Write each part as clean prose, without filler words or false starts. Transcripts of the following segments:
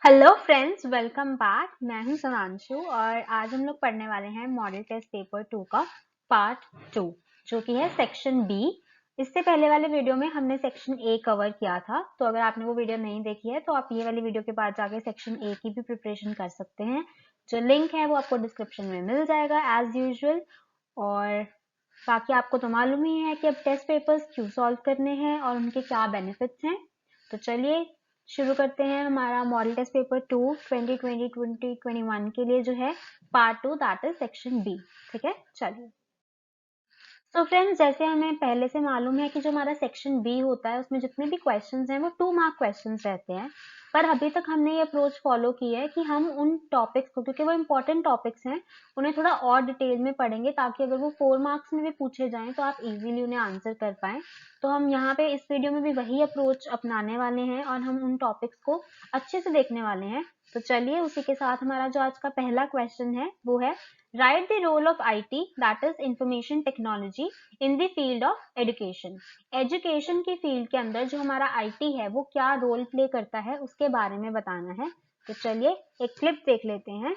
Hello friends, welcome back. मैं हूं सोनांशु और आज हम लोग पढ़ने वाले हैं मॉडल टेस्ट पेपर 2 का पार्ट 2 जो कि है सेक्शन बी। इससे पहले वाले वीडियो में हमने सेक्शन ए कवर किया था, तो अगर आपने वो वीडियो नहीं देखी है तो आप ये वाली वीडियो के बाद जाके सेक्शन ए की भी प्रिपरेशन कर सकते हैं। जो लिंक है वो आपको डिस्क्रिप्शन में मिल जाएगा एज यूजुअल। और बाकी आपको तो मालूम ही है कि अब टेस्ट पेपर्स क्यों सॉल्व करने हैं और उनके क्या बेनिफिट्स हैं। तो चलिए शुरू करते हैं हमारा मॉडल टेस्ट पेपर 2 2020-2021 के लिए जो है part 2, that is section B. ठीक है, चलिए। तो फ्रेंड्स, जैसे हमें पहले से मालूम है कि जो हमारा सेक्शन बी होता है उसमें जितने भी क्वेश्चंस हैं वो 2 मार्क क्वेश्चंस रहते हैं। पर अभी तक हमने ये अप्रोच फॉलो की है कि हम उन टॉपिक्स को, क्योंकि वो इंपॉर्टेंट टॉपिक्स हैं, उन्हें थोड़ा और डिटेल में पढ़ेंगे ताकि अगर वो 4 मार्क्स में भी पूछे जाएं तो आप इजीली उन्हें आंसर कर पाएं। तो हम यहाँ पे इस वीडियो में भी वही अप्रोच अपनाने वाले हैं और हम उन टॉपिक्स को अच्छे से देखने वाले हैं। तो चलिए, उसी के साथ हमारा जो आज का पहला क्वेश्चन है वो है, write the role of IT, that is information technology, in the field of education. Education की फील्ड के अंदर जो हमारा IT है वो क्या रोल प्ले करता है उसके बारे में बताना है। तो चलिए एक क्लिप देख लेते हैं।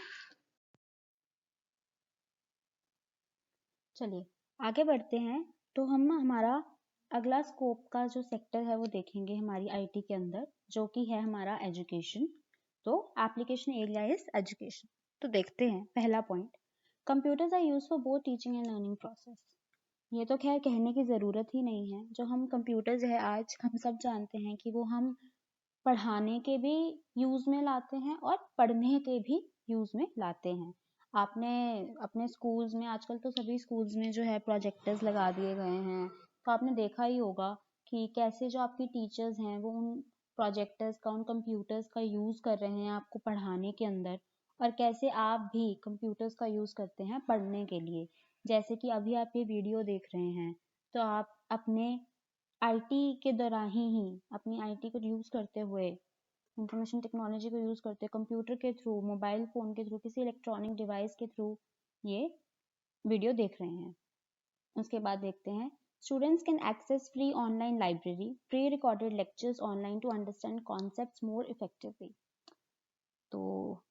चलिए आगे बढ़ते हैं। तो हम हमारा अगला स्कोप का जो सेक्टर है वो देखेंगे हमारी IT के अंदर, जो कि है हमारा एजुकेशन। तो एप्लीकेशन एरिया इज एजुकेशन। तो देखते हैं पहला point, computers are used for both teaching and learning process. ये तो खैर कहने की ज़रूरत ही नहीं है। जो हम कंप्यूटर्स है आज हम सब जानते हैं कि वो हम पढ़ाने के भी यूज़ में लाते हैं और पढ़ने के भी यूज़ में लाते हैं। आपने अपने स्कूल्स में, आजकल तो सभी स्कूल्स में जो है प्रोजेक्टर्स लगा दिए गए हैं, तो आपने देखा ही होगा कि कैसे जो आपकी टीचर्स हैं वो उन प्रोजेक्टर्स का, उन कंप्यूटर्स का यूज़ कर रहे हैं आपको पढ़ाने के अंदर, और कैसे आप भी कंप्यूटर्स का यूज़ करते हैं पढ़ने के लिए। जैसे कि अभी आप ये वीडियो देख रहे हैं, तो आप अपने आईटी के दौरान ही अपनी आईटी को यूज़ करते हुए, इंफॉर्मेशन टेक्नोलॉजी को यूज़ करते, कंप्यूटर के थ्रू, मोबाइल फ़ोन के थ्रू, किसी इलेक्ट्रॉनिक डिवाइस के थ्रू ये वीडियो देख रहे हैं। उसके बाद देखते हैं, students can access free online library, pre recorded lectures online to understand concepts more effectively. तो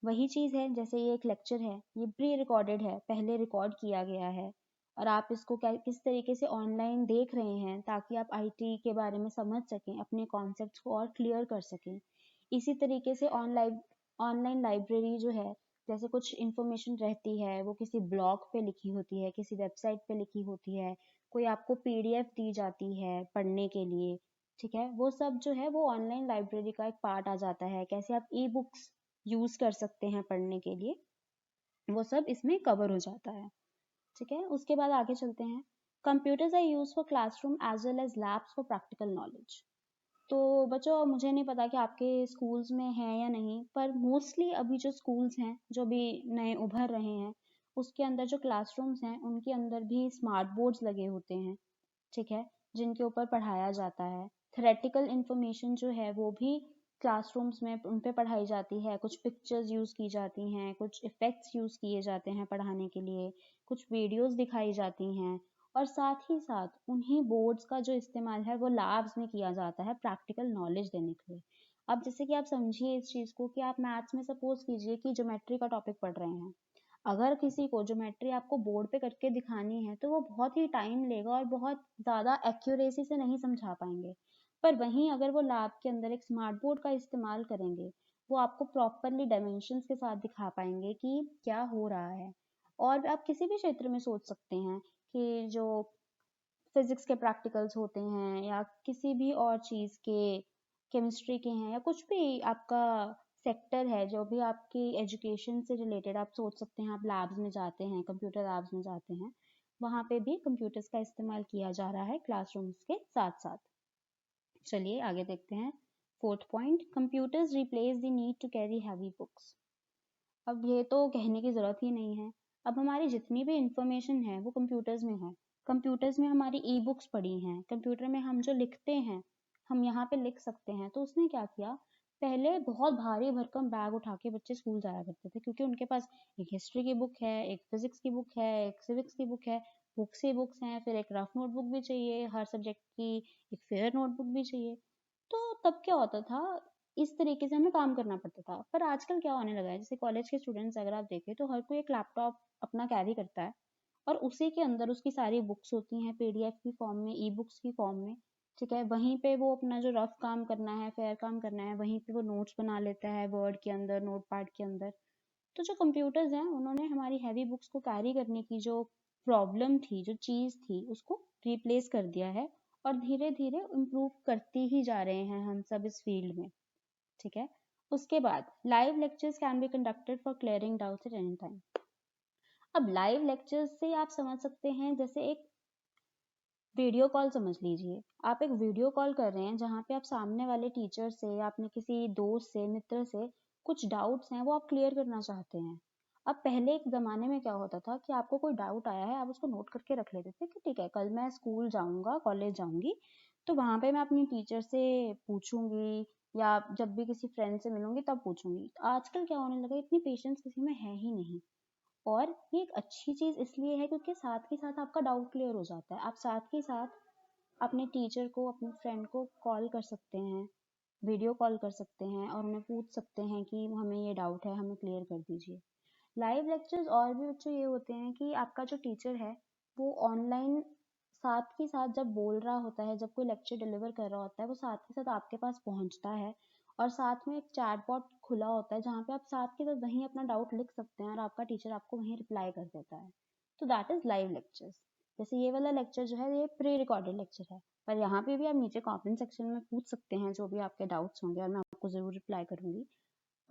वही चीज़ है, जैसे ये एक लेक्चर है, ये प्री रिकॉर्डेड है, पहले रिकॉर्ड किया गया है, और आप इसको किस तरीके से ऑनलाइन देख रहे हैं ताकि आप आईटी के बारे में समझ सकें, अपने कॉन्सेप्ट्स को और क्लियर कर सकें। इसी तरीके से ऑनलाइन लाइब्रेरी जो है, जैसे कुछ इन्फॉर्मेशन रहती है वो किसी ब्लॉग पे लिखी होती है, किसी वेबसाइट पे लिखी होती है, कोई आपको पीडीएफ दी जाती है पढ़ने के लिए, ठीक है, वो सब जो है वो ऑनलाइन लाइब्रेरी का एक पार्ट आ जाता है। कैसे आप ई बुक्स यूज़ कर सकते हैं पढ़ने के लिए, वो सब इसमें कवर हो जाता है। ठीक है, उसके बाद आगे चलते हैं। Computers are use for classroom as well as labs for practical knowledge. तो बच्चों, मुझे नहीं पता कि आपके स्कूल्स में है या नहीं, पर मोस्टली अभी जो स्कूल्स हैं जो भी नए उभर रहे हैं, उसके अंदर जो क्लासरूम्स हैं उनके अंदर भी स्मार्ट बोर्ड्स लगे होते हैं, ठीक है, जिनके ऊपर पढ़ाया जाता है। थ्योरेटिकल इंफॉर्मेशन जो है वो भी क्लासरूम्स में उन पे पढ़ाई जाती है, कुछ पिक्चर्स यूज़ की जाती हैं, कुछ इफ़ेक्ट्स यूज़ किए जाते हैं पढ़ाने के लिए, कुछ वीडियोस दिखाई जाती हैं, और साथ ही साथ उन्हीं बोर्ड्स का जो इस्तेमाल है वो लैब्स में किया जाता है प्रैक्टिकल नॉलेज देने के लिए। अब जैसे कि आप समझिए इस चीज़ को कि आप मैथ्स में सपोज कीजिए कि ज्योमेट्री का टॉपिक पढ़ रहे हैं। अगर किसी को ज्योमेट्री आपको बोर्ड पे करके दिखानी है तो वो बहुत ही टाइम लेगा और बहुत ज़्यादा एक्यूरेसी से नहीं समझा पाएंगे। पर वहीं अगर वो लैब के अंदर एक स्मार्ट बोर्ड का इस्तेमाल करेंगे, वो आपको प्रॉपरली डायमेंशंस के साथ दिखा पाएंगे कि क्या हो रहा है। और आप किसी भी क्षेत्र में सोच सकते हैं कि जो फिजिक्स के प्रैक्टिकल्स होते हैं या किसी भी और चीज़ के, केमिस्ट्री के हैं, या कुछ भी आपका सेक्टर है जो भी आपकी एजुकेशन से रिलेटेड, आप सोच सकते हैं, आप लैब्स में जाते हैं, कंप्यूटर लैब्स में जाते हैं, वहाँ पे भी कंप्यूटर्स का इस्तेमाल किया जा रहा है क्लासरूम्स के साथ साथ। चलिए आगे देखते हैं। Fourth point, computers replace the need to carry heavy books. अब ये तो कहने की ज़रूरत ही नहीं है। अब हमारी जितनी भी इंफॉर्मेशन है वो कंप्यूटर्स में है। कंप्यूटर्स में हमारी ई बुक्स पड़ी हैं, कंप्यूटर में हम जो लिखते हैं हम यहाँ पे लिख सकते हैं। तो उसने क्या किया, पहले बहुत भारी भरकम बैग उठा के बच्चे स्कूल जाया करते थे, क्योंकि उनके पास एक हिस्ट्री की बुक है, एक फिजिक्स की बुक है, एक सिविक्स की बुक है, बुक्स ही बुक्स हैं, फिर एक रफ नोटबुक भी चाहिए हर सब्जेक्ट की, एक फेयर नोटबुक भी चाहिए। तो तब क्या होता था, इस तरीके से हमें काम करना पड़ता था। पर आजकल क्या होने लगा है, जैसे कॉलेज के स्टूडेंट्स अगर आप देखें तो हर कोई एक लैपटॉप अपना कैरी करता है और उसी के अंदर उसकी सारी बुक्स होती हैं पीडीएफ की फॉर्म में, ई बुक्स की फॉर्म में, ठीक है। वहीं पे वो अपना जो रफ काम करना है, फेयर काम करना है, वहीं पे वो नोट्स बना लेता है वर्ड के अंदर, नोटपैड के अंदर। तो जो कंप्यूटर्स हैं उन्होंने हमारी हैवी बुक्स को कैरी करने की जो प्रॉब्लम थी, जो चीज़ थी, उसको रिप्लेस कर दिया है और धीरे धीरे इम्प्रूव करते ही जा रहे हैं हम सब इस फील्ड में, ठीक है। उसके बाद live lectures can be conducted for clearing doubts at any time. अब लाइव लेक्चर्स से आप समझ सकते हैं जैसे एक वीडियो कॉल समझ लीजिए। आप एक वीडियो कॉल कर रहे हैं जहाँ पे आप सामने वाले टीचर से या अपने किसी दोस्त से, मित्र से कुछ डाउट्स हैं वो आप क्लियर करना चाहते हैं। अब पहले एक ज़माने में क्या होता था कि आपको कोई डाउट आया है, आप उसको नोट करके रख लेते थे कि ठीक है कल मैं स्कूल जाऊँगा, कॉलेज जाऊँगी, तो वहाँ पे मैं अपनी टीचर से पूछूंगी या जब भी किसी फ्रेंड से मिलूंगी तब पूछूंगी। आजकल क्या होने लगा, इतनी पेशेंस किसी में है ही नहीं। और ये एक अच्छी चीज़ इसलिए है क्योंकि साथ के साथ आपका डाउट क्लियर हो जाता है। आप साथ के साथ अपने टीचर को, अपने फ्रेंड को कॉल कर सकते हैं, वीडियो कॉल कर सकते हैं और उन्हें पूछ सकते हैं कि हमें ये डाउट है, हमें क्लियर कर दीजिए। लाइव लेक्चर्स और भी अच्छे ये होते हैं कि आपका जो टीचर है वो ऑनलाइन साथ के साथ जब बोल रहा होता है, जब कोई लेक्चर डिलीवर कर रहा होता है, वो साथ के साथ आपके पास पहुंचता है और साथ में एक चैट बॉट खुला होता है जहाँ पे आप साथ के साथ वहीं अपना डाउट लिख सकते हैं और आपका टीचर आपको वहीं रिप्लाई कर देता है। तो दैट इज लाइव लेक्चर्स। जैसे ये वाला लेक्चर जो है ये प्री रिकॉर्डेड लेक्चर है, पर यहाँ पे भी आप नीचे कमेंट सेक्शन में पूछ सकते हैं जो भी आपके डाउट्स होंगे और मैं आपको जरूर रिप्लाई करूंगी।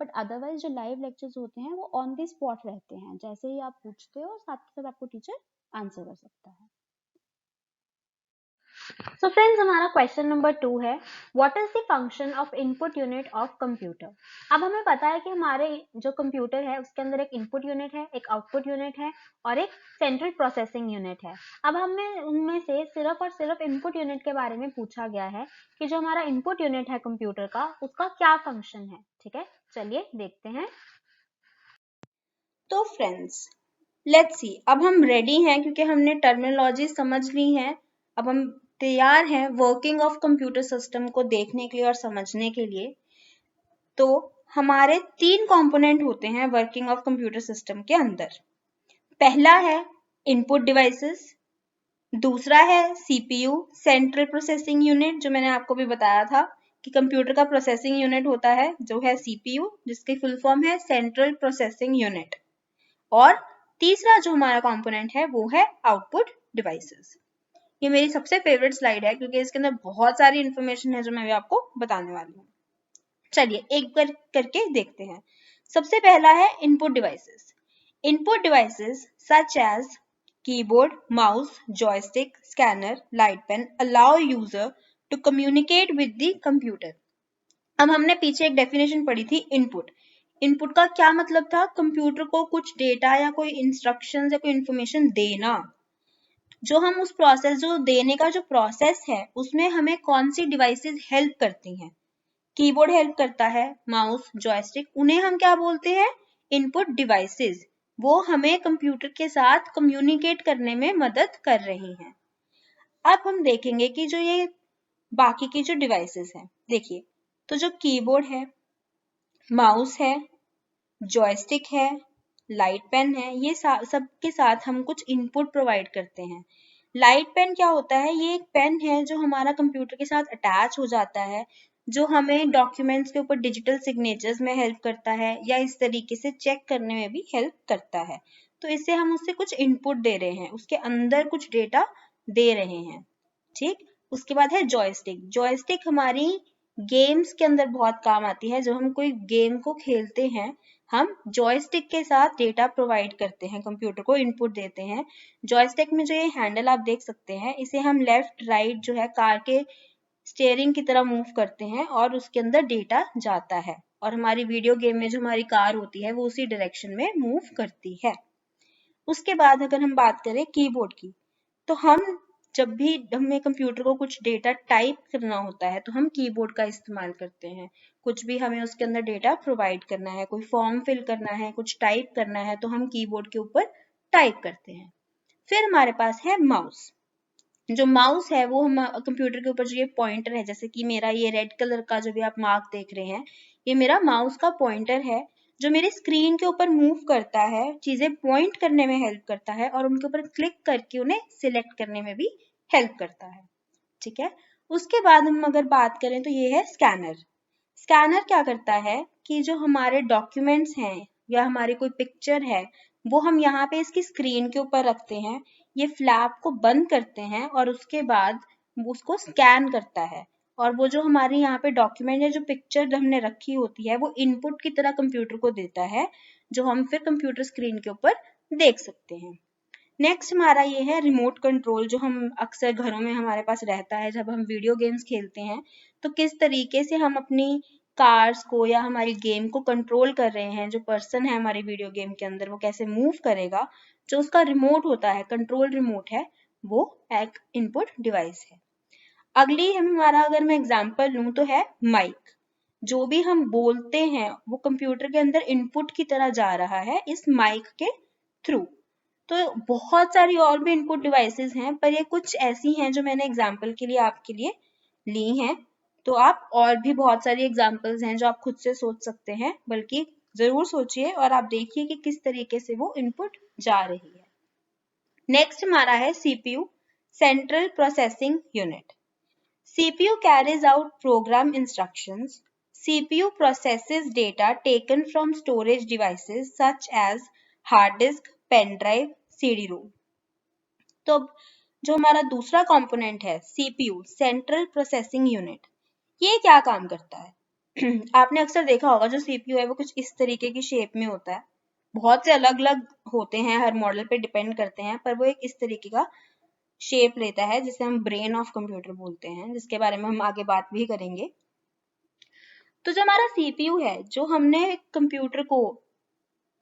बट अदरवाइज जो लाइव लेक्चर्स होते हैं वो ऑन द स्पॉट रहते हैं, जैसे ही आप पूछते हो साथ के साथ आपको टीचर आंसर कर सकता है। सो फ्रेंड्स, हमारा क्वेश्चन नंबर 2 है, what is the function of input unit of computer. अब हमें पता है कि हमारे जो कंप्यूटर है उसके अंदर एक इनपुट यूनिट है, एक आउटपुट यूनिट है और एक सेंट्रल प्रोसेसिंग यूनिट है। अब हमें उनमें से सिर्फ और सिर्फ इनपुट यूनिट के बारे में पूछा गया है कि जो हमारा इनपुट यूनिट है कंप्यूटर का, उसका क्या फंक्शन है, ठीक है। चलिए देखते हैं। तो फ्रेंड्स लेट्स सी, अब हम रेडी हैं क्योंकि हमने टर्मिनोलॉजी समझ ली है। अब हम तैयार हैं वर्किंग ऑफ कंप्यूटर सिस्टम को देखने के लिए और समझने के लिए। तो हमारे 3 कंपोनेंट होते हैं वर्किंग ऑफ कंप्यूटर सिस्टम के अंदर। पहला है इनपुट डिवाइसेस, दूसरा है सीपीयू सेंट्रल प्रोसेसिंग यूनिट, जो मैंने आपको भी बताया था कि कंप्यूटर का प्रोसेसिंग यूनिट होता है जो है सीपीयू, जिसकी फुल फॉर्म है सेंट्रल प्रोसेसिंग यूनिट। और तीसरा जो हमारा कंपोनेंट है वो है आउटपुट डिवाइसेस। ये मेरी सबसे फेवरेट स्लाइड है क्योंकि इसके अंदर बहुत सारी इंफॉर्मेशन है जो मैं भी आपको बताने वाली हूँ। चलिए एक करके देखते हैं। सबसे पहला है input devices. Input devices such as keyboard, mouse, joystick, scanner, light pen allow user to communicate with the computer. अब हमने पीछे एक डेफिनेशन पढ़ी थी इनपुट। इनपुट का क्या मतलब था, कंप्यूटर को कुछ डेटा या कोई इंस्ट्रक्शंस या कोई इंफॉर्मेशन देना। जो हम उस प्रोसेस, जो देने का जो प्रोसेस है उसमें हमें कौन सी डिवाइसेस हेल्प करती हैं। कीबोर्ड हेल्प करता है, माउस, जॉयस्टिक, उन्हें हम क्या बोलते हैं, इनपुट डिवाइसेस। वो हमें कंप्यूटर के साथ कम्युनिकेट करने में मदद कर रही हैं। अब हम देखेंगे कि जो ये बाकी की जो डिवाइसेस हैं, देखिए तो जो कीबोर्ड है, माउस है, जॉयस्टिक है, लाइट पेन है, ये सब के साथ हम कुछ इनपुट प्रोवाइड करते हैं। लाइट पेन क्या होता है, ये एक पेन है जो हमारा कंप्यूटर के साथ अटैच हो जाता है, जो हमें डॉक्यूमेंट्स के ऊपर डिजिटल सिग्नेचर्स में हेल्प करता है या इस तरीके से चेक करने में भी हेल्प करता है। तो इससे हम उससे कुछ इनपुट दे रहे हैं, उसके अंदर कुछ डेटा दे रहे हैं, ठीक। उसके बाद है जॉयस्टिक। जॉयस्टिक हमारी गेम्स के अंदर बहुत काम आती है। जब हम कोई गेम को खेलते हैं, हम जॉयस्टिक के साथ डेटा प्रोवाइड करते हैं, कंप्यूटर को इनपुट देते हैं। जॉयस्टिक में जो ये हैंडल आप देख सकते हैं, इसे हम लेफ्ट राइट जो है कार के स्टीयरिंग की तरह मूव करते हैं और उसके अंदर डेटा जाता है और हमारी वीडियो गेम में जो हमारी कार होती है वो उसी डायरेक्शन में मूव करती है। उसके बाद अगर हम बात करें कीबोर्ड की, तो हम जब भी हमें कंप्यूटर को कुछ डेटा टाइप करना होता है तो हम कीबोर्ड का इस्तेमाल करते हैं। कुछ भी हमें उसके अंदर डेटा प्रोवाइड करना है, कोई फॉर्म फिल करना है, कुछ टाइप करना है, तो हम कीबोर्ड के ऊपर टाइप करते हैं। फिर हमारे पास है माउस। जो माउस है वो हम कंप्यूटर के ऊपर जो ये पॉइंटर है, जैसे कि मेरा ये रेड कलर का जो भी आप मार्क देख रहे हैं, ये मेरा माउस का पॉइंटर है जो मेरी स्क्रीन के ऊपर मूव करता है, चीजें पॉइंट करने में हेल्प करता है और उनके ऊपर क्लिक करके उन्हें सिलेक्ट करने में भी हेल्प करता है। ठीक है, उसके बाद हम अगर बात करें तो ये है स्कैनर। स्कैनर क्या करता है कि जो हमारे डॉक्यूमेंट्स हैं या हमारी कोई पिक्चर है वो हम यहाँ पे इसकी स्क्रीन के ऊपर रखते हैं, ये फ्लैप को बंद करते हैं और उसके बाद उसको स्कैन करता है और वो जो हमारे यहाँ पे डॉक्यूमेंट है, जो पिक्चर हमने रखी होती है, वो इनपुट की तरह कंप्यूटर को देता है जो हम फिर कंप्यूटर स्क्रीन के ऊपर देख सकते हैं। नेक्स्ट हमारा ये है रिमोट कंट्रोल, जो हम अक्सर घरों में हमारे पास रहता है जब हम वीडियो गेम्स खेलते हैं, तो किस तरीके से हम अपनी कार्स को या हमारी गेम को कंट्रोल कर रहे हैं, जो पर्सन है हमारे वीडियो गेम के अंदर वो कैसे मूव करेगा, जो उसका रिमोट होता है, कंट्रोल रिमोट है, वो एक इनपुट डिवाइस है। अगली हमारा अगर मैं एग्जांपल लूं तो है माइक। जो भी हम बोलते हैं वो कंप्यूटर के अंदर इनपुट की तरह जा रहा है इस माइक के थ्रू। तो बहुत सारी और भी इनपुट डिवाइसेस हैं, पर ये कुछ ऐसी हैं जो मैंने एग्जाम्पल के लिए आपके लिए ली हैं। तो आप और भी बहुत सारी एग्जाम्पल्स हैं जो आप खुद से सोच सकते हैं, बल्कि जरूर सोचिए और आप देखिए कि किस तरीके से वो इनपुट जा रही है। नेक्स्ट हमारा है CPU, central processing unit. CPU carries out program instructions. CPU processes data taken from storage devices such as hard disk, pen drive, CD-ROM. तो जो हमारा दूसरा कंपोनेंट है CPU, सेंट्रल प्रोसेसिंग यूनिट, ये क्या काम करता है? आपने अक्सर देखा होगा जो CPU है वो कुछ इस तरीके की शेप में होता है। बहुत से अलग अलग होते हैं, हर मॉडल पे डिपेंड करते हैं, पर वो एक इस तरीके का शेप लेता है जिसे हम ब्रेन ऑफ कंप्यूटर बोलते हैं, जिसके बारे में हम आगे बात भी करेंगे। तो जो हमारा सीपीयू है, जो हमने कंप्यूटर को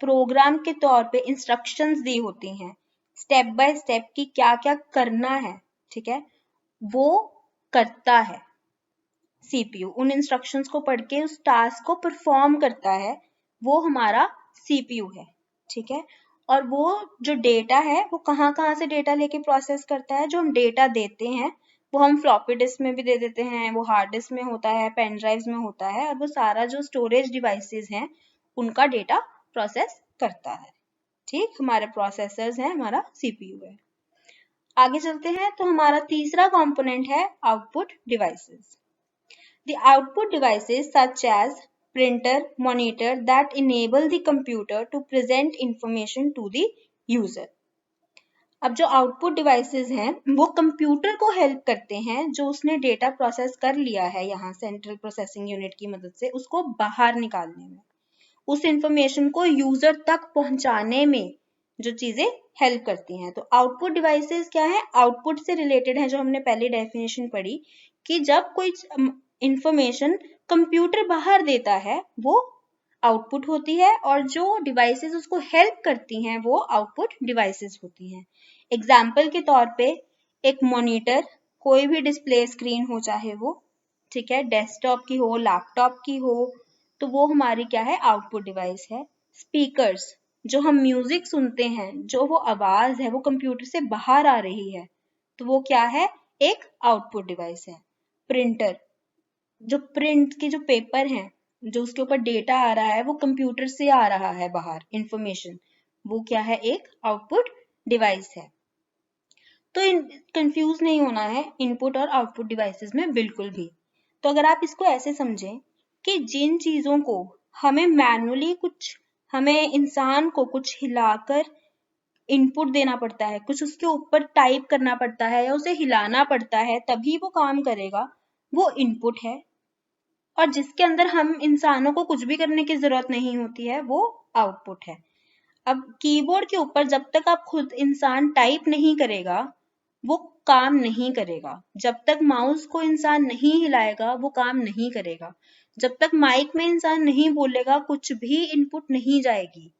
प्रोग्राम के तौर पे इंस्ट्रक्शंस दी होती हैं स्टेप बाय स्टेप की क्या क्या करना है, ठीक है, वो करता है। सीपीयू उन इंस्ट्रक्शंस को पढ़ के उस टास्क को परफॉर्म करता है, वो हमारा सीपीयू है। ठीक है, और वो जो डेटा है वो कहाँ कहाँ से डेटा लेके प्रोसेस करता है, जो हम डेटा देते हैं वो हम फ्लॉपी डिस्क में भी दे देते हैं, वो हार्ड डिस्क में होता है, पेन ड्राइव्स में होता है, और वो सारा जो स्टोरेज डिवाइसेस हैं उनका डेटा प्रोसेस करता है। ठीक, हमारे प्रोसेसर्स हैं, हमारा सीपीयू है। आगे चलते हैं तो हमारा तीसरा कंपोनेंट है output devices. The output devices such as printer, monitor that enable the computer to present information to the user. अब जो आउटपुट डिवाइसेस हैं वो कंप्यूटर को हेल्प करते हैं, जो उसने डेटा प्रोसेस कर लिया है यहाँ सेंट्रल प्रोसेसिंग यूनिट की मदद से, उसको बाहर निकालने में, उस इंफॉर्मेशन को यूजर तक पहुंचाने में जो चीजें हेल्प करती हैं। तो आउटपुट डिवाइसेस क्या है? आउटपुट से रिलेटेड है, जो हमने पहले डेफिनेशन पढ़ी कि जब कोई इंफॉर्मेशन कंप्यूटर बाहर देता है वो आउटपुट होती है, और जो डिवाइसेस उसको हेल्प करती हैं वो आउटपुट डिवाइसेस होती हैं। एग्जाम्पल के तौर पे एक मॉनिटर, कोई भी डिस्प्ले स्क्रीन हो चाहे वो, ठीक है, डेस्कटॉप की हो, लैपटॉप की हो, तो वो हमारी क्या है? आउटपुट डिवाइस है। स्पीकर्स, जो हम म्यूजिक सुनते हैं, जो वो आवाज है वो कंप्यूटर से बाहर आ रही है, तो वो क्या है? एक आउटपुट डिवाइस है। प्रिंटर, जो प्रिंट के जो पेपर हैं, जो उसके ऊपर डेटा आ रहा है वो कंप्यूटर से आ रहा है बाहर इंफॉर्मेशन, वो क्या है? एक आउटपुट डिवाइस है। तो कंफ्यूज नहीं होना है इनपुट और आउटपुट डिवाइसेस में बिल्कुल भी। तो अगर आप इसको ऐसे समझें कि जिन चीजों को हमें मैनुअली हमें इंसान को कुछ हिलाकर इनपुट देना पड़ता है, कुछ उसके ऊपर टाइप करना पड़ता है या उसे हिलाना पड़ता है तभी वो काम करेगा, वो इनपुट है। और जिसके अंदर हम इंसानों को कुछ भी करने की जरूरत नहीं होती है, वो आउटपुट है। अब कीबोर्ड के ऊपर जब तक आप खुद इंसान टाइप नहीं करेगा वो काम नहीं करेगा, जब तक माउस को इंसान नहीं हिलाएगा वो काम नहीं करेगा, जब तक माइक में इंसान नहीं बोलेगा कुछ भी इनपुट नहीं जाएगी।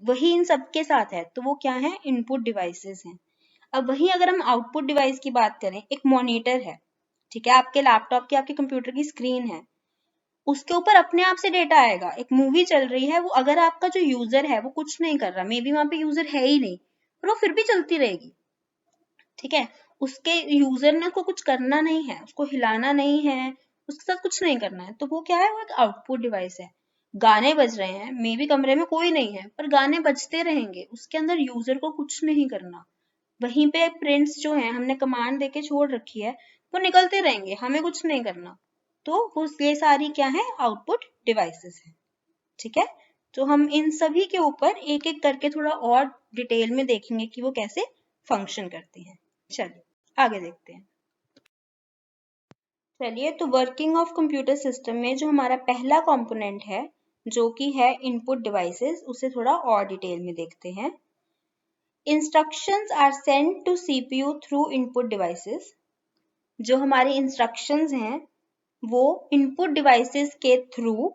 वही इन सबके साथ है, तो वो क्या है? इनपुट डिवाइसेस हैं। अब वही अगर हम आउटपुट डिवाइस की बात करें, एक मॉनिटर है, ठीक है, आपके लैपटॉप की, आपके कंप्यूटर की स्क्रीन है, उसके ऊपर अपने आप से डेटा आएगा। एक मूवी चल रही है, वो अगर आपका जो यूजर है वो कुछ नहीं कर रहा, मे बी वहां पे यूजर है ही नहीं, पर वो फिर भी चलती रहेगी, ठीक है, उसके यूजर ने उसको कुछ करना नहीं है, उसको हिलाना नहीं है, उसके साथ कुछ नहीं करना है, तो वो क्या है, वो एक आउटपुट डिवाइस है। गाने बज रहे हैं, मे बी कमरे में कोई नहीं है पर गाने बजते रहेंगे, उसके अंदर यूजर को कुछ नहीं करना। वहीं पे प्रिंट्स जो है हमने कमांड देके छोड़ रखी है, वो निकलते रहेंगे, हमें कुछ नहीं करना। तो वो ये सारी क्या है, आउटपुट डिवाइसेस है। ठीक है, तो हम इन सभी के ऊपर एक एक करके थोड़ा और डिटेल में देखेंगे कि वो कैसे फंक्शन करती हैं। चलिए आगे देखते हैं। चलिए, तो वर्किंग ऑफ कंप्यूटर सिस्टम में जो हमारा पहला कंपोनेंट है जो कि है इनपुट डिवाइसेस, उसे थोड़ा और डिटेल में देखते हैं। Instructions are send to CPU through input devices. जो हमारी इंस्ट्रक्शंस हैं वो इनपुट डिवाइसेस के थ्रू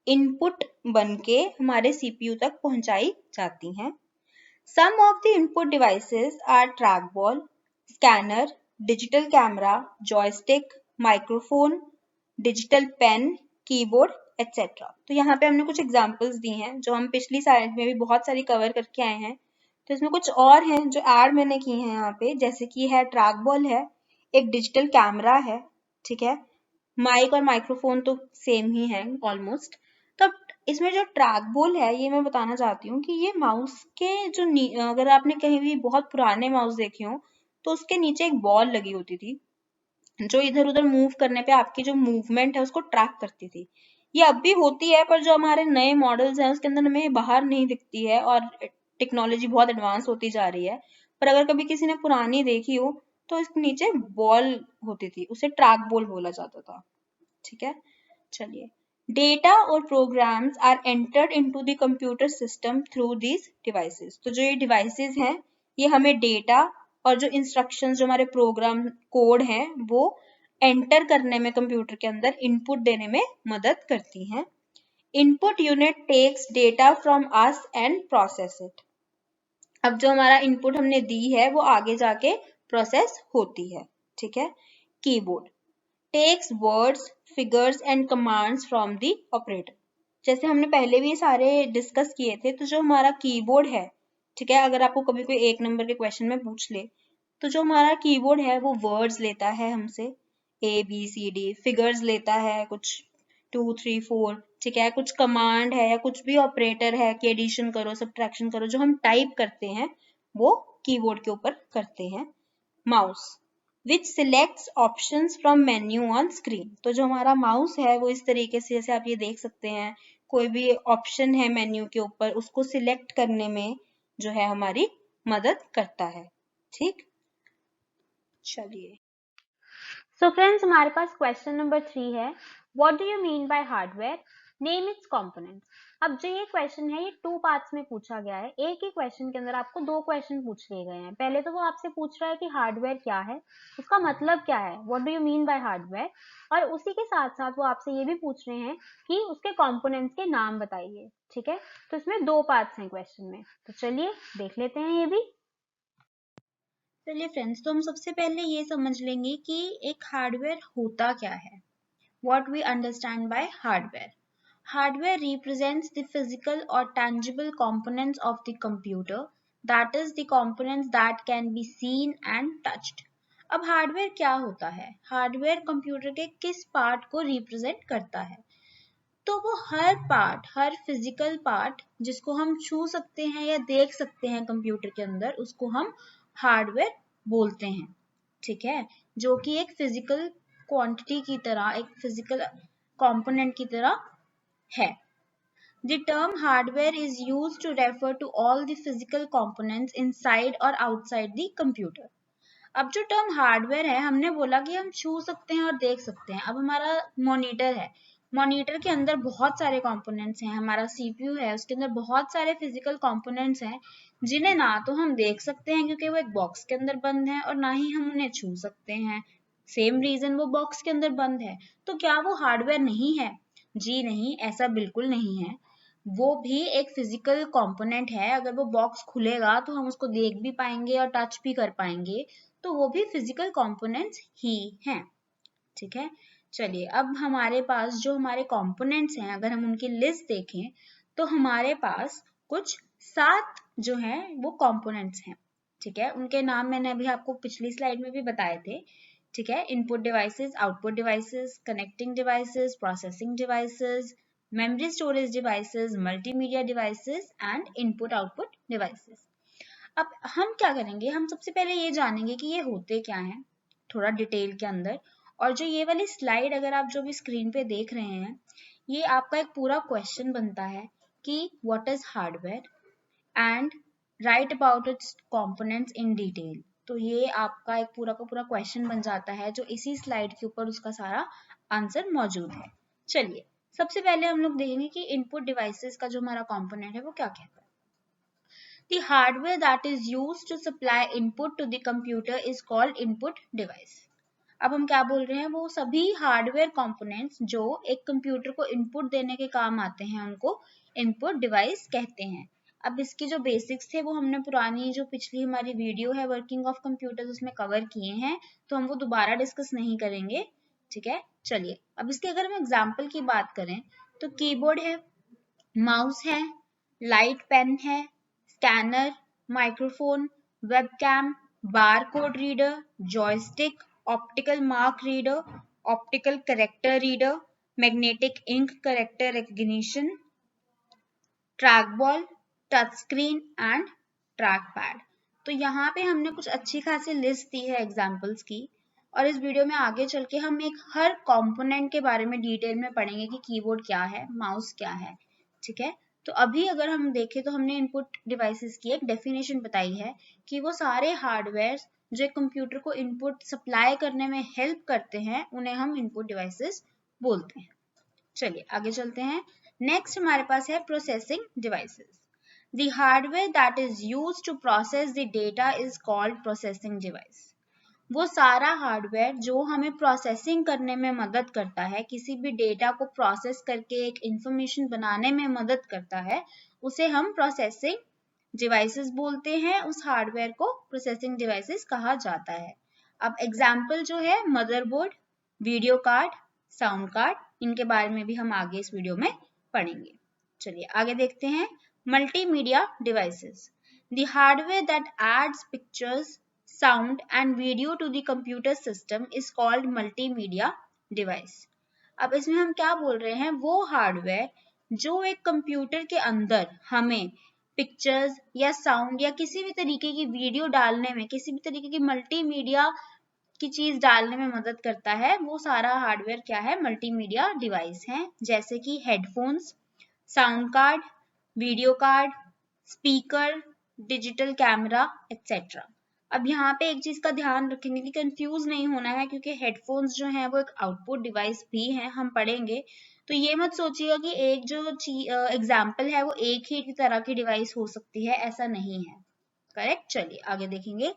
इनपुट बनके हमारे सीपीयू तक पहुंचाई जाती हैं। Some of the input devices are trackball, scanner, digital camera, joystick, microphone, digital pen, keyboard, etc. तो यहाँ पे हमने कुछ एग्जांपल्स दी हैं जो हम पिछली स्लाइड में भी बहुत सारी कवर करके आए हैं। तो इसमें कुछ और हैं जो ऐड मैंने की हैं यहाँ पे, जैसे कि है ट्रैकबॉल है, एक डिजिटल कैमरा है, ठीक है, माइक और माइक्रोफोन तो सेम ही है ऑलमोस्ट। तो इसमें जो ट्रैक बॉल है ये मैं बताना चाहती हूँ कि ये माउस के जो अगर आपने कहीं भी बहुत पुराने माउस देखे हो तो उसके नीचे एक बॉल लगी होती थी जो इधर उधर मूव करने पे आपकी जो मूवमेंट है उसको ट्रैक करती थी। ये अब भी होती है पर जो हमारे नए मॉडल्स हैं उसके अंदर हमें बाहर नहीं दिखती है और टेक्नोलॉजी बहुत एडवांस होती जा रही है। पर अगर कभी किसी ने पुरानी देखी हो तो इसके नीचे बॉल होती थी, उसे ट्रैक बॉल बोला जाता था। ठीक है, चलिए, डेटा और programs are entered into the computer system through these devices. तो जो ये डिवाइसेस हैं ये हमें डेटा और जो इंस्ट्रक्शंस, जो हमारे प्रोग्राम कोड हैं वो एंटर करने में कंप्यूटर के अंदर इनपुट देने में मदद करती हैं। Input unit takes data from us and process it. अब जो हमारा इनपुट हमने दी है वो आगे जाके प्रोसेस होती है। ठीक है, keyboard takes words, figures and commands from the operator। जैसे हमने पहले भी सारे डिस्कस किए थे, तो जो हमारा कीबोर्ड है, ठीक है, अगर आपको कभी कोई एक नंबर के क्वेश्चन में पूछ ले तो जो हमारा कीबोर्ड है वो वर्ड्स लेता है हमसे, ABCD, फिगर्स लेता है कुछ 2 3 4, ठीक है, कुछ कमांड है या कुछ भी ऑपरेटर है कि एडिशन करो, सब्ट्रैक्शन करो, जो हम टाइप करते हैं वो कीबोर्ड के ऊपर करते हैं। Mouse which selects options from menu on screen। तो जो हमारा माउस है वो इस तरीके से, जैसे आप ये देख सकते हैं, कोई भी ऑप्शन है मेन्यू के ऊपर उसको सिलेक्ट करने में जो है हमारी मदद करता है। ठीक, चलिए, सो फ्रेंड्स, हमारे पास क्वेश्चन नंबर 3 है, what do you mean bye hardware, name it's components. अब जो ये क्वेश्चन है ये 2 पार्ट्स में पूछा गया है। एक ही क्वेश्चन के अंदर आपको 2 क्वेश्चन पूछ लिए गए हैं। पहले तो वो आपसे पूछ रहा है कि हार्डवेयर क्या है, उसका मतलब क्या है, what do you mean bye hardware, और उसी के साथ साथ वो आपसे ये भी पूछ रहे हैं कि उसके कंपोनेंट्स के नाम बताइए। ठीक है, तो इसमें 2 पार्ट्स हैं क्वेश्चन में, तो चलिए देख लेते हैं ये भी। चलिए फ्रेंड्स, तो हम सबसे पहले ये समझ लेंगे कि एक हार्डवेयर होता क्या है। What we understand by hardware. Hardware represents the physical or tangible components of the computer, that is the components that can be seen and touched. अब हार्डवेयर क्या होता है? हार्डवेयर कंप्यूटर के किस पार्ट को रिप्रेजेंट करता है? तो वो हर पार्ट, हर फिजिकल पार्ट जिसको हम छू सकते हैं या देख सकते हैं कंप्यूटर के अंदर, उसको हम हार्डवेयर बोलते हैं। ठीक है, जो कि एक फिजिकल क्वांटिटी की तरह, एक फिजिकल कंपोनेंट की तरह है। The term hardware is used to refer to all the physical components inside or outside the computer. अब जो टर्म हार्डवेयर है, हमने बोला कि हम छू सकते हैं और देख सकते हैं। अब हमारा मॉनिटर है, मॉनिटर के अंदर बहुत सारे कंपोनेंट्स हैं, हमारा सीपीयू है उसके अंदर बहुत सारे फिजिकल कंपोनेंट्स हैं जिन्हें ना तो हम देख सकते हैं क्योंकि वो एक बॉक्स के अंदर बंद है, और ना ही हम उन्हें छू सकते हैं, सेम रीजन, वो बॉक्स के अंदर बंद है। तो क्या वो हार्डवेयर नहीं है? जी नहीं, ऐसा बिल्कुल नहीं है। वो भी एक फिजिकल कंपोनेंट है। अगर वो बॉक्स खुलेगा तो हम उसको देख भी पाएंगे और टच भी कर पाएंगे, तो वो भी फिजिकल कंपोनेंट्स ही हैं। ठीक है, चलिए, अब हमारे पास जो हमारे कंपोनेंट्स हैं, अगर हम उनकी लिस्ट देखें तो हमारे पास कुछ 7 जो हैं वो कंपोनेंट्स हैं। ठीक है, उनके नाम मैंने अभी आपको पिछली स्लाइड में भी बताए थे। ठीक है, input devices, output devices, connecting devices, processing devices, memory storage devices, multimedia devices and input output devices. अब हम क्या करेंगे, हम सबसे पहले ये जानेंगे कि ये होते क्या हैं थोड़ा डिटेल के अंदर। और जो ये वाली स्लाइड अगर आप जो भी स्क्रीन पे देख रहे हैं, ये आपका एक पूरा क्वेश्चन बनता है कि what is hardware and right about it's components in detail. तो ये आपका एक पूरा का पूरा क्वेश्चन बन जाता है, जो इसी स्लाइड के ऊपर उसका सारा आंसर मौजूद है। चलिए, सबसे पहले हम लोग देखेंगे कि इनपुट डिवाइसेस का जो हमारा कंपोनेंट है वो क्या कहता है। The hardware that is used to supply input to the computer is called input device. अब हम क्या बोल रहे हैं, वो सभी हार्डवेयर कंपोनेंट्स जो एक कंप्यूटर को इनपुट देने के काम आते हैं उनको इनपुट डिवाइस कहते हैं। अब इसकी जो बेसिक्स थे वो हमने पुरानी जो पिछली हमारी वीडियो है वर्किंग ऑफ कंप्यूटर्स उसमें कवर किए हैं, तो हम वो दोबारा डिस्कस नहीं करेंगे। ठीक है, चलिए अब इसके अगर हम एग्जाम्पल की बात करें तो कीबोर्ड है, माउस है, लाइट पेन है, scanner, microphone, webcam, barcode reader, joystick, optical mark reader, optical character reader, magnetic ink character recognition, track ball, touch screen and track pad. तो यहाँ पे हमने कुछ अच्छी खासी लिस्ट दी है एग्जाम्पल्स की, और इस वीडियो में आगे चल के हम एक हर कंपोनेंट के बारे में डिटेल में पढ़ेंगे कि कीबोर्ड क्या है, माउस क्या है। ठीक है, तो अभी अगर हम देखें तो हमने इनपुट डिवाइसेस की एक डेफिनेशन बताई है कि वो सारे हार्डवेयर जो एक कंप्यूटर को इनपुट सप्लाई करने में हेल्प करते हैं उन्हें हम इनपुट डिवाइसेस बोलते हैं। चलिए आगे चलते हैं। नेक्स्ट हमारे पास है processing devices. The hardware that is used to process the data is called processing device. वो सारा हार्डवेयर जो हमें प्रोसेसिंग करने में मदद करता है, किसी भी डेटा को प्रोसेस करके एक इंफॉर्मेशन बनाने में मदद करता है, उसे हम प्रोसेसिंग डिवाइसेस बोलते हैं। उस हार्डवेयर को प्रोसेसिंग डिवाइसेस कहा जाता है। अब एग्जाम्पल जो है motherboard, video card, sound card, इनके बारे में भी हम आगे इस वीडियो में पढ़ेंगे। चलिए आगे देखते हैं। Multimedia devices, the hardware that adds pictures, sound and video to the computer system is called multimedia device. अब इसमें हम क्या बोल रहे हैं, वो हार्डवेयर जो एक कंप्यूटर के अंदर हमें पिक्चर्स या साउंड या किसी भी तरीके की वीडियो डालने में, किसी भी तरीके की मल्टीमीडिया की चीज डालने में मदद करता है, वो सारा हार्डवेयर क्या है, मल्टीमीडिया डिवाइस है। जैसे कि headphones, sound card, video card, speaker, digital camera etcetera. अब यहाँ पे एक चीज का ध्यान रखेंगे कि कंफ्यूज नहीं होना है, क्योंकि हेडफोन्स जो हैं वो एक आउटपुट डिवाइस भी हैं, हम पढ़ेंगे। तो ये मत सोचिएगा कि एक जो एग्जाम्पल है वो एक ही तरह की डिवाइस हो सकती है, ऐसा नहीं है। करेक्ट, चलिए आगे देखेंगे।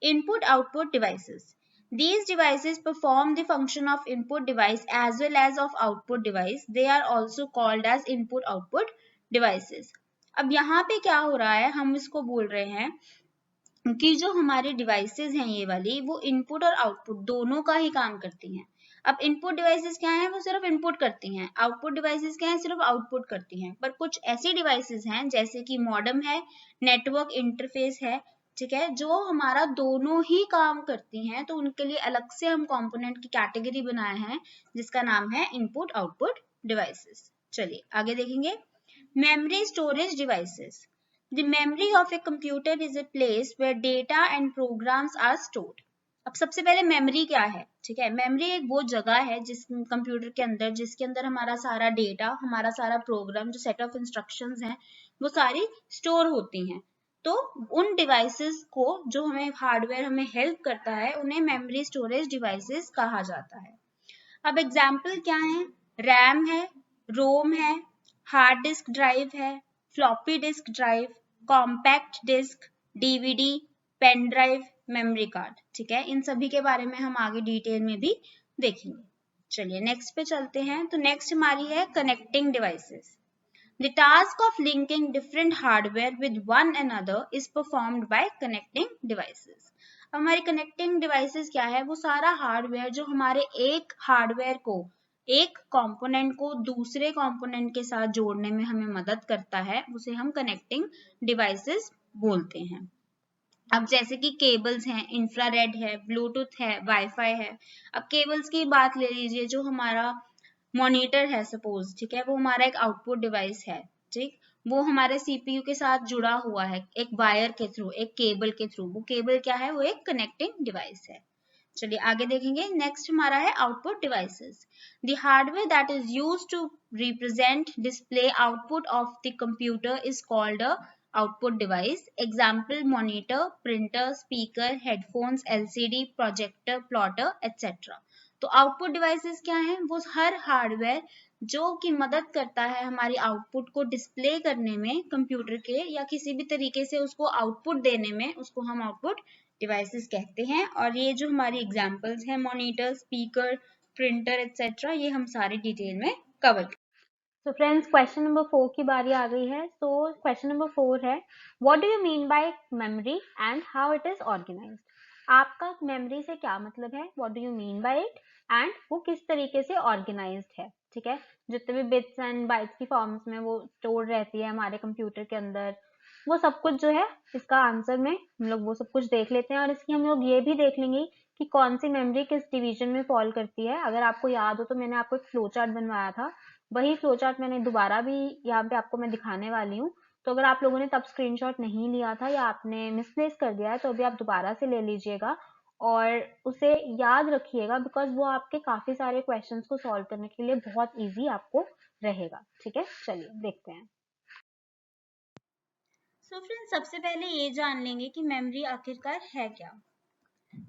Input output devices, these devices perform the function of input device as well as of output device. They are also called as input output devices. अब यहाँ पे क्या हो रहा है, हम इसको बोल रहे हैं कि जो हमारे डिवाइसेस हैं ये वाली, वो इनपुट और आउटपुट दोनों का ही काम करती हैं। अब इनपुट डिवाइसेस क्या हैं, वो सिर्फ इनपुट करती हैं। आउटपुट डिवाइसेस क्या हैं, सिर्फ आउटपुट करती हैं। पर कुछ ऐसी डिवाइसेस हैं जैसे कि मॉडेम है, नेटवर्क इंटरफेस है, ठीक है, जो हमारा दोनों ही काम करती हैं, तो उनके लिए अलग से हम कंपोनेंट की कैटेगरी बनाए हैं जिसका नाम है इनपुट आउटपुट डिवाइसेस। चलिए आगे देखेंगे। Memory storage devices, the memory of a computer is a place where data and programs are stored. अब सबसे पहले मेमोरी क्या है, ठीक है, मेमोरी एक वो जगह है जिस कंप्यूटर के अंदर, जिसके अंदर हमारा सारा डेटा, हमारा सारा प्रोग्राम, जो सेट ऑफ इंस्ट्रक्शंस हैं वो सारी स्टोर होती हैं। तो उन डिवाइसेस को जो हमें हार्डवेयर हमें हेल्प करता है उन्हें मेमोरी स्टोरेज डिवाइसेस कहा जाता है। अब एग्जाम्पल क्या है, रैम है, रोम है, हार्ड डिस्क ड्राइव है, floppy disk drive, compact disk, DVD, pen drive, memory card. ठीक है, इन सभी के बारे में हम आगे डिटेल में भी देखेंगे। चलिए नेक्स्ट पे चलते हैं। तो नेक्स्ट हमारी है connecting devices. The task of linking different hardware with one another is performed by connecting devices. अब हमारी कनेक्टिंग डिवाइसेस क्या है, वो सारा हार्डवेयर जो हमारे एक हार्डवेयर को, एक कंपोनेंट को दूसरे कंपोनेंट के साथ जोड़ने में हमें मदद करता है, उसे हम कनेक्टिंग डिवाइसेस बोलते हैं। अब जैसे कि केबल्स हैं, इंफ्रारेड है, ब्लूटूथ है, वाईफाई है। अब केबल्स की बात ले लीजिए, जो हमारा मॉनिटर है सपोज, ठीक है, वो हमारा एक आउटपुट डिवाइस है, ठीक, वो हमारे सीपीयू के साथ जुड़ा हुआ है एक वायर के थ्रू, एक केबल के थ्रू। वो केबल क्या है, वो एक कनेक्टिंग डिवाइस है। चलिए आगे देखेंगे। नेक्स्ट हमारा है output devices. The hardware that is used to represent display output of the computer is called a output device. Example monitor, printer, speaker, headphones, LCD, projector, plotter etcetera. तो output devices क्या हैं, वो हर hardware जो कि मदद करता है हमारी आउटपुट को डिस्प्ले करने में कंप्यूटर के, या किसी भी तरीके से उसको आउटपुट देने में, उसको हम आउटपुट डिवाइसेस कहते हैं। और ये जो हमारी एग्जांपल्स हैं, मॉनिटर, स्पीकर, प्रिंटर एटसेट्रा, ये हम सारे डिटेल में कवर करेंगे। तो फ्रेंड्स क्वेश्चन नंबर 4 की बारी आ गई है। तो क्वेश्चन नंबर 4 है, what do you mean by memory and how it is organized. आपका मेमोरी से क्या मतलब है, what do you mean by it, and वो किस तरीके से ऑर्गेनाइज्ड है। ठीक है, जितने भी बिट्स एंड बाइट्स की फॉर्म्स में वो स्टोर रहती है हमारे कंप्यूटर के अंदर, वो सब कुछ जो है, इसका आंसर में हम लोग वो सब कुछ देख लेते हैं। और इसकी हम लोग ये भी देख लेंगे कि कौन सी मेमोरी किस डिवीजन में फॉल करती है। अगर आपको याद हो तो मैंने आपको एक फ्लो चार्ट बनवाया था, वही फ्लो चार्ट मैंने दोबारा भी यहाँ पे आपको मैं दिखाने वाली हूँ। तो अगर आप लोगों ने तब स्क्रीनशॉट नहीं लिया था या आपने मिसप्लेस कर दिया है तो अभी आप दोबारा से ले लीजिएगा और उसे याद रखिएगा, बिकॉज वो आपके काफी सारे क्वेश्चंस को सॉल्व करने के लिए बहुत इजी आपको रहेगा। ठीक है, चलिए देखते हैं। सो फ्रेंड्स, सबसे पहले ये जान लेंगे कि मेमोरी आखिरकार है क्या।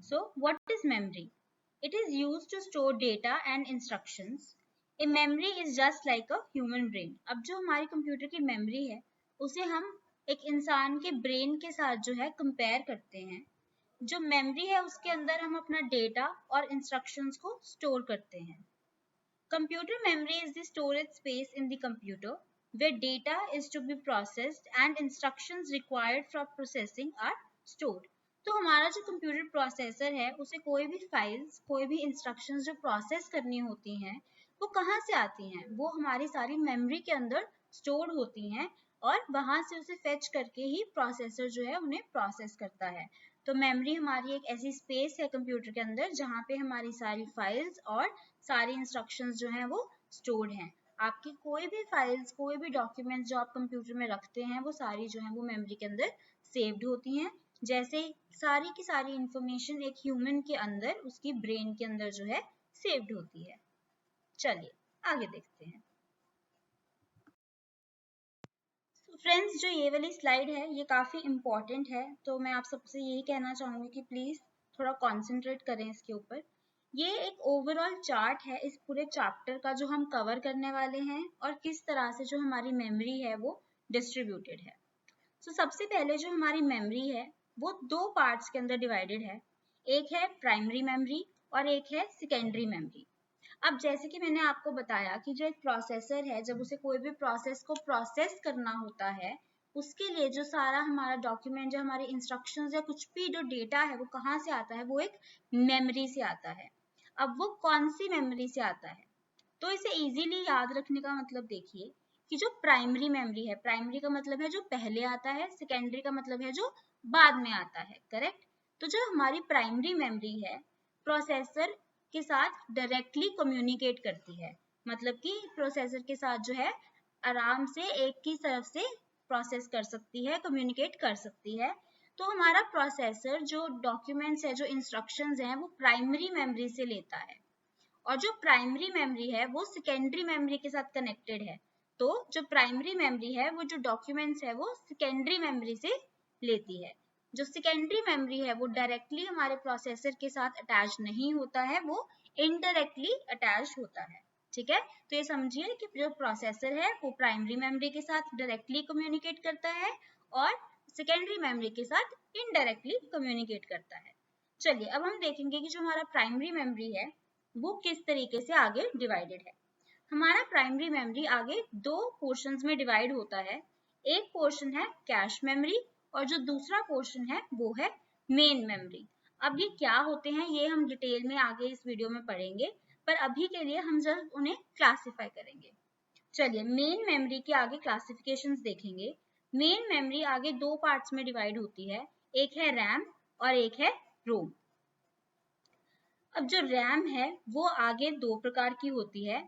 So what is memory? It is used to store data and instructions. A memory is just like a human brain. अब जो हमारी कंप्यूटर की मेमोरी है, उसे हम एक इंसान के ब्रेन के साथ जो है कंपेयर करते हैं। जो मेमोरी है उसके अंदर हम अपना डेटा और इंस्ट्रक्शंस को स्टोर करते हैं। Computer memory is the storage space in the computer where data is to be processed and instructions required for processing are stored. तो हमारा जो कंप्यूटर प्रोसेसर है, उसे कोई भी फाइल्स, कोई भी इंस्ट्रक्शंस जो प्रोसेस करनी होती हैं, वो कहाँ से आती हैं? वो हमारी सारी मेमोरी के अंदर स्टोर होती हैं और वहां से उसे फेच करके ही प्रोसेसर जो है उन्हें प्रोसेस करता है। तो मेमोरी हमारी एक ऐसी स्पेस है कंप्यूटर के अंदर जहाँ पे हमारी सारी फाइल्स और सारी इंस्ट्रक्शंस जो हैं वो स्टोर्ड हैं। आपकी कोई भी फाइल्स, कोई भी डॉक्यूमेंट्स जो आप कंप्यूटर में रखते हैं, वो सारी जो है वो मेमोरी के अंदर सेव्ड होती हैं। जैसे सारी की सारी इंफॉर्मेशन एक ह्यूमन के अंदर, उसकी ब्रेन के अंदर जो है सेव्ड होती है। चलिए आगे देखते हैं। फ्रेंड्स, जो ये वाली स्लाइड है ये काफ़ी इम्पॉर्टेंट है, तो मैं आप सबसे यही कहना चाहूँगी कि प्लीज़ थोड़ा कॉन्सेंट्रेट करें इसके ऊपर। ये एक ओवरऑल चार्ट है इस पूरे चैप्टर का जो हम कवर करने वाले हैं और किस तरह से जो हमारी मेमोरी है वो डिस्ट्रीब्यूटेड है। तो सबसे पहले जो हमारी मेमोरी है वो दो पार्ट्स के अंदर डिवाइडेड है। एक है प्राइमरी मेमोरी और एक है सेकेंडरी मेमोरी। अब जैसे कि मैंने आपको बताया कि जो एक प्रोसेसर है, जब उसे कोई भी प्रोसेस को प्रोसेस करना होता है, उसके लिए जो सारा हमारा डॉक्यूमेंट, जो हमारे इंस्ट्रक्शंस या कुछ भी जो डेटा है वो कहाँ से आता है, वो एक मेमोरी से आता है। अब वो कौन सी मेमोरी से आता है, तो इसे इजीली याद रखने का मतलब देखिए कि जो प्राइमरी मेमोरी है, प्राइमरी का मतलब है जो पहले आता है, सेकेंडरी का मतलब है जो बाद में आता है, करेक्ट। तो जो हमारी प्राइमरी मेमोरी है, प्रोसेसर के साथ डायरेक्टली कम्युनिकेट करती है, मतलब कि प्रोसेसर के साथ जो है आराम से एक की तरफ से प्रोसेस कर सकती है, कम्युनिकेट कर सकती है। तो हमारा प्रोसेसर जो डॉक्यूमेंट्स है, जो इंस्ट्रक्शंस हैं, वो प्राइमरी मेमोरी से लेता है और जो प्राइमरी मेमोरी है वो सेकेंडरी मेमोरी के साथ कनेक्टेड है। तो जो प्राइमरी मेमोरी है वो जो डॉक्यूमेंट्स है वो सेकेंडरी मेमोरी से लेती है। जो सेकेंडरी मेमोरी है वो डायरेक्टली हमारे प्रोसेसर के साथ अटैच नहीं होता है, वो इनडायरेक्टली अटैच होता है। ठीक है, तो ये समझिए कि जो प्रोसेसर है वो प्राइमरी मेमोरी के साथ डायरेक्टली कम्युनिकेट करता है और सेकेंडरी मेमोरी के साथ इनडायरेक्टली कम्युनिकेट करता है। चलिए अब हम देखेंगे कि जो हमारा प्राइमरी मेमोरी है वो किस तरीके से आगे डिवाइडेड है। हमारा प्राइमरी मेमोरी आगे दो पोर्शंस में डिवाइड होता है। एक पोर्शन है कैश मेमोरी और जो दूसरा पोर्शन है वो है मेन मेमोरी। अब ये क्या होते हैं ये हम डिटेल में आगे इस वीडियो में पढ़ेंगे, पर अभी के लिए हम जस्ट उन्हें क्लासिफाई करेंगे। चलिए मेन मेमोरी के आगे क्लासिफिकेशंस देखेंगे। मेन मेमोरी आगे दो पार्ट्स में डिवाइड होती है। एक है रैम और एक है रोम। अब जो रैम है वो आगे दो प्रकार की होती है,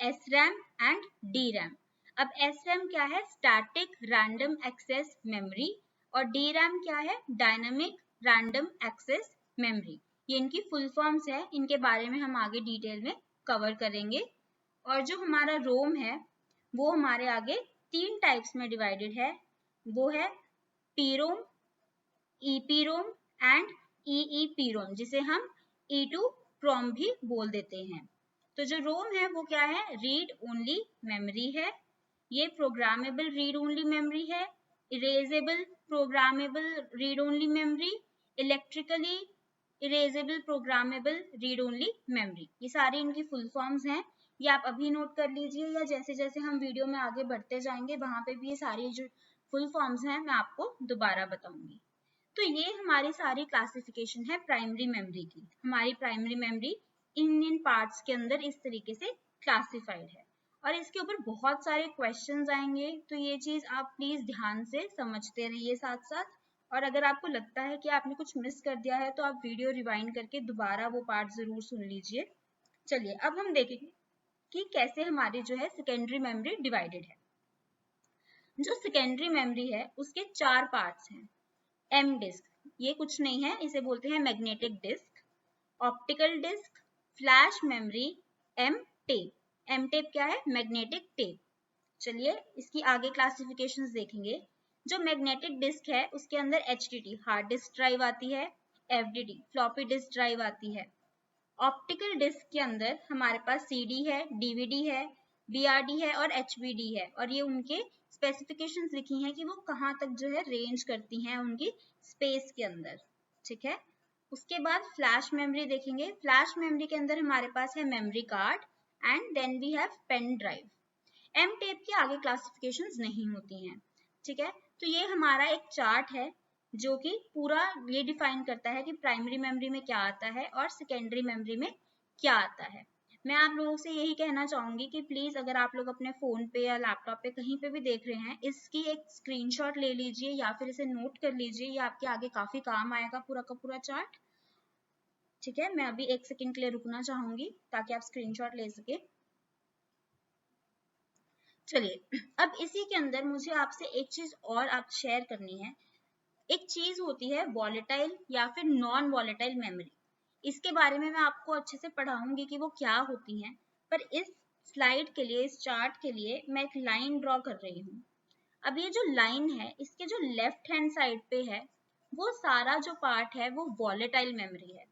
S RAM and D RAM. अब एस रैम क्या है, स्टैटिक रैंडम एक्सेस मेमोरी, और डी रैम क्या है, डायनामिक रैंडम एक्सेस मेमोरी। ये इनकी फुल फॉर्म्स है, इनके बारे में हम आगे डिटेल में कवर करेंगे। और जो हमारा रोम है वो हमारे आगे तीन टाइप्स में डिवाइडेड है, वो है पीरोम, ईपीरोम एंड ईईपीरोम, जिसे हम ई2 प्रोम भी बोल देते हैं। तो जो रोम है वो क्या है, रीड ओनली मेमोरी है, ये प्रोग्रामेबल रीड ओनली मेमोरी है, erasable programmable read only memory, electrically erasable programmable read only memory. ये सारी इनकी फुल फॉर्म्स हैं, ये आप अभी नोट कर लीजिए, या जैसे जैसे हम वीडियो में आगे बढ़ते जाएंगे वहां पे भी ये सारी जो फुल फॉर्म्स हैं मैं आपको दोबारा बताऊंगी। तो ये हमारी सारी क्लासिफिकेशन है प्राइमरी मेमोरी की। हमारी प्राइमरी मेमोरी इन पार्ट्स के अंदर इस तरीके से क्लासिफाइड है, और इसके ऊपर बहुत सारे क्वेश्चंस आएंगे, तो ये चीज आप प्लीज ध्यान से समझते रहिए साथ साथ। और अगर आपको लगता है कि आपने कुछ मिस कर दिया है तो आप वीडियो रिवाइंड करके दोबारा वो पार्ट जरूर सुन लीजिए। चलिए अब हम देखेंगे कि कैसे हमारी जो है सेकेंडरी मेमोरी डिवाइडेड है। जो सेकेंडरी मेमोरी है उसके चार पार्ट्स हैं। एम डिस्क, ये कुछ नहीं है, इसे बोलते हैं magnetic disk, optical disk, flash memory, M tape. M tape क्या है, मैग्नेटिक टेप। चलिए इसकी आगे क्लासिफिकेशंस देखेंगे। जो मैग्नेटिक डिस्क है उसके अंदर एचडीडी हार्ड डिस्क ड्राइव आती है, एफडीडी फ्लॉपी डिस्क ड्राइव आती है। ऑप्टिकल डिस्क के अंदर हमारे पास सीडी है, डीवीडी है, बीआरडी है और एचबीडी है, और ये उनके स्पेसिफिकेशंस लिखी हैं कि वो कहाँ तक जो है रेंज करती हैं उनकी स्पेस के अंदर, ठीक है। उसके बाद फ्लैश मेमोरी देखेंगे। फ्लैश मेमोरी के अंदर हमारे पास है memory card and then we have pen drive. M tape की आगे क्लासिफिकेशंस नहीं होती हैं, ठीक है। तो ये हमारा एक चार्ट है जो कि पूरा ये डिफाइन करता है कि प्राइमरी मेमोरी में क्या आता है और सेकेंडरी मेमोरी में क्या आता है। मैं आप लोगों से यही कहना चाहूंगी कि प्लीज अगर आप लोग अपने फोन पे या लैपटॉप पे कहीं पे भी देख रहे हैं, इसकी एक स्क्रीनशॉट ले लीजिए या फिर इसे नोट कर लीजिए, ये आपके आगे काफी काम आएगा पूरा का पूरा चार्ट, ठीक है। मैं अभी एक सेकंड के लिए रुकना चाहूंगी ताकि आप स्क्रीनशॉट ले सके। चलिए अब इसी के अंदर मुझे आपसे एक चीज और आप शेयर करनी है। एक चीज होती है वॉलेटाइल या फिर नॉन वॉलेटाइल मेमोरी, इसके बारे में मैं आपको अच्छे से पढ़ाऊंगी कि वो क्या होती हैं, पर इस स्लाइड के लिए, इस चार्ट के लिए मैं एक लाइन ड्रॉ कर रही हूँ। अब ये जो लाइन है इसके जो लेफ्ट हैंड साइड पे है वो सारा जो पार्ट है वो वॉलेटाइल मेमोरी है,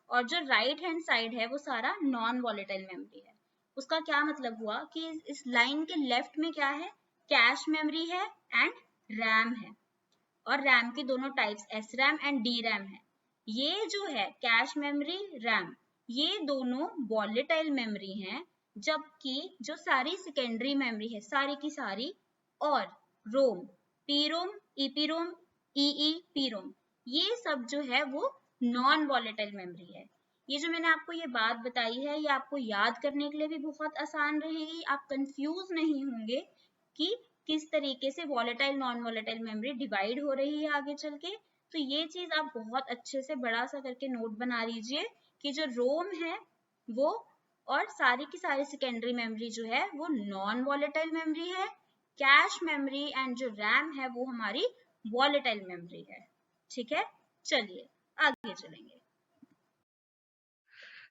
और जो राइट हैंड साइड है वो सारा नॉन वॉलेटाइल मेमोरी है। उसका क्या मतलब हुआ कि इस लाइन के लेफ्ट में क्या है, कैश मेमोरी है एंड रैम है, और रैम की दोनों types S RAM and D RAM है। ये जो है कैश मेमोरी, रैम, ये दोनों वॉलेटाइल मेमोरी हैं, जबकि जो सारी सेकेंडरी मेमोरी है सारी की सारी, और रोम, पी रोम, ईपी रोम, ईई पी रोम, ये सब जो है वो नॉन वॉलेटाइल मेमोरी है। ये जो मैंने आपको ये बात बताई है ये आपको याद करने के लिए भी बहुत आसान रहेगी, आप कंफ्यूज नहीं होंगे कि किस तरीके से volatile non volatile memory divide हो रही है आगे चल के। तो ये चीज आप बहुत अच्छे से बड़ा सा करके नोट बना लीजिए कि जो रोम है वो और सारी की सारी सेकेंडरी मेमोरी जो है वो नॉन वॉलेटाइल मेमोरी है, कैश मेमोरी एंड जो रैम है वो हमारी वॉलेटाइल मेमोरी है, ठीक है। चलिए आगे चलेंगे।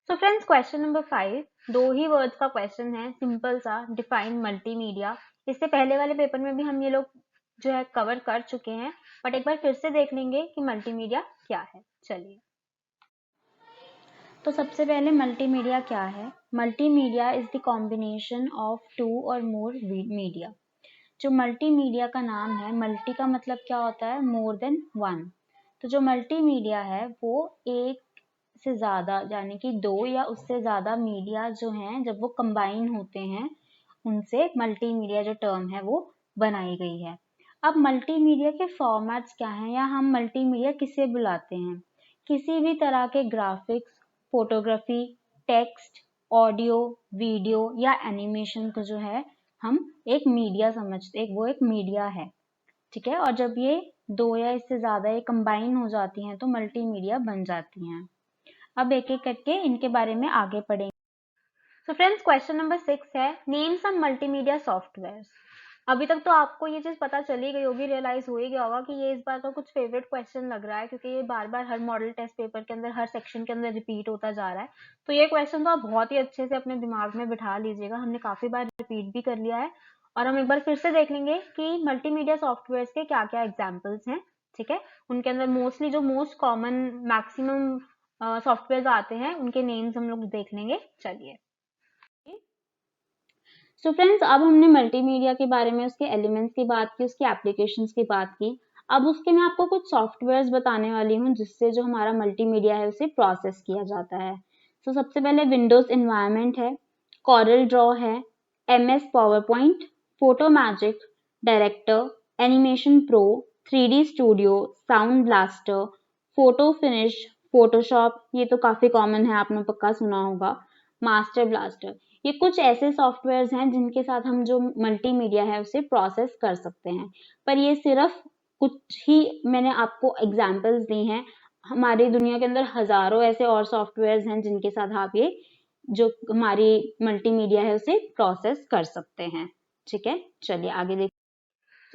तो फ्रेंड्स क्वेश्चन नंबर 5 दो ही वर्ड्स का क्वेश्चन है, सिंपल सा, डिफाइन मल्टीमीडिया। इससे पहले वाले पेपर में भी हम ये लोग जो है कवर कर चुके हैं, बट एक बार फिर से देख लेंगे कि मल्टीमीडिया क्या है। चलिए तो सबसे पहले मल्टीमीडिया क्या है। Multimedia is the combination of two or more media. जो मल्टीमीडिया का नाम है, मल्टी का मतलब क्या होता है, मोर देन वन। तो जो मल्टीमीडिया है वो एक से ज्यादा यानी कि दो या उससे ज्यादा मीडिया जो हैं जब वो कंबाइन होते हैं उनसे मल्टीमीडिया जो टर्म है वो बनाई गई है। अब मल्टीमीडिया के फॉर्मेट्स क्या हैं या हम मल्टीमीडिया किसे बुलाते हैं, किसी भी तरह के graphics, photography, text, audio, video या एनिमेशन को जो है हम एक मीडिया समझते हैं, वो एक मीडिया है। ठीक है, और जब ये 2 या इससे ज़्यादा ये कंबाइन हो जाती हैं तो मल्टीमीडिया बन जाती हैं। अब एक एक करके इनके बारे में आगे पढ़ेंगे। सो फ्रेंड्स, क्वेश्चन नंबर 6 है, नेम सम मल्टीमीडिया सॉफ्टवेयर। अभी तक तो आपको ये चीज पता चली गई होगी, रियलाइज हो ही गया होगा कि ये इस बार का कुछ फेवरेट क्वेश्चन लग रहा है, क्योंकि ये बार बार हर मॉडल टेस्ट पेपर के अंदर हर सेक्शन के अंदर रिपीट होता जा रहा है। तो ये क्वेश्चन तो आप बहुत ही अच्छे से अपने दिमाग में बिठा लीजिएगा, हमने काफी बार रिपीट भी कर लिया है। और हम एक बार फिर से देख लेंगे कि मल्टीमीडिया सॉफ्टवेयर के क्या क्या एग्जाम्पल्स हैं। ठीक है, उनके अंदर मोस्टली जो मोस्ट कॉमन मैक्सिमम सॉफ्टवेयर आते हैं उनके नेम्स हम लोग देख लेंगे। चलिए, सो फ्रेंड्स, अब हमने मल्टीमीडिया के बारे में, उसके एलिमेंट्स की बात की, उसकी एप्लीकेशंस की बात की। अब उसके मैं आपको कुछ सॉफ्टवेयर्स बताने वाली हूँ जिससे जो हमारा मल्टीमीडिया है उसे प्रोसेस किया जाता है। तो सबसे पहले विंडोज एनवायरनमेंट है, कॉरल ड्रॉ है, MS power point, photo magic, director, animation pro, 3D studio, sound blaster, photo finish, Photoshop, ये तो काफी कॉमन है, आपने पक्का सुना होगा, मास्टर ब्लास्टर। ये कुछ ऐसे सॉफ्टवेयर्स हैं जिनके साथ हम जो मल्टीमीडिया है उसे प्रोसेस कर सकते हैं। पर ये सिर्फ कुछ ही मैंने आपको एग्जांपल्स दी हैं, हमारी दुनिया के अंदर हजारों ऐसे और सॉफ्टवेयर्स हैं जिनके साथ आप ये जो हमारी मल्टीमीडिया है उसे प्रोसेस कर सकते हैं। ठीक है, चलिए आगे देखिए।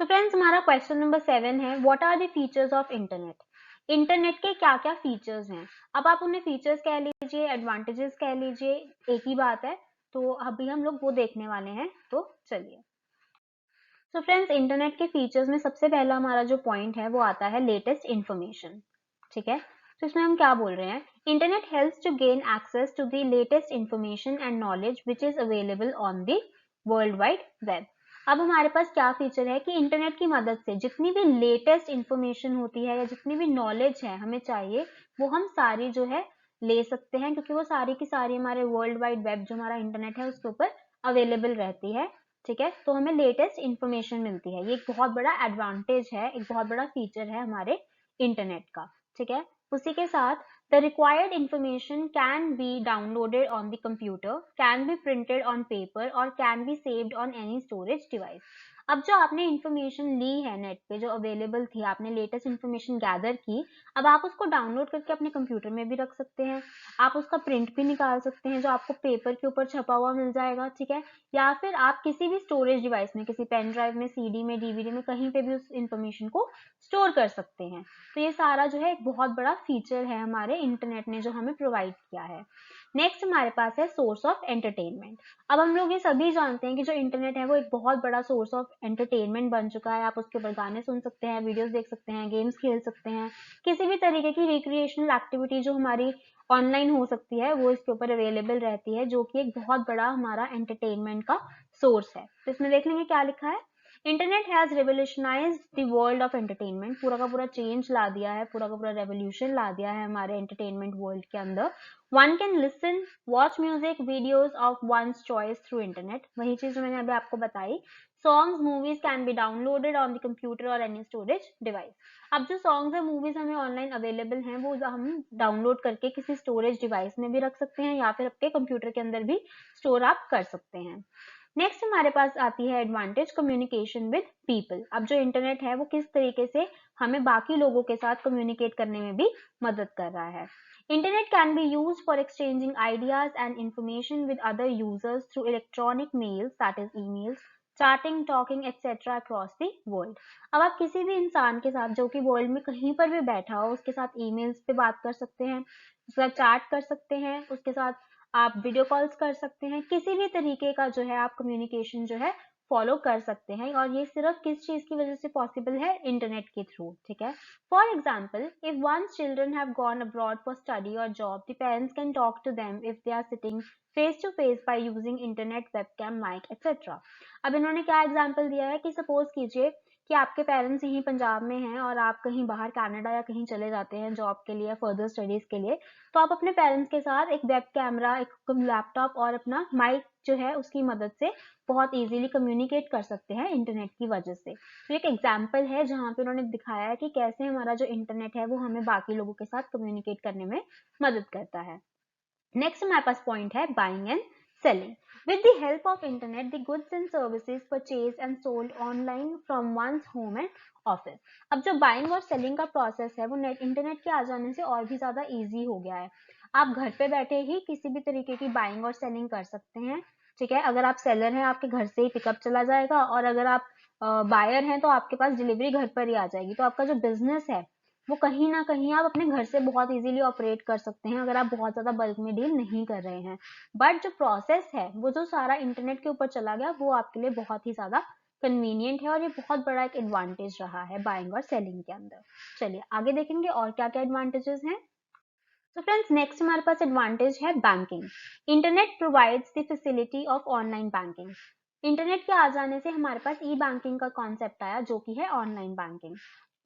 तो फ्रेंड्स, हमारा क्वेश्चन नंबर 7 है, what are the features of internet. Internet के क्या क्या फीचर्स हैं। अब आप उन्हें फीचर्स कह लीजिए, एडवांटेजेस कह लीजिए, एक ही बात है। तो अभी हम लोग वो देखने वाले हैं, तो चलिए। सो फ्रेंड्स, इंटरनेट के फीचर्स में सबसे पहला हमारा जो पॉइंट है वो आता है लेटेस्ट इन्फॉर्मेशन। ठीक है, तो इसमें हम क्या बोल रहे हैं, internet helps to gain access to the latest information and knowledge which is available on the world wide web. अब हमारे पास क्या फीचर है कि इंटरनेट की मदद से जितनी भी लेटेस्ट इन्फॉर्मेशन होती है या जितनी भी नॉलेज है हमें चाहिए, वो हम सारी जो है ले सकते हैं, क्योंकि वो सारी की सारी हमारे वर्ल्ड वाइड वेब जो हमारा इंटरनेट है उसके ऊपर अवेलेबल रहती है। ठीक है, तो हमें लेटेस्ट इन्फॉर्मेशन मिलती है, ये एक बहुत बड़ा एडवांटेज है, एक बहुत बड़ा फीचर है हमारे इंटरनेट का। ठीक है, उसी के साथ the required information can be downloaded on the computer, can be printed on paper or can be saved on any storage device। अब जो आपने इंफॉर्मेशन ली है नेट पे, जो अवेलेबल थी, आपने लेटेस्ट इंफॉर्मेशन गैदर की, अब आप उसको डाउनलोड करके अपने कंप्यूटर में भी रख सकते हैं, आप उसका प्रिंट भी निकाल सकते हैं जो आपको पेपर के ऊपर छपा हुआ मिल जाएगा। ठीक है, या फिर आप किसी भी स्टोरेज डिवाइस में, किसी पेन ड्राइव में, CD में, DVD में, कहीं पे भी उस इंफॉर्मेशन को स्टोर कर सकते हैं। तो ये सारा जो है एक बहुत बड़ा फीचर है हमारे इंटरनेट ने जो हमें प्रोवाइड किया है। नेक्स्ट हमारे पास है सोर्स ऑफ एंटरटेनमेंट। अब हम लोग ये सभी जानते हैं कि जो इंटरनेट है वो एक बहुत बड़ा सोर्स ऑफ एंटरटेनमेंट बन चुका है। आप उसके ऊपर गाने सुन सकते हैं, वीडियोस देख सकते हैं, गेम्स खेल सकते हैं, किसी भी तरीके की रिक्रिएशनल एक्टिविटी जो हमारी ऑनलाइन हो सकती है वो इसके ऊपर अवेलेबल रहती है, जो कि एक बहुत बड़ा हमारा एंटरटेनमेंट का सोर्स है। तो इसमें देख लेंगे क्या लिखा है, internet has revolutionised the world of entertainment. पूरा का पूरा चेंज ला दिया है, पूरा का पूरा रेवोल्यूशन ला दिया है हमारे एंटरटेनमेंट वर्ल्ड के अंदर। One can listen, watch music, videos of one's choice through internet. वही चीज मैंने अभी आपको बताई, songs movies can be downloaded on the computer or any storage device. अब जो सॉन्ग्स और मूवीज हमें ऑनलाइन अवेलेबल हैं वो हम डाउनलोड करके किसी स्टोरेज डिवाइस में भी रख सकते हैं या फिर अपने कंप्यूटर के अंदर भी स्टोर आप कर सकते हैं। नेक्स्ट हमारे पास आती है एडवांटेज कम्युनिकेशन विद पीपल। अब जो इंटरनेट है वो किस तरीके से हमें बाकी लोगों के साथ कम्युनिकेट करने में भी मदद कर रहा है। Internet can be used for exchanging ideas and information with other users through electronic mails, that is emails, chatting, talking etcetera across the world. अब आप किसी भी इंसान के साथ जो कि वर्ल्ड में कहीं पर भी बैठा हो उसके साथ ईमेल्स पे बात कर सकते हैं, उसके साथ चैट कर सकते हैं, उसके साथ आप वीडियो कॉल्स कर सकते हैं, किसी भी तरीके का जो है आप कम्युनिकेशन जो है फॉलो कर सकते हैं। और ये सिर्फ किस चीज की वजह से पॉसिबल है, इंटरनेट के थ्रू। ठीक है, for example, if once children have gone abroad for study और job, the parents can talk to them if they are sitting face to face by using internet, webcam, mic etcetera. अब इन्होंने क्या example दिया है कि suppose कीजिए कि आपके पेरेंट्स यहीं पंजाब में हैं और आप कहीं बाहर कनाडा या कहीं चले जाते हैं जॉब के लिए, फर्दर स्टडीज के लिए, तो आप अपने पेरेंट्स के साथ एक वेब कैमरा, एक लैपटॉप और अपना माइक जो है उसकी मदद से बहुत इजीली कम्युनिकेट कर सकते हैं इंटरनेट की वजह से। तो एक एग्जाम्पल है जहाँ पे उन्होंने दिखाया है कि कैसे हमारा जो इंटरनेट है वो हमें बाकी लोगों के साथ कम्युनिकेट करने में मदद करता है। नेक्स्ट हमारे पास पॉइंट है buying and Selling. With the help of internet, the goods and services purchased and sold online from one's home and office. अब जो बाइंग और सेलिंग का प्रोसेस है वो इंटरनेट के आ जाने से और भी ज्यादा इजी हो गया है। आप घर पे बैठे ही किसी भी तरीके की बाइंग और सेलिंग कर सकते हैं। ठीक है, अगर आप सेलर हैं आपके घर से ही पिकअप चला जाएगा, और अगर आप बायर हैं तो आपके पास डिलीवरी घर पर ही आ जाएगी। तो आपका जो बिजनेस है वो कहीं ना कहीं आप अपने घर से बहुत इजीली ऑपरेट कर सकते हैं, अगर आप बहुत ज्यादा बल्क में डील नहीं कर रहे हैं। बट जो प्रोसेस है वो जो सारा इंटरनेट के ऊपर चला गया वो आपके लिए बहुत ही ज्यादा कन्वीनियंट है, और ये बहुत बड़ा एक एडवांटेज रहा है बाइंग और सेलिंग के अंदर। चलिए आगे देखेंगे और क्या क्या एडवांटेजेस हैं। तो फ्रेंड्स नेक्स्ट हमारे पास एडवांटेज है banking. Internet provides the facility of online banking. Internet के आ जाने से हमारे पास ई बैंकिंग का कॉन्सेप्ट आया, जो कि है online banking.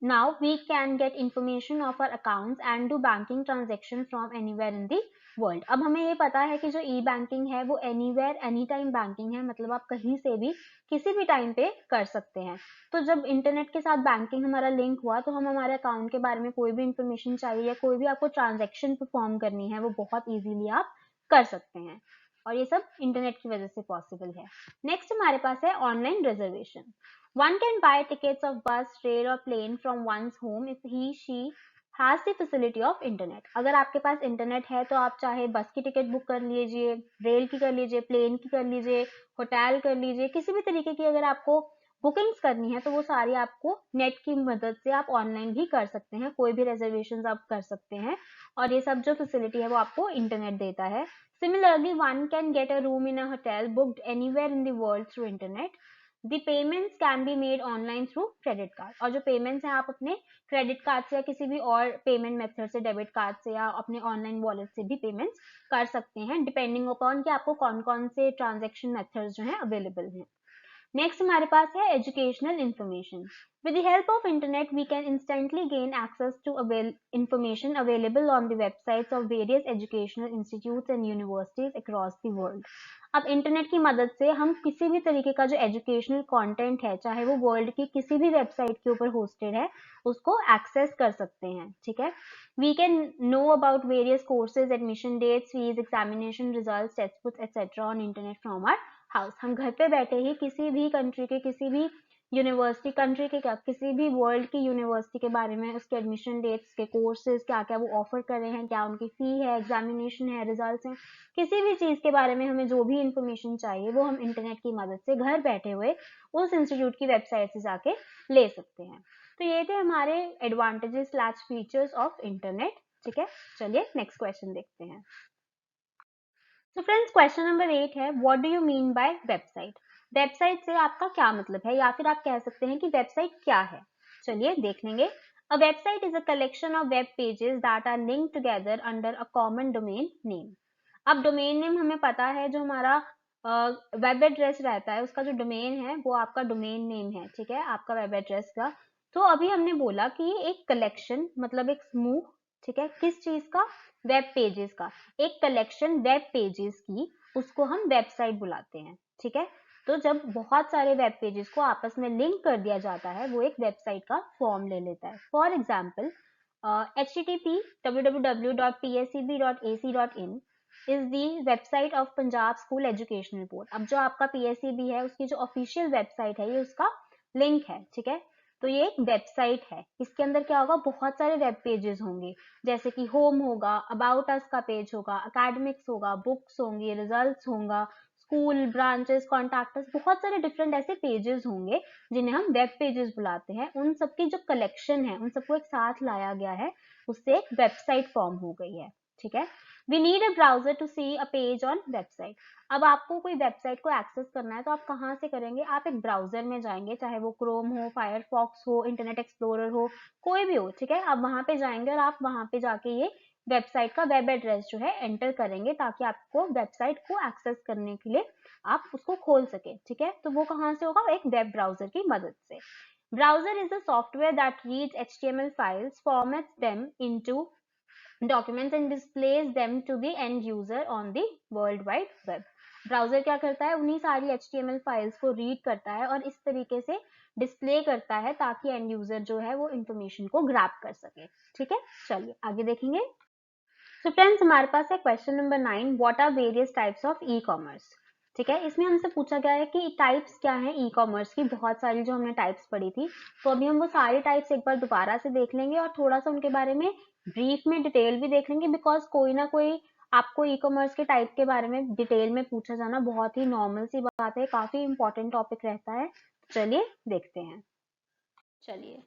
Now we can get information of our accounts and do banking transaction from anywhere in the world. अब हमें ये पता है कि जो ई बैंकिंग है वो anywhere anytime बैंकिंग है, मतलब आप कहीं से भी किसी भी टाइम पे कर सकते हैं। तो जब इंटरनेट के साथ बैंकिंग हमारा लिंक हुआ तो हम हमारे अकाउंट के बारे में कोई भी इंफॉर्मेशन चाहिए या कोई भी आपको ट्रांजेक्शन परफॉर्म करनी है वो बहुत इजीली आप कर सकते हैं, और ये सब इंटरनेट की वजह से पॉसिबल है। नेक्स्ट हमारे पास है online reservation. One can buy tickets of bus, train or plane from one's home if she has the facility of internet. अगर आपके पास इंटरनेट है तो आप चाहे बस की टिकट बुक कर लीजिए, रेल की कर लीजिए, प्लेन की कर लीजिए, होटल कर लीजिए, किसी भी तरीके की अगर आपको बुकिंग्स करनी है तो वो सारी आपको नेट की मदद से आप ऑनलाइन भी कर सकते हैं, कोई भी रिजर्वेशन आप कर सकते हैं, और ये सब जो फैसिलिटी है वो आपको इंटरनेट देता है। Similarly, one can get a room in a hotel booked anywhere in the world through internet. The payments can be made online through credit card. और जो पेमेंट्स हैं आप अपने क्रेडिट कार्ड से या किसी भी और पेमेंट मेथड से, डेबिट कार्ड से या अपने ऑनलाइन वॉलेट से भी पेमेंट्स कर सकते हैं, डिपेंडिंग अपॉन कि आपको कौन कौन से ट्रांजेक्शन मेथड्स जो हैं अवेलेबल हैं। नेक्स्ट हमारे पास है educational information. With the help of internet, we can instantly gain access to information available on the websites of various educational institutes and universities across the world. अब internet की मदद से हम किसी भी तरीके का जो एजुकेशनल कंटेंट है, चाहे वो वर्ल्ड की किसी भी वेबसाइट के ऊपर होस्टेड है, उसको एक्सेस कर सकते हैं। ठीक है, we can know about various courses, admission dates, fees, examination results, text books etcetera on internet from our house. हम घर पे बैठे ही किसी भी कंट्री के किसी भी यूनिवर्सिटी, कंट्री के क्या किसी भी वर्ल्ड की यूनिवर्सिटी के बारे में, उसके एडमिशन डेट्स के कोर्सेज क्या क्या वो ऑफर कर रहे हैं, क्या उनकी फी है, एग्जामिनेशन है, रिजल्ट्स हैं, किसी भी चीज के बारे में हमें जो भी इंफॉर्मेशन चाहिए वो हम इंटरनेट की मदद से घर बैठे हुए उस इंस्टीट्यूट की वेबसाइट से जाके ले सकते हैं। तो ये थे हमारे advantages slash features of internet. ठीक है, चलिए नेक्स्ट क्वेश्चन देखते हैं। तो फ्रेंड्स क्वेश्चन नंबर 8 है, what do you mean bye website. Website से आपका क्या मतलब है, या फिर आप कह सकते हैं कि वेबसाइट क्या है। चलिए देख लेंगे। A website is a collection of web pages that are linked together under a common domain name. अब डोमेन नेम हमें पता है, जो हमारा वेब एड्रेस रहता है उसका जो डोमेन है वो आपका डोमेन नेम है। ठीक है, आपका वेब एड्रेस का। तो अभी हमने बोला कि ये एक कलेक्शन, मतलब एक समूह, ठीक है, किस चीज का, वेब पेजेस का। एक कलेक्शन वेब पेजेस की, उसको हम वेबसाइट बुलाते हैं। ठीक है, तो जब बहुत सारे वेब पेजेस को आपस में लिंक कर दिया जाता है वो एक वेबसाइट का फॉर्म ले लेता है। For example http www.pseb.ac.in is the website of Punjab school educational board. अब जो आपका पीएसईबी है उसकी जो ऑफिशियल वेबसाइट है ये उसका लिंक है। ठीक है, तो ये एक वेबसाइट है, इसके अंदर क्या होगा, बहुत सारे वेब पेजेस होंगे, जैसे कि होम होगा, अबाउट अस का पेज होगा, अकेडमिक्स होगा, बुक्स होंगे, रिजल्ट्स होगा, स्कूल, ब्रांचेस, कॉन्टैक्ट्स, बहुत सारे डिफरेंट ऐसे पेजेस होंगे जिन्हें हम वेब पेजेस बुलाते हैं। उन सबकी जो कलेक्शन है उन सबको एक साथ लाया गया है, उससे एक वेबसाइट फॉर्म हो गई है। ठीक है, we need a browser to see a page on website. अब आपको कोई वेबसाइट को एक्सेस करना है तो आप कहाँ से करेंगे, आप एक ब्राउजर में जाएंगे, चाहे वो क्रोम हो, फायरफॉक्स हो, इंटरनेट एक्सप्लोरर हो, कोई भी हो। ठीक है, आप वहां पे जाएंगे और आप वहां पे जाके ये वेबसाइट का वेब एड्रेस जो है एंटर करेंगे, ताकि आपको वेबसाइट को एक्सेस करने के लिए आप उसको खोल सके। ठीक है, तो वो कहाँ से होगा, एक वेब ब्राउजर की मदद से। Browser is a software that reads HTML files, formats them into documents and displays them to the end user on the world wide web. Browser क्या करता है, उन्हीं सारी HTML फाइल्स को रीड करता है और इस तरीके से डिस्प्ले करता है ताकि एंड यूजर जो है वो इंफॉर्मेशन को ग्रैब कर सके। ठीक है, चलिए आगे देखेंगे। सो फ्रेंड्स, हमारे पास है question number 9, what are various types of e commerce. ठीक है, इसमें हमसे पूछा गया है कि टाइप्स क्या है ई कॉमर्स की, बहुत सारी जो हमने टाइप्स पढ़ी थी। तो अभी हम वो सारी टाइप्स एक बार दोबारा से देख लेंगे और थोड़ा सा उनके बारे में ब्रीफ में डिटेल भी देख लेंगे, बिकॉज कोई ना कोई आपको ई कॉमर्स के टाइप के बारे में डिटेल में पूछा जाना बहुत ही नॉर्मल सी बात है, काफी इंपॉर्टेंट टॉपिक रहता है। चलिए देखते हैं। चलिए,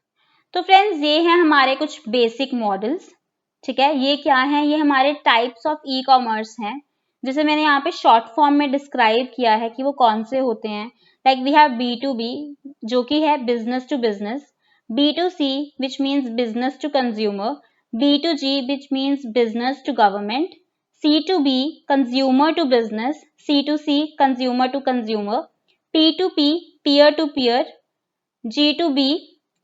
तो फ्रेंड्स ये हैं हमारे कुछ बेसिक मॉडल्स। ठीक है, ये क्या है, ये हमारे टाइप्स ऑफ ई कॉमर्स हैं, जिसे मैंने यहाँ पे शॉर्ट फॉर्म में डिस्क्राइब किया है कि वो कौन से होते हैं। लाइक वी हैव B2B, जो कि है business to business, B2C which means business to consumer, B2G which means business to government, C2B consumer to business, C2C consumer to consumer, P2P peer to peer, G2B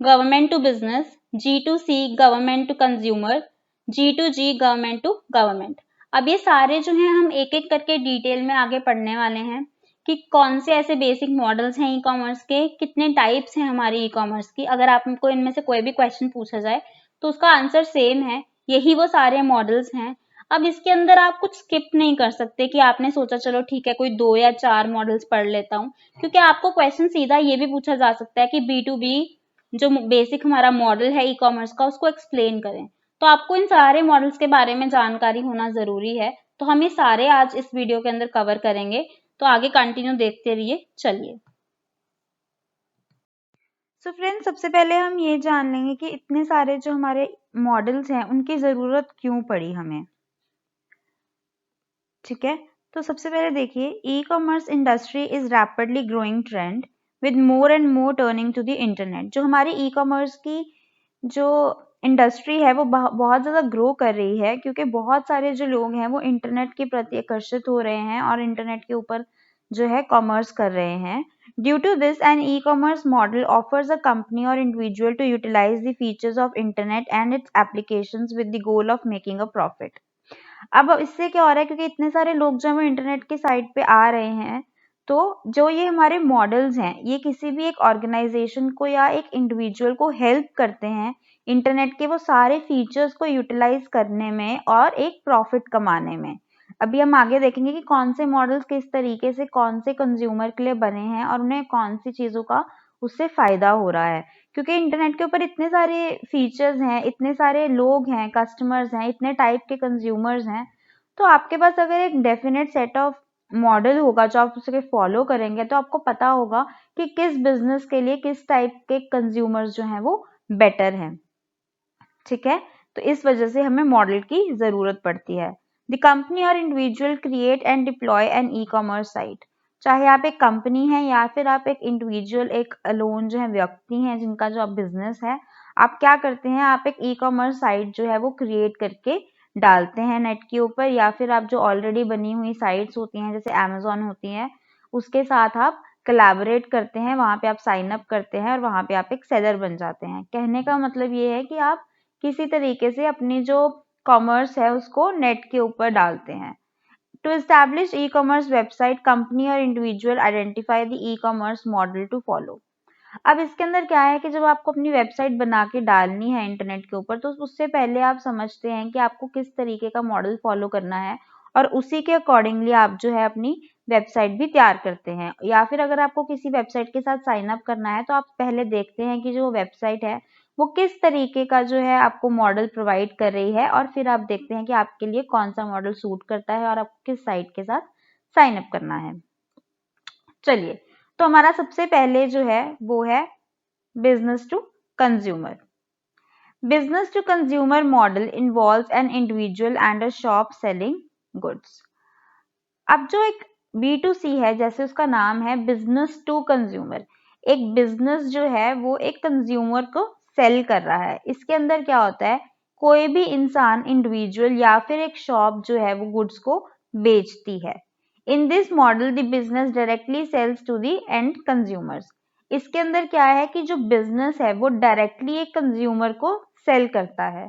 government to business, G2C government to consumer, G2G government to government. अब ये सारे जो हैं हम एक एक करके detail में आगे पढ़ने वाले हैं कि कौन से ऐसे बेसिक मॉडल्स हैं ई कॉमर्स के, कितने टाइप्स हैं हमारी ई कॉमर्स की। अगर आपको इनमें से कोई भी क्वेश्चन पूछा जाए तो उसका आंसर सेम है, यही वो सारे मॉडल्स हैं। अब इसके अंदर आप कुछ स्किप नहीं कर सकते कि आपने सोचा चलो ठीक है कोई 2 या 4 मॉडल्स पढ़ लेता हूँ, क्योंकि आपको क्वेश्चन सीधा ये भी पूछा जा सकता है कि B2B जो बेसिक हमारा मॉडल है ई कॉमर्स का उसको एक्सप्लेन करें। तो आपको इन सारे मॉडल्स के बारे में जानकारी होना जरूरी है, तो हम ये सारे आज इस वीडियो के अंदर कवर करेंगे, तो आगे कंटिन्यू देखते रहिए। चलिए, सो फ्रेंड्स, सबसे पहले हम ये जान लेंगे कि इतने सारे जो हमारे मॉडल्स हैं उनकी ज़रूरत क्यों पड़ी हमें। ठीक है, तो सबसे पहले देखिए, e commerce industry is rapidly growing trend with more and more turning to the internet. जो हमारी ई कॉमर्स की जो इंडस्ट्री है वो बहुत ज़्यादा ग्रो कर रही है, क्योंकि बहुत सारे जो लोग हैं वो इंटरनेट के प्रति आकर्षित हो रहे हैं और इंटरनेट के ऊपर जो है कॉमर्स कर रहे हैं। Due to this, an e commerce model offers a company और individual to utilise the features of internet and its applications with the goal of making a profit. अब इससे क्या हो रहा है, क्योंकि इतने सारे लोग जो है इंटरनेट के साइट पे आ रहे हैं, तो जो ये हमारे मॉडल्स हैं ये किसी भी एक ऑर्गेनाइजेशन को या एक इंडिविजुअल को हेल्प करते हैं इंटरनेट के वो सारे फीचर्स को यूटिलाइज करने में और एक प्रॉफिट कमाने में। अभी हम आगे देखेंगे कि कौन से मॉडल्स किस तरीके से कौन से कंज्यूमर के लिए बने हैं और उन्हें कौन सी चीज़ों का उससे फ़ायदा हो रहा है। क्योंकि इंटरनेट के ऊपर इतने सारे फीचर्स हैं, इतने सारे लोग हैं, कस्टमर्स हैं, इतने टाइप के कंज्यूमर्स हैं, तो आपके पास अगर एक डेफिनेट सेट ऑफ मॉडल होगा जो आप उसके फॉलो करेंगे तो आपको पता होगा कि किस बिजनेस के लिए किस टाइप के कंज्यूमर्स जो हैं वो बेटर हैं। ठीक है, तो इस वजह से हमें मॉडल की जरूरत पड़ती है। द कंपनी और individual create and deploy an e commerce site. चाहे आप एक कंपनी है या फिर आप एक इंडिविजुअल, एक अलोन जो है व्यक्ति हैं जिनका जो बिजनेस है, आप क्या करते हैं, आप एक ई कॉमर्स साइट जो है वो क्रिएट करके डालते हैं नेट के ऊपर, या फिर आप जो ऑलरेडी बनी हुई साइट्स होती हैं जैसे अमेजोन होती हैं उसके साथ आप कोलैबोरेट करते हैं, वहां पे आप साइन अप करते हैं और वहां पे आप एक सेलर बन जाते हैं। कहने का मतलब ये है कि आप किसी तरीके से अपनी जो कॉमर्स है उसको नेट के ऊपर डालते हैं। To establish e commerce website, company और individual identify the e commerce model to follow. अब इसके अंदर क्या है कि जब आपको अपनी वेबसाइट बना के डालनी है इंटरनेट के ऊपर, तो उससे पहले आप समझते हैं कि आपको किस तरीके का मॉडल फॉलो करना है और उसी के अकॉर्डिंगली आप जो है अपनी वेबसाइट भी तैयार करते हैं। या फिर अगर आपको किसी वेबसाइट के साथ साइन अप करना है तो आप पहले देखते हैं कि जो वेबसाइट है वो किस तरीके का जो है आपको मॉडल प्रोवाइड कर रही है, और फिर आप देखते हैं कि आपके लिए कौन सा मॉडल सूट करता है और आपको किस साइट के साथ साइन अप करना है। चलिए, तो हमारा सबसे पहले जो है वो है business to consumer. Business to consumer model involves an individual and a shop selling goods. अब जो एक B2C है, जैसे उसका नाम है बिजनेस टू कंज्यूमर, एक बिजनेस जो है वो एक कंज्यूमर को सेल कर रहा है। इसके अंदर क्या होता है, कोई भी इंसान, इंडिविजुअल या फिर एक शॉप जो है वो गुड्स को बेचती है। In this model the business directly sells to the end consumers. इसके अंदर क्या है कि जो बिजनेस है वो डायरेक्टली एक कंज्यूमर को सेल करता है।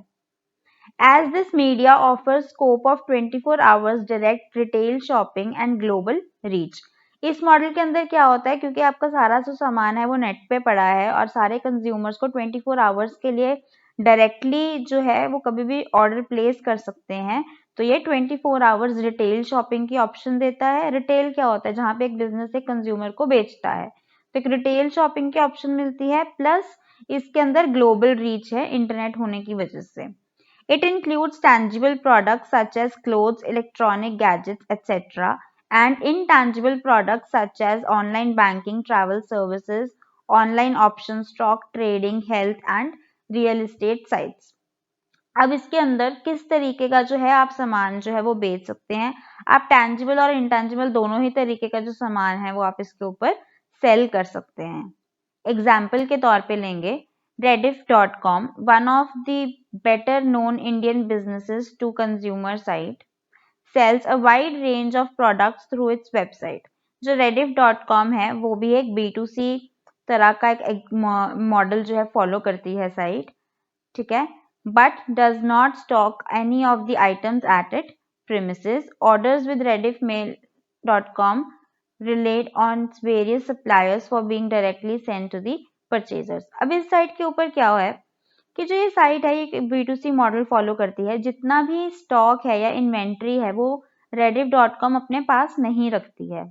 As this media offers scope of 24 hours direct retail shopping and global reach। इस मॉडल के अंदर क्या होता है, क्योंकि आपका सारा जो सामान है वो नेट पे पड़ा है और सारे कंज्यूमर्स को 24 आवर्स के लिए डायरेक्टली जो है वो कभी भी ऑर्डर प्लेस कर सकते हैं। तो ये 24 आवर्स रिटेल शॉपिंग की ऑप्शन देता है। रिटेल क्या होता है? जहाँ पे एक बिजनेस एक कंज्यूमर को बेचता है, तो एक रिटेल शॉपिंग की ऑप्शन मिलती है, प्लस इसके अंदर ग्लोबल रीच है इंटरनेट होने की वजह से। It includes tangible products such as clothes, electronic gadgets, etc., and intangible products such as online banking, travel services, online options, stock trading, health, and real estate sites. अब इसके अंदर किस तरीके का जो है आप सामान जो है वो बेच सकते हैं। आप टैंजिबल और इंटैंजिबल दोनों ही तरीके का जो सामान है वो आप इसके ऊपर सेल कर सकते हैं। एग्जाम्पल के तौर पे लेंगे Rediff.com, one of the better known Indian businesses to consumer site, sells a wide range of products through its website. जो Rediff.com है वो भी एक B2C तरह का एक मॉडल जो है फॉलो करती है साइट, ठीक है, but does not stock any of the items at its premises. Orders with Rediffmail.com relate on various suppliers for being directly sent to the purchasers. अब इस साइट के ऊपर क्या हुआ है कि जो ये साइट है ये B2C मॉडल फॉलो करती है। जितना भी स्टॉक है या इन्वेंट्री है वो Rediff.com अपने पास नहीं रखती है।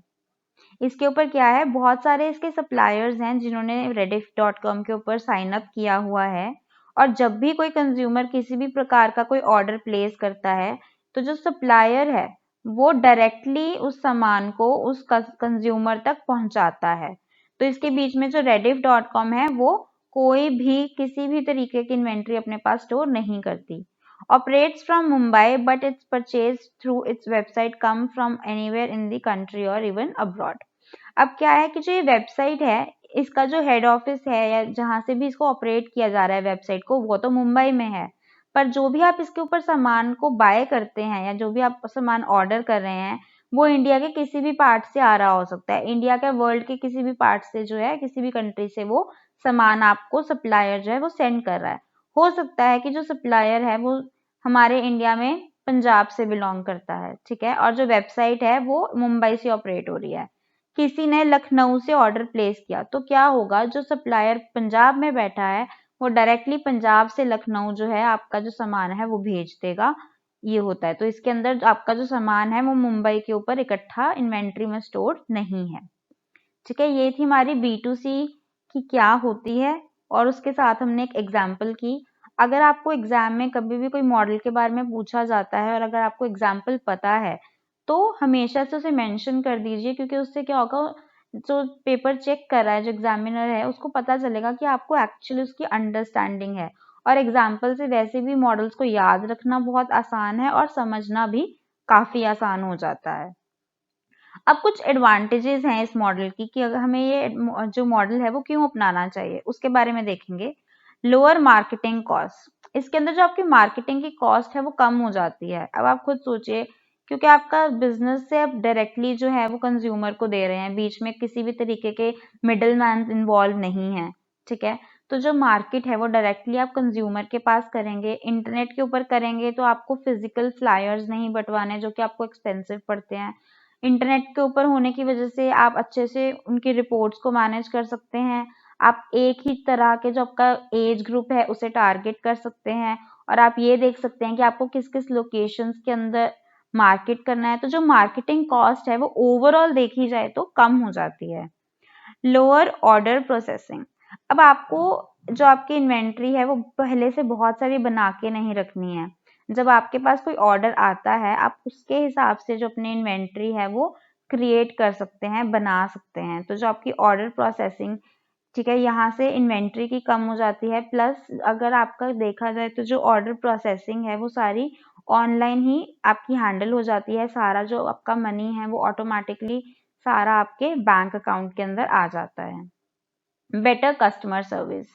इसके ऊपर क्या है, बहुत सारे इसके सप्लायर्स हैं जिन्होंने Rediff.com के ऊपर साइन अप किया हुआ है, और जब भी कोई कंज्यूमर किसी भी प्रकार का कोई ऑर्डर प्लेस करता है तो जो सप्लायर है वो डायरेक्टली उस सामान को उस कंज्यूमर तक पहुंचाता है। तो इसके बीच में जो Rediff.com है वो कोई भी किसी भी तरीके की इन्वेंट्री अपने पास स्टोर नहीं करती। Operates from Mumbai, but its purchase through its website come from anywhere in the country or even abroad. अब क्या है कि जो ये वेबसाइट है इसका जो हेड ऑफिस है या जहां से भी इसको ऑपरेट किया जा रहा है वेबसाइट को वो तो मुंबई में है, पर जो भी आप इसके ऊपर सामान को बाय करते हैं या जो भी आप सामान ऑर्डर कर रहे हैं वो इंडिया के किसी भी पार्ट से आ रहा हो सकता है। इंडिया के वर्ल्ड के किसी भी पार्ट से जो है किसी भी कंट्री से वो सामान आपको सप्लायर जो है वो सेंड कर रहा है। हो सकता है कि जो सप्लायर है वो हमारे इंडिया में पंजाब से बिलोंग करता है, ठीक है, और जो वेबसाइट है वो मुंबई से ऑपरेट हो रही है। किसी ने लखनऊ से ऑर्डर प्लेस किया तो क्या होगा, जो सप्लायर पंजाब में बैठा है वो डायरेक्टली पंजाब से लखनऊ जो है आपका जो सामान है वो भेज देगा, ये होता है। तो इसके अंदर आपका जो सामान है वो मुंबई के ऊपर इकट्ठा इन्वेंट्री में स्टोर नहीं है, ठीक है। ये थी हमारी B2C की क्या होती है, और उसके साथ हमने एक एग्जाम्पल की। अगर आपको एग्जाम में कभी भी कोई मॉडल के बारे में पूछा जाता है और अगर आपको एग्जाम्पल पता है तो हमेशा से उसे मेंशन कर दीजिए, क्योंकि उससे क्या होगा, जो पेपर चेक कर रहा है जो एग्जामिनर है उसको पता चलेगा कि आपको एक्चुअली उसकी अंडरस्टैंडिंग है। और एग्जाम्पल से वैसे भी मॉडल्स को याद रखना बहुत आसान है और समझना भी काफी आसान हो जाता है। अब कुछ एडवांटेजेस हैं इस मॉडल की कि अगर हमें ये जो मॉडल है वो क्यों अपनाना चाहिए उसके बारे में देखेंगे। लोअर मार्केटिंग कॉस्ट, इसके अंदर जो आपकी मार्केटिंग की कॉस्ट है वो कम हो जाती है। अब आप खुद सोचिए, क्योंकि आपका बिजनेस से आप डायरेक्टली जो है वो कंज्यूमर को दे रहे हैं, बीच में किसी भी तरीके के मिडल मैन इन्वॉल्व नहीं है, ठीक है। तो जो मार्केट है वो डायरेक्टली आप कंज्यूमर के पास करेंगे, इंटरनेट के ऊपर करेंगे तो आपको फिजिकल फ्लायर्स नहीं बंटवाने जो कि आपको एक्सपेंसिव पड़ते हैं। इंटरनेट के ऊपर होने की वजह से आप अच्छे से उनकी रिपोर्ट्स को मैनेज कर सकते हैं। आप एक ही तरह के जो आपका एज ग्रुप है उसे टारगेट कर सकते हैं, और आप ये देख सकते हैं कि आपको किस किस लोकेशंस के अंदर मार्केट करना है। तो जो मार्केटिंग कॉस्ट है वो ओवरऑल देखी जाए तो कम हो जाती है। लोअर ऑर्डर प्रोसेसिंग, अब आपको जो आपकी इन्वेंट्री है वो पहले से बहुत सारी बना के नहीं रखनी है। जब आपके पास कोई ऑर्डर आता है आप उसके हिसाब से जो अपनी इन्वेंट्री है वो क्रिएट कर सकते हैं, बना सकते हैं। तो जो आपकी ऑर्डर प्रोसेसिंग, ठीक है, यहाँ से इन्वेंट्री की कम हो जाती है। प्लस अगर आपका देखा जाए तो जो ऑर्डर प्रोसेसिंग है वो सारी ऑनलाइन ही आपकी हैंडल हो जाती है। सारा जो आपका मनी है वो ऑटोमेटिकली सारा आपके बैंक अकाउंट के अंदर आ जाता है। बेटर कस्टमर सर्विस,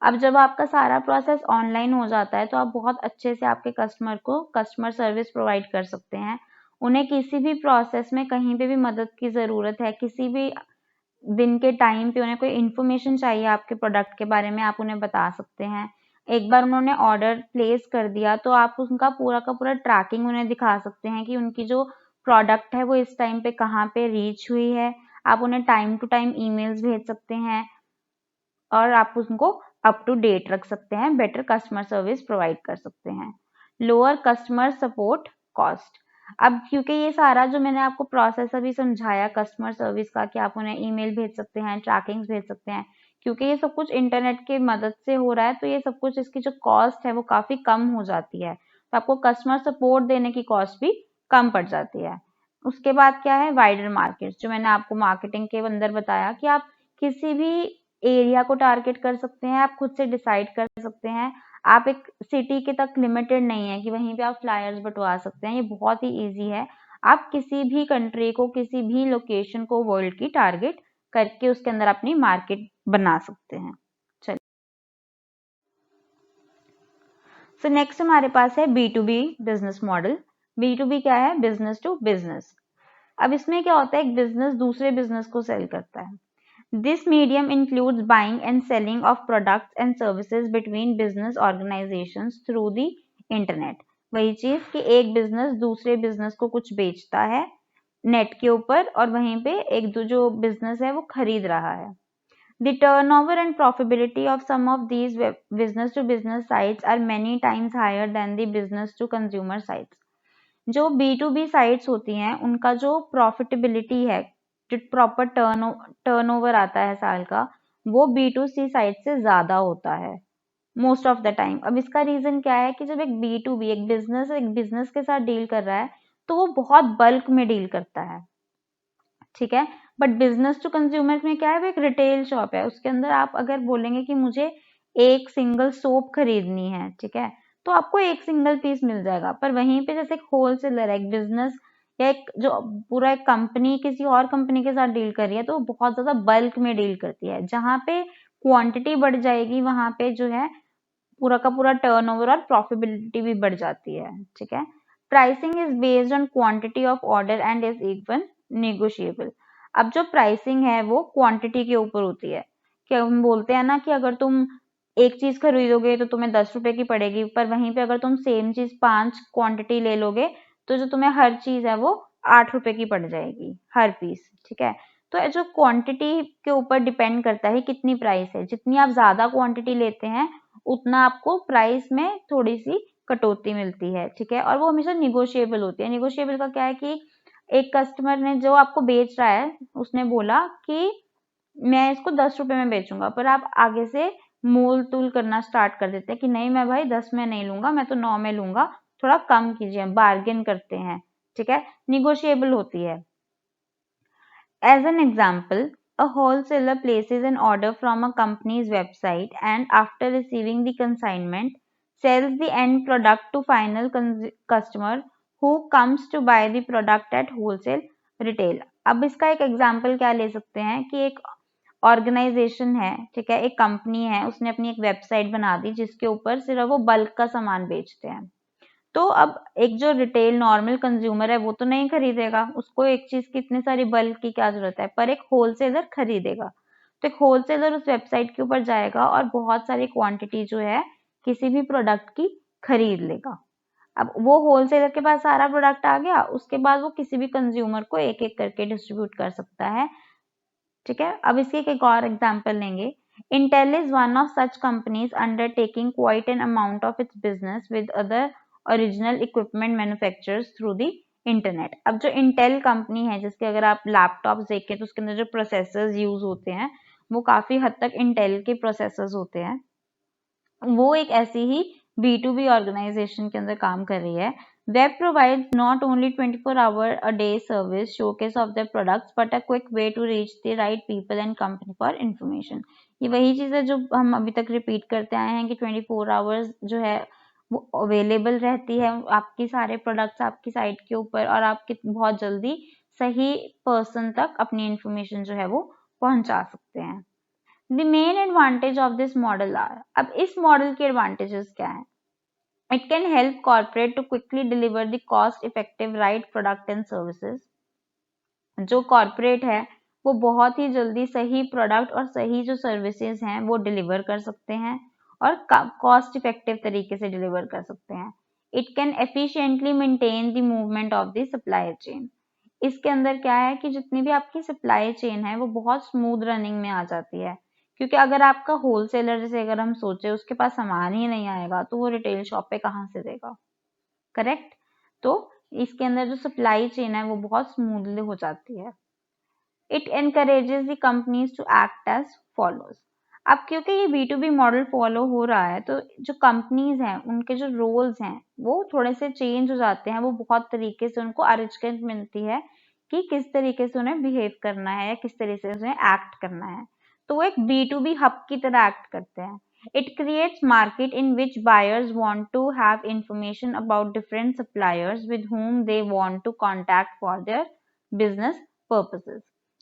अब जब आपका सारा प्रोसेस ऑनलाइन हो जाता है तो आप बहुत अच्छे से आपके कस्टमर को कस्टमर सर्विस प्रोवाइड कर सकते हैं। उन्हें किसी भी प्रोसेस में कहीं पे भी मदद की ज़रूरत है, किसी भी दिन के टाइम पे उन्हें कोई इन्फॉर्मेशन चाहिए आपके प्रोडक्ट के बारे में, आप उन्हें बता सकते हैं। एक बार उन्होंने ऑर्डर प्लेस कर दिया तो आप उनका पूरा का पूरा ट्रैकिंग उन्हें दिखा सकते हैं कि उनकी जो प्रोडक्ट है वो इस टाइम पे कहाँ पे रीच हुई है। आप उन्हें टाइम टू टाइम ईमेल्स भेज सकते हैं और आप उनको अप टू डेट रख सकते हैं, बेटर कस्टमर सर्विस प्रोवाइड कर सकते हैं, लोअर कस्टमर सपोर्ट कॉस्ट। अब क्योंकि ये सारा जो मैंने आपको प्रोसेस अभी समझाया कस्टमर सर्विस का, कि आप उन्हें ईमेल भेज सकते हैं, ट्रैकिंग्स भेज सकते हैं, क्योंकि ये सब कुछ इंटरनेट की मदद से हो रहा है, तो ये सब कुछ इसकी जो कॉस्ट है वो काफी कम हो जाती है, तो आपको कस्टमर सपोर्ट देने की कॉस्ट भी कम पड़ जाती है। उसके बाद क्या है, वाइडर मार्केट, जो मैंने आपको मार्केटिंग के अंदर बताया कि आप किसी भी एरिया को टारगेट कर सकते हैं, आप खुद से डिसाइड कर सकते हैं, आप एक सिटी के तक लिमिटेड नहीं है कि वहीं पे आप फ्लायर्स बंटवा सकते हैं, ये बहुत ही इजी है। आप किसी भी कंट्री को, किसी भी लोकेशन को वर्ल्ड की टारगेट करके उसके अंदर अपनी मार्केट बना सकते हैं। चलिए, सो नेक्स्ट हमारे पास है B2B बिजनेस मॉडल। B2B क्या है, बिजनेस टू बिजनेस। अब इसमें क्या होता है, एक बिजनेस दूसरे बिजनेस को सेल करता है। This medium includes buying and selling of products and services between business organizations through the internet। वही चीज कि एक बिजनेस दूसरे बिजनेस को कुछ बेचता है नेट के ऊपर, और वहीं पे एक जो बिजनेस है वो खरीद रहा है। The turnover and profitability of some of these business to business sites are many times higher than the business to consumer sites। जो B2B साइट्स होती हैं उनका जो प्रॉफिटेबिलिटी है, जो प्रॉपर टर्नओवर आता है साल का, वो B2C साइट से ज्यादा होता है मोस्ट ऑफ द टाइम। अब इसका रीजन क्या है कि जब एक B2B एक बिजनेस के साथ डील कर रहा है तो वो बहुत बल्क में डील करता है, ठीक है। बट बिजनेस टू कंज्यूमर में क्या है, वो एक रिटेल शॉप है, उसके अंदर आप अगर बोलेंगे कि मुझे एक सिंगल सोप खरीदनी है, ठीक है, तो आपको एक सिंगल पीस मिल जाएगा। पर वहीं पे जैसे एक होलसेलर है, एक बिजनेस या एक जो पूरा एक कंपनी किसी और कंपनी के साथ डील कर रही है, तो बहुत ज्यादा बल्क में डील करती है, जहां पे क्वांटिटी बढ़ जाएगी वहां पे जो है पूरा का पूरा टर्नओवर और प्रॉफिटेबिलिटी भी बढ़ जाती है, ठीक है। Pricing is based on quantity of order and is even negotiable. अब जो प्राइसिंग है वो क्वांटिटी के ऊपर होती है, कि हम बोलते हैं ना कि अगर तुम एक चीज खरीदोगे तो तुम्हें 10 रुपए की पड़ेगी, पर वहीं पे अगर तुम सेम चीज 5 क्वांटिटी ले लोगे तो जो तुम्हें हर चीज है वो 8 रुपए की पड़ जाएगी हर पीस, ठीक है। तो जो क्वांटिटी के ऊपर डिपेंड करता है कितनी प्राइस है, जितनी आप ज्यादा क्वांटिटी लेते हैं उतना आपको प्राइस में थोड़ी सी कटौती मिलती है, ठीक है। और वो हमेशा निगोशिएबल होती है। निगोशिएबल का क्या है कि एक कस्टमर ने जो आपको बेच रहा है उसने बोला कि मैं इसको 10 रुपए में बेचूंगा, पर आप आगे से मोल तोल करना स्टार्ट कर देते हैं कि नहीं मैं भाई 10 में नहीं लूंगा, मैं तो 9 में लूंगा, थोड़ा कम कीजिए, बार्गेन करते हैं, ठीक है, निगोशिएबल होती है। As an example, a wholesaler places an order from a company's website and after receiving the consignment, sells the end product to final customer who comes to buy the product at wholesale retail। अब इसका एक example क्या ले सकते हैं कि एक organisation है, ठीक है, एक कंपनी है, उसने अपनी एक वेबसाइट बना दी जिसके ऊपर सिर्फ वो बल्क का सामान बेचते हैं। तो अब एक जो रिटेल नॉर्मल कंज्यूमर है वो तो नहीं खरीदेगा, उसको एक चीज की इतनी सारी बल्क की क्या जरूरत है, पर एक होलसेलर खरीदेगा। तो एक होलसेलर उस वेबसाइट के ऊपर जाएगा और बहुत सारी क्वांटिटी जो है किसी भी प्रोडक्ट की खरीद लेगा। अब वो होलसेलर के पास सारा प्रोडक्ट आ गया, उसके बाद वो किसी भी कंज्यूमर को एक एक करके डिस्ट्रीब्यूट कर सकता है, ठीक है। अब इसकी एक और एग्जांपल लेंगे। Intel is one of such companies undertaking quite an amount of its business with other original equipment manufacturers through the internet। अब जो Intel कंपनी है जिसके अगर आप लैपटॉप देखें तो उसके अंदर जो प्रोसेसर्स यूज होते हैं वो काफी हद तक Intel के प्रोसेसर्स होते हैं, वो एक ऐसी ही B2B ऑर्गेनाइजेशन के अंदर काम कर रही है। Web provides not only 24-hour a day service showcase of their products but a quick way to reach the right people and company for information। ये वही चीज है जो हम अभी तक रिपीट करते आए हैं कि 24 आवर्स जो है वो अवेलेबल रहती है आपकी सारे प्रोडक्ट्स आपकी साइट के ऊपर, और आप बहुत जल्दी सही पर्सन तक अपनी इंफॉर्मेशन जो है वो पहुंचा सकते हैं। The main advantage of this model are, अब इस मॉडल के एडवांटेजेस क्या हैं? It can help corporate to quickly deliver the cost effective right product and services। जो कॉर्पोरेट है वो बहुत ही जल्दी सही प्रोडक्ट और सही जो सर्विसेज हैं वो डिलीवर कर सकते हैं और कॉस्ट इफेक्टिव तरीके से डिलीवर कर सकते हैं। It can efficiently maintain the movement of the supply chain. इसके अंदर क्या है कि जितनी भी आपकी सप्लाई चेन है वो बहुत स्मूथ रनिंग में आ जाती है, क्योंकि अगर आपका होलसेलर, जैसे अगर हम सोचे उसके पास सामान ही नहीं आएगा तो वो रिटेल शॉप पे कहाँ से देगा, करेक्ट। तो इसके अंदर जो सप्लाई चेन है वो बहुत स्मूथली हो जाती है। It encourages the companies to act as follows. अब क्योंकि ये B2B मॉडल फॉलो हो रहा है तो जो कंपनीज हैं उनके जो रोल्स हैं वो थोड़े से चेंज हो जाते हैं। वो बहुत तरीके से उनको अरेंजमेंट मिलती है कि किस तरीके से उन्हें बिहेव करना है या किस तरीके से उन्हें एक्ट करना है। तो वो एक B2B हब की तरह एक्ट करते हैं। It creates market in which buyers want to have information about different suppliers with whom they want to contact for their business purposes.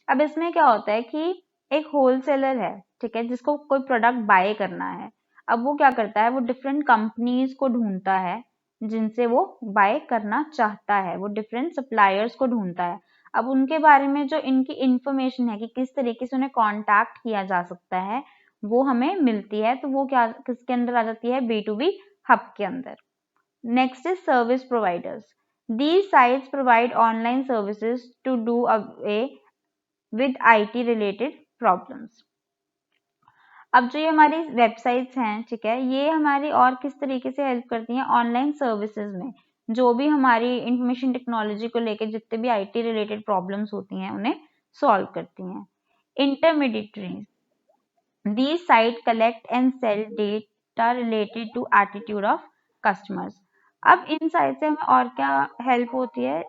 अब इसमें क्या होता है कि एक होलसेलर है, ठीक है, जिसको कोई प्रोडक्ट बाय करना है। अब वो क्या करता है, वो डिफरेंट कंपनीज को ढूंढता है जिनसे वो बाय करना चाहता है, वो डिफरेंट सप्लायर्स को ढूंढता है। अब उनके बारे में जो इनकी इंफॉर्मेशन है कि किस तरीके से उन्हें कांटेक्ट किया जा सकता है वो हमें मिलती है। तो वो क्या किसके अंदर आ जाती है, B2B हब के अंदर। Next is service providers. These sites provide online services to do away with IT related problems. अब जो ये हमारी वेबसाइट्स हैं, ठीक है, ये हमारी और किस तरीके से हेल्प करती हैं ऑनलाइन सर्विसेज में। जो भी हमारी इंफॉर्मेशन टेक्नोलॉजी को लेकर जितने भी IT रिलेटेड प्रॉब्लम्स होती हैं उन्हें सॉल्व करती हैं। Intermediaries, these sites collect and sell data related to attitude of customers. अब इन साइट से हमें और क्या हेल्प होती है,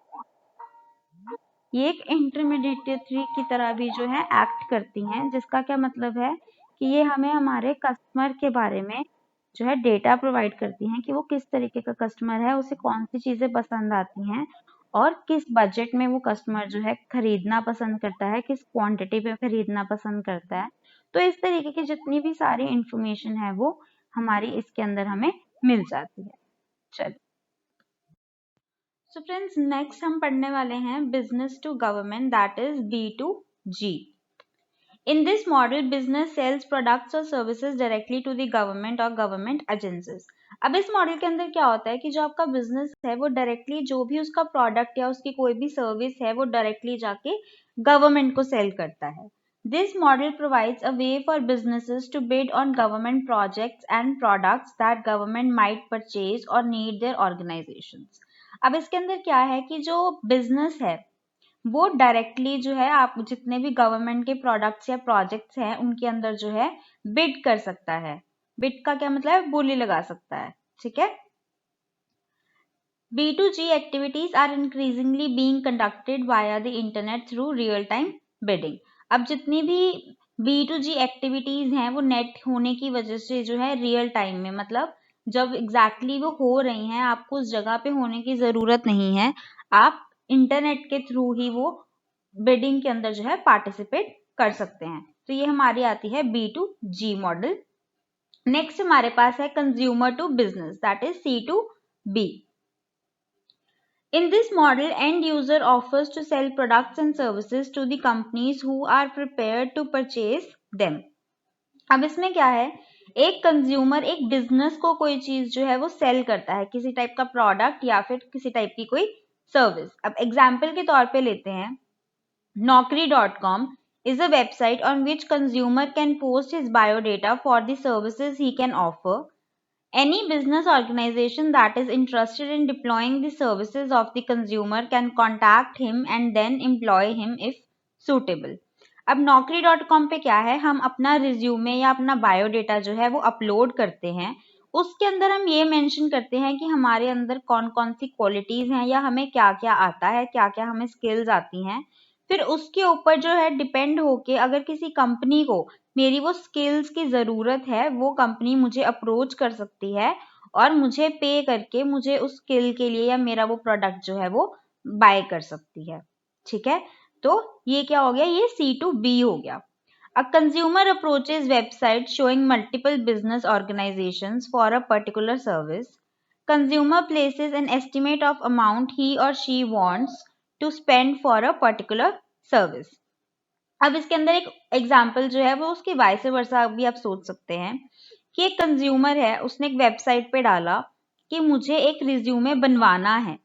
ये एक इंटरमीडिएटरी की तरह भी जो है एक्ट करती हैं, जिसका क्या मतलब है कि ये हमें हमारे कस्टमर के बारे में जो है डेटा प्रोवाइड करती हैं कि वो किस तरीके का कस्टमर है, उसे कौन सी चीजें पसंद आती हैं और किस बजट में वो कस्टमर जो है खरीदना पसंद करता है, किस क्वांटिटी पे खरीदना पसंद करता है। तो इस तरीके की जितनी भी सारी इंफॉर्मेशन है वो हमारी इसके अंदर हमें मिल जाती है। चलिए, सो फ्रेंड्स नेक्स्ट हम पढ़ने वाले हैं business to government, that is B2G। In this model, business sells products or services directly to the government or government agencies. अब इस मॉडल के अंदर क्या होता है कि जो आपका बिजनेस है वो डायरेक्टली जो भी उसका प्रोडक्ट या उसकी कोई भी सर्विस है वो डायरेक्टली जाके गवर्नमेंट को सेल करता है। This model provides a way for businesses to bid on government projects and products that government might purchase or need their organizations. अब इसके अंदर क्या है कि जो बिजनेस है वो डायरेक्टली जो है आप जितने भी गवर्नमेंट के प्रोडक्ट्स या प्रोजेक्ट्स हैं उनके अंदर जो है बिड कर सकता है। बिड का क्या मतलब है, बोली लगा सकता है, ठीक है। B2G activities are increasingly being conducted via the internet through real time bidding. अब जितनी भी B2G एक्टिविटीज हैं वो नेट होने की वजह से जो है रियल टाइम में, मतलब जब एग्जैक्टली वो हो रही हैं आपको उस जगह पे होने की जरूरत नहीं है, आप इंटरनेट के थ्रू ही वो बिडिंग के अंदर जो है पार्टिसिपेट कर सकते हैं। तो ये हमारी आती है B2G मॉडल। नेक्स्ट हमारे पास है consumer to business, that is C2B। In this model, end user offers to sell products and services to the companies who are prepared to purchase them. अब इसमें क्या है, एक कंज्यूमर एक बिजनेस को कोई चीज जो है वो सेल करता है, किसी टाइप का प्रोडक्ट या फिर किसी टाइप की कोई सर्विस। अब एग्जाम्पल के तौर पे लेते हैं, Naukri.com is a website on which consumer can post his biodata for the services he can offer. Any business organization that is interested in deploying the services of the consumer can contact him and then employ him if suitable. अब Naukri.com पे क्या है, हम अपना resume या अपना biodata जो है वो अपलोड करते हैं। उसके अंदर हम ये मेंशन करते हैं कि हमारे अंदर कौन कौन सी क्वालिटीज हैं या हमें क्या क्या आता है, क्या क्या हमें स्किल्स आती हैं। फिर उसके ऊपर जो है डिपेंड होके अगर किसी कंपनी को मेरी वो स्किल्स की ज़रूरत है, वो कंपनी मुझे अप्रोच कर सकती है और मुझे पे करके मुझे उस स्किल के लिए या मेरा वो प्रोडक्ट जो है वो बाय कर सकती है, ठीक है। तो ये क्या हो गया, ये C2B हो गया। A consumer approaches website showing multiple business organizations for a particular service. Consumer places an estimate of amount he or she wants to spend for a particular service. अब इसके अंदर एक एग्जाम्पल जो है वो उसकी वाइस वर्सा भी आप सोच सकते हैं कि एक कंज्यूमर है, उसने एक वेबसाइट पे डाला कि मुझे एक रिज्यूमे बनवाना है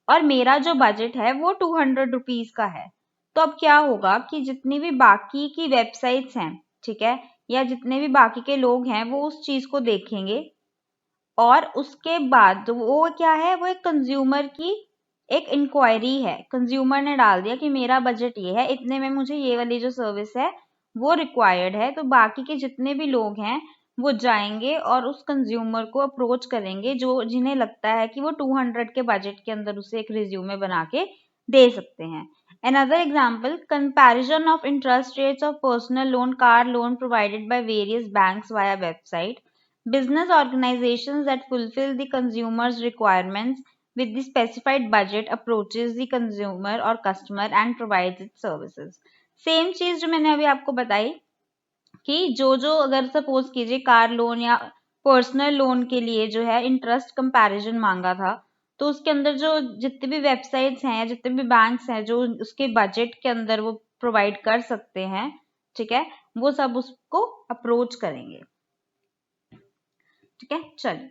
और मेरा जो बजट है वो 200 रुपीज का है। तो अब क्या होगा कि जितनी भी बाकी की वेबसाइट्स हैं, ठीक है, या जितने भी बाकी के लोग हैं वो उस चीज को देखेंगे और उसके बाद वो क्या है, वो एक कंज्यूमर की एक इंक्वायरी है। कंज्यूमर ने डाल दिया कि मेरा बजट ये है, इतने में मुझे ये वाली जो सर्विस है वो रिक्वायर्ड है, तो बाकी के जितने भी लोग हैं वो जाएंगे और उस कंज्यूमर को अप्रोच करेंगे जो जिन्हें लगता है कि वो 200 के बजट के अंदर उसे एक रिज्यूमे बना के दे सकते हैं। Another example, comparison of interest rates of personal loan, car loan provided by various banks via website. Business organizations that fulfill the consumer's requirements with the specified budget approaches the consumer or customer and provides its services. Same चीज जो मैंने अभी आपको बताई कि जो अगर suppose कीजिए कार लोन या पर्सनल लोन के लिए जो है इंटरेस्ट कंपैरिजन मांगा था, तो उसके अंदर जो जितने भी वेबसाइट्स हैं या जितने भी बैंक्स हैं जो उसके बजट के अंदर वो प्रोवाइड कर सकते हैं, ठीक है, वो सब उसको अप्रोच करेंगे। ठीक है, चलिए।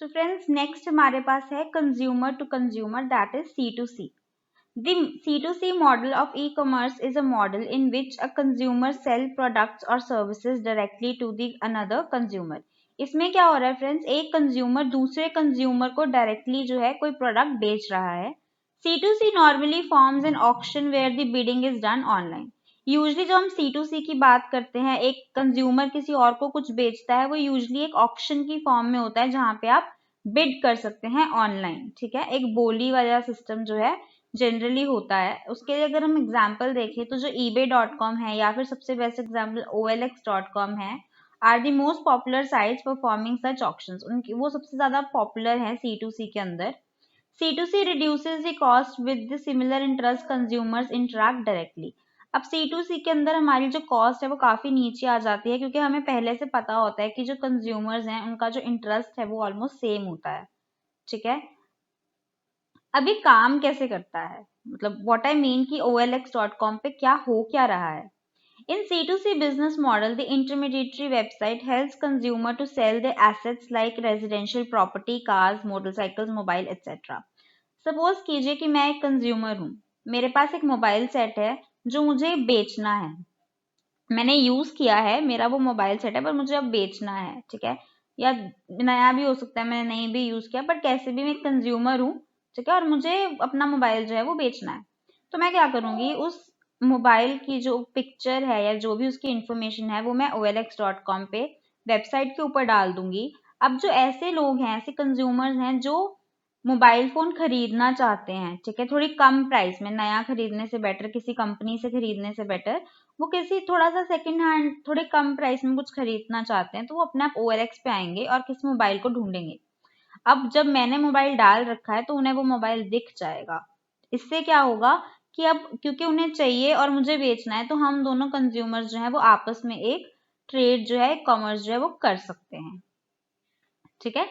सो फ्रेंड्स, नेक्स्ट हमारे पास है consumer to consumer, that is C2C. The C2C model of e-commerce is a model in which a consumer sell products or services directly to the another consumer. इसमें क्या हो रहा है फ्रेंड्स, एक consumer दूसरे कंज्यूमर को डायरेक्टली जो है कोई प्रोडक्ट बेच रहा है। C2C normally forms an auction where the bidding is done online. Usually जब हम C2C की बात करते हैं, एक कंज्यूमर किसी और को कुछ बेचता है, वो यूजली एक ऑक्शन की फॉर्म में होता है जहां पे आप बिड कर सकते हैं ऑनलाइन। ठीक है, एक बोली वाला सिस्टम जो है जनरली होता है। उसके लिए अगर हम एग्जाम्पल देखें तो जो ebay.com है या फिर सबसे बेस्ट एग्जाम्पल OLX.com है, are the most popular sites performing such auctions. उनकी वो सबसे ज्यादा पॉपुलर है C2C के अंदर। C2C reduces the cost with the similar interest consumers interact directly. अब C2C के अंदर हमारी जो कॉस्ट है वो काफी नीचे आ जाती है क्योंकि हमें पहले से पता होता है कि जो कंज्यूमर्स हैं उनका जो इंटरेस्ट है वो ऑलमोस्ट सेम होता है। ठीक है, अभी काम कैसे करता है, मतलब व्हाट आई मीन कि OLX.com पे क्या रहा है। In C2C business model, the intermediary website helps consumer to sell their assets like residential property, cars, motorcycles, mobile, etc. Suppose कीजिए कि मैं एक कंज्यूमर हूँ, मेरे पास एक मोबाइल सेट है जो मुझे बेचना है। मैंने यूज किया है, मेरा वो मोबाइल सेट है पर मुझे अब बेचना है। ठीक है, या नया भी हो सकता है, मैंने नहीं भी यूज किया, बट कैसे भी मैं कंज्यूमर हूँ। ठीक है, और मुझे अपना मोबाइल जो है वो बेचना है। तो मैं क्या करूंगी, उस मोबाइल की जो पिक्चर है या जो भी उसकी इंफॉर्मेशन है वो मैं OLX.com पे वेबसाइट के ऊपर डाल दूंगी। अब जो ऐसे लोग हैं, ऐसे कंज्यूमर्स हैं जो मोबाइल फोन खरीदना चाहते हैं, ठीक है, थोड़ी कम प्राइस में, नया खरीदने से बेटर, किसी कंपनी से खरीदने से बेटर, वो किसी थोड़ा सा सेकंड हैंड थोड़े कम प्राइस में कुछ खरीदना चाहते हैं, तो वो अपने आप OLX पे आएंगे और किस मोबाइल को ढूंढेंगे। अब जब मैंने मोबाइल डाल रखा है तो उन्हें वो मोबाइल दिख जाएगा। इससे क्या होगा कि अब क्योंकि उन्हें चाहिए और मुझे बेचना है, तो हम दोनों कंज्यूमर जो है वो आपस में एक ट्रेड जो है, कॉमर्स जो है वो कर सकते हैं। ठीक है,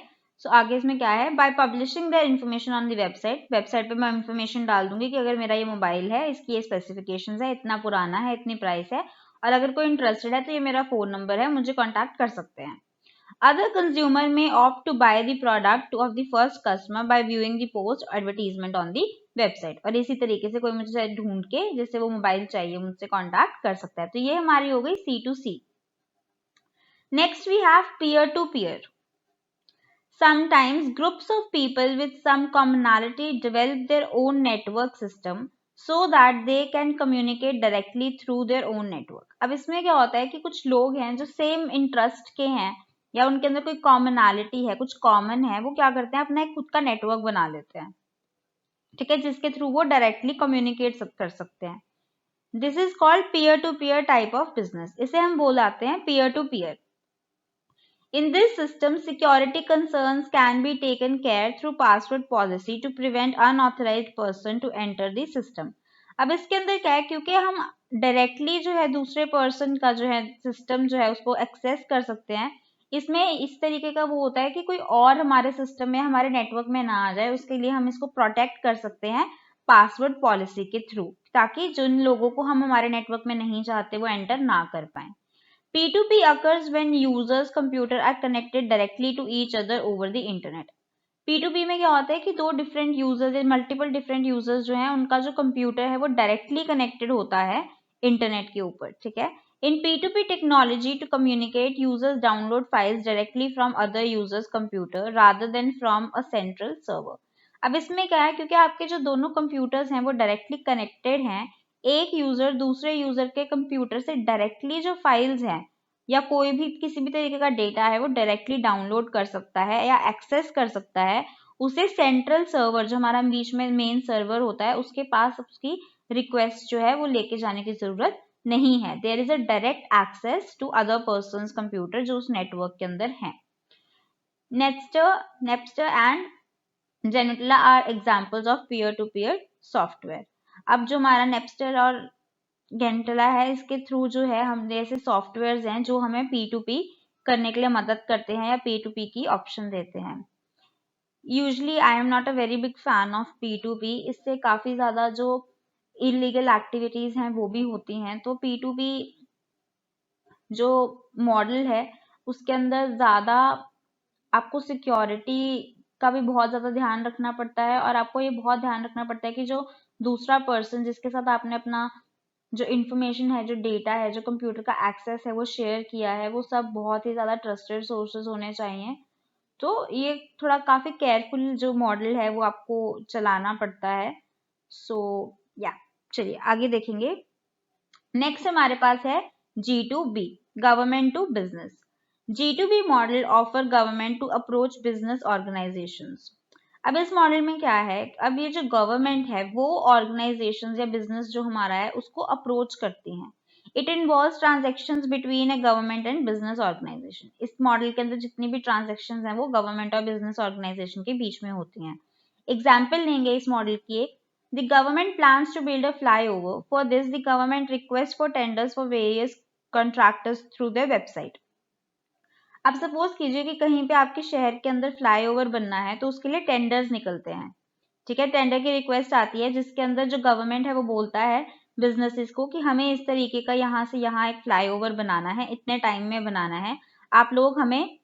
सो आगे इसमें क्या है, by publishing their information on the website पे मैं इन्फॉर्मेशन डाल दूंगी कि अगर मेरा ये मोबाइल है, इसकी ये स्पेसिफिकेशंस है, इतना पुराना है, इतनी प्राइस है, और अगर कोई इंटरेस्टेड है तो ये मेरा फोन नंबर है, मुझे कॉन्टैक्ट कर सकते हैं। Other consumer may opt to buy the product of the first customer by viewing the post advertisement on the website. और इसी तरीके से कोई मुझे ढूंढ के जैसे वो मोबाइल चाहिए मुझसे कांटेक्ट कर सकता है। तो ये हमारी हो गई C2C। Next we have peer to peer. Sometimes groups of people with some commonality develop their own network system so that they can communicate directly through their own network. अब इसमें क्या होता है कि कुछ लोग हैं जो सेम इंटरेस्ट के हैं या उनके अंदर कोई कॉमनैलिटी है, कुछ कॉमन है, वो क्या करते हैं, अपना एक खुद का नेटवर्क बना लेते हैं। ठीक है, जिसके थ्रू वो डायरेक्टली कम्युनिकेट कर सकते हैं। This is called peer to peer type of business. इसे हम बोलाते हैं peer to peer. In this system, security concerns can be taken care through password policy to prevent unauthorized person to enter the system. अब इसके अंदर क्या है, क्योंकि हम डायरेक्टली जो है दूसरे पर्सन का जो है सिस्टम जो है उसको एक्सेस कर सकते हैं, इसमें इस तरीके का वो होता है कि कोई और हमारे सिस्टम में, हमारे नेटवर्क में ना आ जाए, उसके लिए हम इसको प्रोटेक्ट कर सकते हैं पासवर्ड पॉलिसी के थ्रू, ताकि जिन लोगों को हम हमारे नेटवर्क में नहीं चाहते वो एंटर ना कर पाए। P2P occurs when users' computer are connected directly to each other over the internet. P2P में क्या होता है कि दो डिफरेंट यूजर्स या मल्टीपल डिफरेंट यूजर्स जो हैं उनका जो कंप्यूटर है वो डायरेक्टली कनेक्टेड होता है इंटरनेट के ऊपर, ठीक है। In P2P technology to communicate users download files directly from other users computer rather than from a central server. अब इसमें क्या है, क्योंकि आपके जो दोनों कंप्यूटर्स हैं वो डायरेक्टली कनेक्टेड हैं, एक यूजर दूसरे यूजर के कंप्यूटर से डायरेक्टली जो फाइल्स हैं या कोई भी किसी भी तरीके का डेटा है वो डायरेक्टली डाउनलोड कर सकता है या एक्सेस कर सकता है, उसे सेंट्रल सर्वर जो हमारा बीच में मेन सर्वर होता है उसके पास उसकी रिक्वेस्ट जो है वो लेके जाने की जरूरत नहीं है। There is a direct access to other person computer जो उस नेटवर्क के अंदर है। Napster and Gnutella are examples of peer to peer software. अब जो हमारा नेपस्टर और जेनेटला है, इसके थ्रू जो है हम ऐसे सॉफ्टवेयर हैं जो हमें P2P करने के लिए मदद करते हैं या P2P की ऑप्शन देते हैं। Usually I am not a very big fan of P2P, इससे काफी ज्यादा जो इलीगल एक्टिविटीज हैं वो भी होती हैं। तो P2P जो मॉडल है उसके अंदर ज्यादा आपको सिक्योरिटी का भी बहुत ज्यादा ध्यान रखना पड़ता है और आपको ये बहुत ध्यान रखना पड़ता है कि जो दूसरा पर्सन जिसके साथ आपने अपना जो इन्फॉर्मेशन है, जो डेटा है, जो कंप्यूटर का एक्सेस है वो शेयर किया है, वो सब बहुत ही ज्यादा ट्रस्टेड सोर्सेज होने चाहिए। तो ये थोड़ा काफी केयरफुल जो मॉडल है वो आपको चलाना पड़ता है। सो या चलिए आगे देखेंगे। नेक्स्ट हमारे पास है G2B, government to business. G2B model offer government to approach business organizations. अब इस मॉडल में क्या है, अब ये जो गवर्नमेंट है वो ऑर्गेनाइजेशंस या बिजनेस जो हमारा है उसको अप्रोच करती हैं। It involves transactions between a government and business organization. इस मॉडल के अंदर जितनी भी ट्रांजेक्शन्स हैं वो गवर्नमेंट और बिजनेस ऑर्गेनाइजेशन के बीच में होती हैं। एग्जाम्पल लेंगे इस मॉडल की एक, The government plans to build a flyover. For this, the government requests for tenders for various contractors through their website. अब सपोज कीजिए कि कहीं पे आपके शहर के अंदर फ्लाईओवर बनना है तो उसके लिए टेंडर्स निकलते हैं, ठीक है। टेंडर की रिक्वेस्ट आती है जिसके अंदर जो गवर्नमेंट है वो बोलता है बिजनेसेस को कि हमें इस तरीके का यहाँ से यहाँ एक फ्लाईओवर बनाना है, इतने टाइम में बनाना है, आप लोग हमें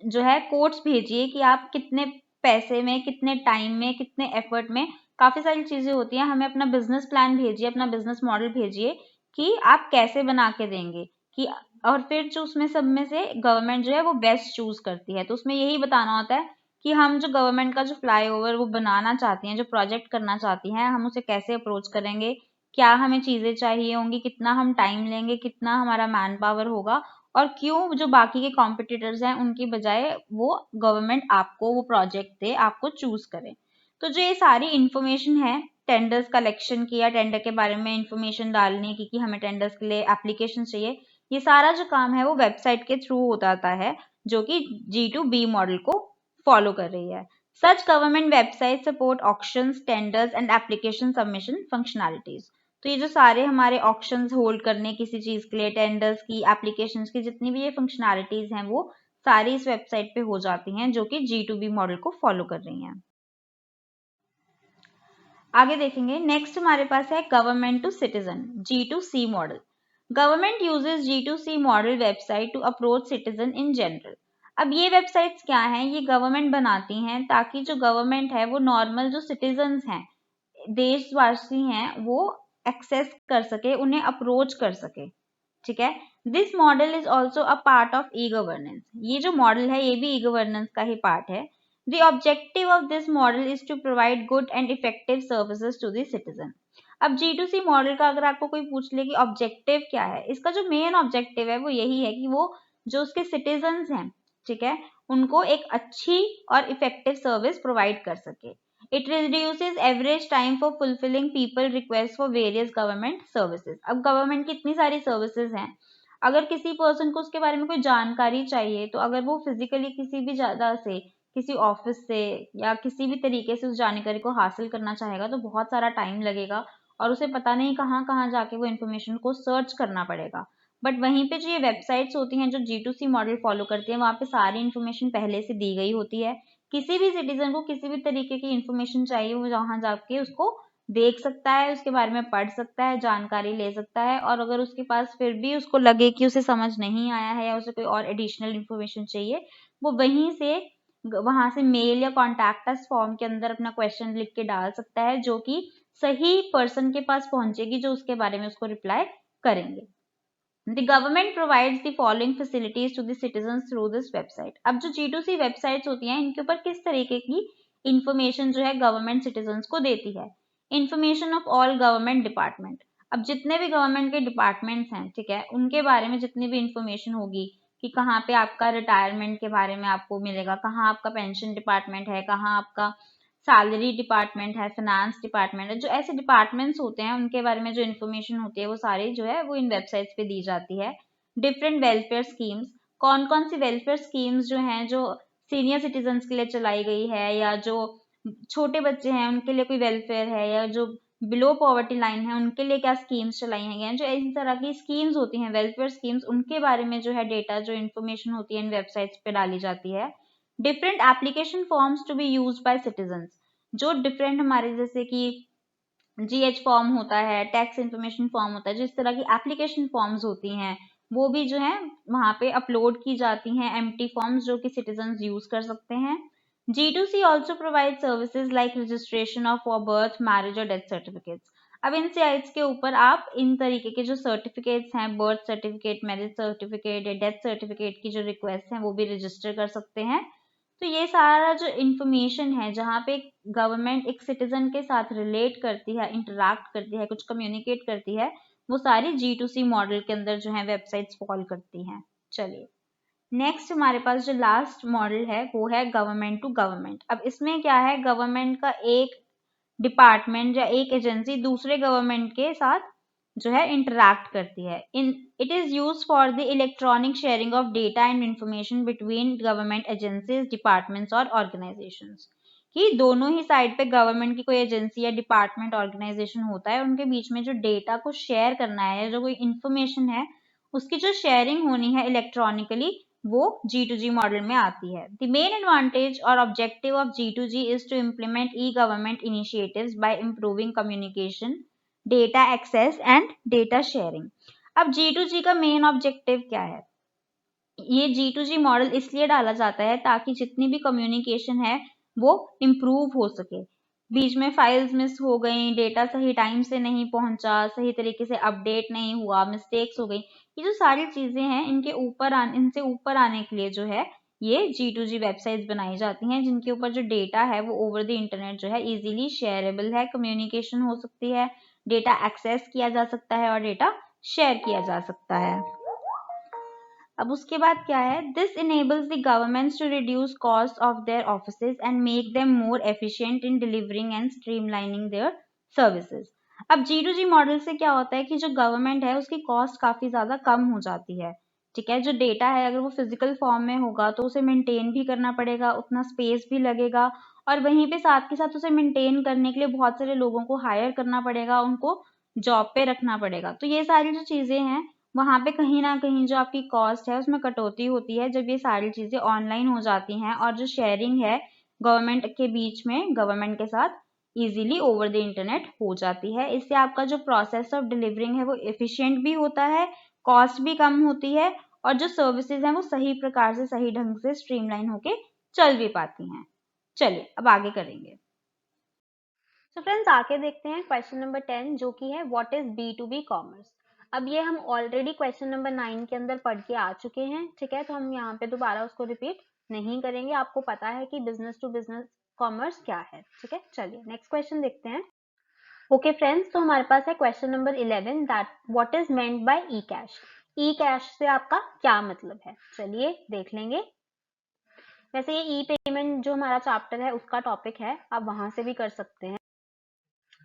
जो है कोट्स भेजिए कि आप कितने पैसे में, कितने टाइम में, कितने एफर्ट में, काफी सारी चीजें होती हैं, हमें अपना बिजनेस प्लान भेजिए, अपना बिजनेस मॉडल भेजिए कि आप कैसे बना के देंगे कि, और फिर जो उसमें सब में से गवर्नमेंट जो है वो बेस्ट चूज करती है। तो उसमें यही बताना होता है कि हम जो गवर्नमेंट का जो फ्लाईओवर वो बनाना चाहती हैं, जो प्रोजेक्ट करना चाहती हैं, हम उसे कैसे अप्रोच करेंगे, क्या हमें चीजें चाहिए होंगी, कितना हम टाइम लेंगे, कितना हमारा मैन पावर होगा, और क्यों जो बाकी के कॉम्पिटिटर्स हैं उनकी बजाय वो गवर्नमेंट आपको वो प्रोजेक्ट दे, आपको चूज करे। तो जो ये सारी इंफॉर्मेशन है टेंडर्स कलेक्शन की या टेंडर के बारे में इंफॉर्मेशन डालने की कि हमें टेंडर्स के लिए एप्लीकेशन चाहिए, ये सारा जो काम है वो वेबसाइट के थ्रू हो जाता है जो कि G2B मॉडल को फॉलो कर रही है। सच government website support auctions, tenders and application submission functionalities. तो ये जो सारे हमारे ऑक्शंस होल्ड करने किसी चीज के लिए, टेंडर्स की, एप्लीकेशंस की जितनी भी ये फंक्शनैलिटीज हैं वो सारी इस वेबसाइट पे हो जाती हैं जो कि G2B मॉडल को फॉलो कर रही हैं। आगे देखेंगे। नेक्स्ट हमारे पास है government to citizen, G2C model. Government uses G2C model website to approach citizen in general. अब ये वेबसाइट्स क्या हैं, ये गवर्नमेंट बनाती हैं ताकि जो गवर्नमेंट है वो नॉर्मल जो सिटीजन्स हैं, देशवासी हैं, वो एक्सेस कर सके, उन्हें अप्रोच कर सके, ठीक है। This model is also a part of e governance. ये जो मॉडल है ये भी ई गवर्नेंस का ही पार्ट है। The objective of this model is to provide good and effective services to the citizen. अब G2C मॉडल का अगर आपको कोई पूछ ले कि ऑब्जेक्टिव क्या है, इसका जो मेन ऑब्जेक्टिव है वो यही है कि वो जो उसके सिटीजन्स हैं, ठीक है, उनको एक अच्छी और इफेक्टिव सर्विस प्रोवाइड कर सके। It reduces average time for fulfilling people requests for various government services. अब गवर्नमेंट की इतनी सारी सर्विसेज हैं, अगर किसी पर्सन को उसके बारे में कोई जानकारी चाहिए तो अगर वो फिजिकली किसी भी जगह से, किसी ऑफिस से या किसी भी तरीके से उस जानकारी को हासिल करना चाहेगा तो बहुत सारा टाइम लगेगा और उसे पता नहीं कहाँ कहाँ जाके वो इन्फॉर्मेशन को सर्च करना पड़ेगा। बट वहीं पे जो ये वेबसाइट्स होती हैं जो G2C मॉडल फॉलो करती हैं, वहाँ पे सारी इन्फॉर्मेशन पहले से दी गई होती है। किसी भी सिटीजन को किसी भी तरीके की इन्फॉर्मेशन चाहिए वो वहाँ जाके उसको देख सकता है, उसके बारे में पढ़ सकता है, जानकारी ले सकता है, और अगर उसके पास फिर भी उसको लगे कि उसे समझ नहीं आया है या उसे कोई और एडिशनल इन्फॉर्मेशन चाहिए, वो वहां से मेल या कॉन्टैक्ट अस फॉर्म के अंदर अपना क्वेश्चन लिख के डाल सकता है जो कि सही पर्सन के पास पहुंचेगी जो उसके बारे में उसको रिप्लाई करेंगे। The government provides the following facilities to the citizens through this website. अब जो G2C वेबसाइट्स होती हैं इनके ऊपर किस तरीके की इंफॉर्मेशन जो है गवर्नमेंट सिटीजन्स को देती है। Information of all government department, अब जितने भी गवर्नमेंट के डिपार्टमेंट्स हैं, ठीक है, उनके बारे में जितनी भी इंफॉर्मेशन होगी कि कहाँ पे आपका रिटायरमेंट के बारे में आपको मिलेगा, कहाँ आपका पेंशन डिपार्टमेंट है, कहाँ आपका सैलरी डिपार्टमेंट है, फाइनेंस डिपार्टमेंट है, जो ऐसे डिपार्टमेंट्स होते हैं उनके बारे में जो इन्फॉर्मेशन होती है वो सारी जो है वो इन वेबसाइट्स पे दी जाती है। डिफरेंट वेलफेयर स्कीम्स, कौन कौन सी वेलफेयर स्कीम्स जो हैं जो सीनियर सिटीजन्स के लिए चलाई गई है, या जो छोटे बच्चे हैं उनके लिए कोई वेलफेयर है, या जो बिलो पॉवर्टी लाइन है उनके लिए क्या स्कीम्स चलाई हैं, जो इस तरह की स्कीम्स होती हैं वेलफेयर स्कीम्स, उनके बारे में जो है डेटा जो इन्फॉर्मेशन होती है इन वेबसाइट्स पे डाली जाती है। Different application forms to be used by citizens, जो डिफरेंट हमारे जैसे कि GH फॉर्म होता है, टैक्स इन्फॉर्मेशन फॉर्म होता है, जिस तरह की एप्लीकेशन फॉर्म्स होती हैं वो भी जो है वहां पे अपलोड की जाती हैं, एम्प्टी फॉर्म्स जो कि सिटीजन्स यूज कर सकते हैं। G2C also provides services like registration of for birth, marriage और डेथ सर्टिफिकेट्स। अब इन साइट्स के ऊपर आप इन तरीके के जो सर्टिफिकेट्स हैं, बर्थ सर्टिफिकेट, मैरिज सर्टिफिकेट या डेथ सर्टिफिकेट की जो रिक्वेस्ट हैं वो भी रजिस्टर कर सकते हैं। तो ये सारा जो इंफॉर्मेशन है जहाँ पे गवर्नमेंट एक सिटीजन के साथ रिलेट करती है, इंटरैक्ट करती है, कुछ कम्युनिकेट करती है, वो सारी G2C मॉडल के अंदर जो है वेबसाइट्स फॉल करती हैं। चलिए नेक्स्ट हमारे पास जो लास्ट मॉडल है वो है गवर्नमेंट टू गवर्नमेंट। अब इसमें क्या है, गवर्नमेंट का एक डिपार्टमेंट या एक एजेंसी दूसरे गवर्नमेंट के साथ जो है इंटरैक्ट करती है। It is use for the electronic sharing of data and information between government agencies, departments और ऑर्गेनाइजेशंस, कि दोनों ही साइड पे गवर्नमेंट की कोई एजेंसी या डिपार्टमेंट ऑर्गेनाइजेशन होता है, उनके बीच में जो डेटा को शेयर करना है, जो कोई इंफॉर्मेशन है उसकी जो शेयरिंग होनी है इलेक्ट्रॉनिकली, वो G2G मॉडल में आती है। The main advantage or objective of G2G is to implement e government initiatives by improving communication, data access and data sharing. अब G2G का मेन ऑब्जेक्टिव क्या है, ये G2G मॉडल इसलिए डाला जाता है ताकि जितनी भी कम्युनिकेशन है वो इम्प्रूव हो सके। बीच में फाइल्स मिस हो गई, डेटा सही टाइम से नहीं पहुंचा, सही तरीके से अपडेट नहीं हुआ, मिस्टेक्स हो गई, ये जो सारी चीजें हैं इनसे ऊपर आने के लिए जो है ये G2G वेबसाइट्स बनाई जाती हैं, जिनके ऊपर जो डेटा है वो ओवर द इंटरनेट जो है इजीली शेयरेबल है, कम्युनिकेशन हो सकती है, डेटा एक्सेस किया जा सकता है और डेटा शेयर किया जा सकता है। अब उसके बाद क्या है, this enables the governments to reduce cost of their offices and make them more efficient in delivering and streamlining their services. अब G2G मॉडल से क्या होता है कि जो गवर्नमेंट है उसकी कॉस्ट काफी ज्यादा कम हो जाती है, ठीक है। जो डेटा है अगर वो फिजिकल फॉर्म में होगा तो उसे मेंटेन भी करना पड़ेगा, उतना स्पेस भी लगेगा, और वहीं पे साथ के साथ उसे मेंटेन करने के लिए बहुत सारे लोगों को हायर करना पड़ेगा, उनको जॉब पे रखना पड़ेगा। तो ये सारी जो चीजें हैं वहां पे कहीं ना कहीं जो आपकी कॉस्ट है उसमें कटौती होती है जब ये सारी चीजें ऑनलाइन हो जाती हैं, और जो शेयरिंग है गवर्नमेंट के बीच में गवर्नमेंट के साथ इजीली ओवर द इंटरनेट हो जाती है। इससे आपका जो प्रोसेस ऑफ डिलीवरिंग है वो एफिशिएंट भी होता है, कॉस्ट भी कम होती है, और जो सर्विसेज हैं वो सही प्रकार से सही ढंग से स्ट्रीमलाइन होके चल भी पाती हैं। चलिए अब आगे करेंगे। तो फ्रेंड्स आगे देखते हैं क्वेश्चन नंबर 10 जो कि है व्हाट इज B2B कॉमर्स। अब ये हम ऑलरेडी क्वेश्चन नंबर 9 के अंदर पढ़ के आ चुके हैं, ठीक है, तो हम यहाँ पे दोबारा उसको रिपीट नहीं करेंगे, आपको पता है कि बिजनेस टू बिजनेस कॉमर्स क्या है, ठीक है। चलिए नेक्स्ट क्वेश्चन देखते हैं। ओके फ्रेंड्स, तो हमारे पास है question number 11 that what is meant by E cash. E cash से आपका क्या मतलब है, चलिए देख लेंगे। वैसे ये ई पेमेंट जो हमारा चैप्टर है उसका टॉपिक है, आप वहां से भी कर सकते हैं।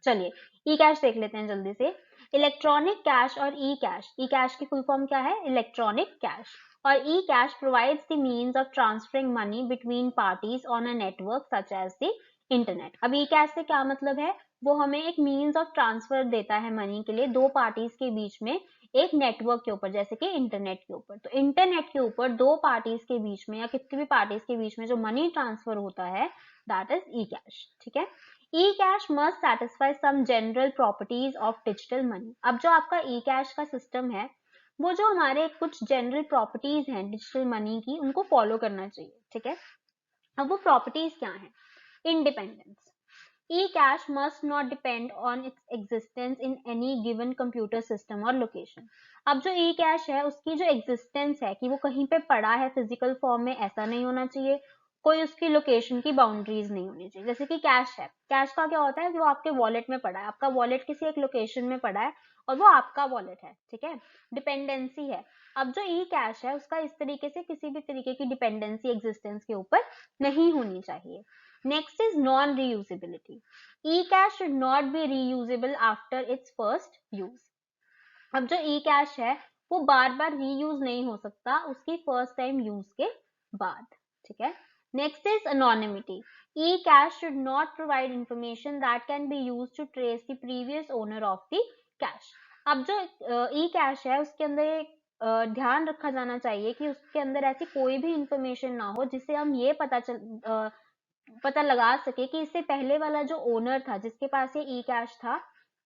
चलिए ई कैश देख लेते हैं जल्दी से। इलेक्ट्रॉनिक कैश और ई कैश की फुल फॉर्म क्या है, इलेक्ट्रॉनिक कैश। और e cash provides the means of transferring money between parties on a network such as the internet. अब ई कैश से क्या मतलब है, वो हमें एक मींस ऑफ ट्रांसफर देता है मनी के लिए दो पार्टीज के बीच में एक नेटवर्क के ऊपर, जैसे कि इंटरनेट के ऊपर। तो इंटरनेट के ऊपर दो पार्टीज के बीच में या कितनी भी पार्टीज के बीच में जो मनी ट्रांसफर होता है दैट इज ई कैश, ठीक है। E-cash must satisfy some general properties of digital money। अब जो आपका E-cash का सिस्टम है वो जो हमारे कुछ जनरल प्रॉपर्टीज हैं डिजिटल मनी की उनको फॉलो करना चाहिए, ठीक है। अब वो प्रॉपर्टीज क्या हैं, independence, E-cache must not depend on its existence in any given computer system or location. अब जो E-cache है उसकी जो existence है कि वो कहीं पे पड़ा है physical form में, ऐसा नहीं होना चाहिए. कोई उसकी लोकेशन की बाउंड्रीज नहीं होनी चाहिए. जैसे कि कैश है, कैश का क्या होता है कि वो आपके वॉलेट में पड़ा है, आपका वॉलेट किसी एक लोकेशन में पड़ा है और वो आपका वॉलेट है, ठीक है, डिपेंडेंसी है. अब जो ई कैश है उसका इस तरीके से किसी भी तरीके की डिपेंडेंसी एग्जिस्टेंस के ऊपर नहीं होनी चाहिए. Next is non reusability. E cash should not be reusable after it's first use. अब जो ई कैश है वो बार बार रीयूज नहीं हो सकता उसकी फर्स्ट टाइम यूज के बाद, ठीक है. Next is anonymity. E-cache should not provide information that can be used to trace the previous owner of the cache. अब जो E-cache है उसके अंदर एक ध्यान रखा जाना चाहिए कि उसके अंदर ऐसी कोई भी इंफॉर्मेशन ना हो जिससे हम ये पता लगा सके कि इससे पहले वाला जो ओनर था जिसके पास ये E-cache था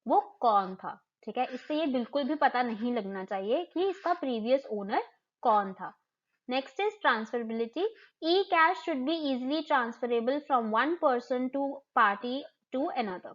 वो कौन था, ठीक है. इससे ये बिल्कुल भी पता नहीं लगना चाहिए कि इसका प्रीवियस ओनर कौन था. Next is transferability. E-cache should be easily transferable from one person to party to another.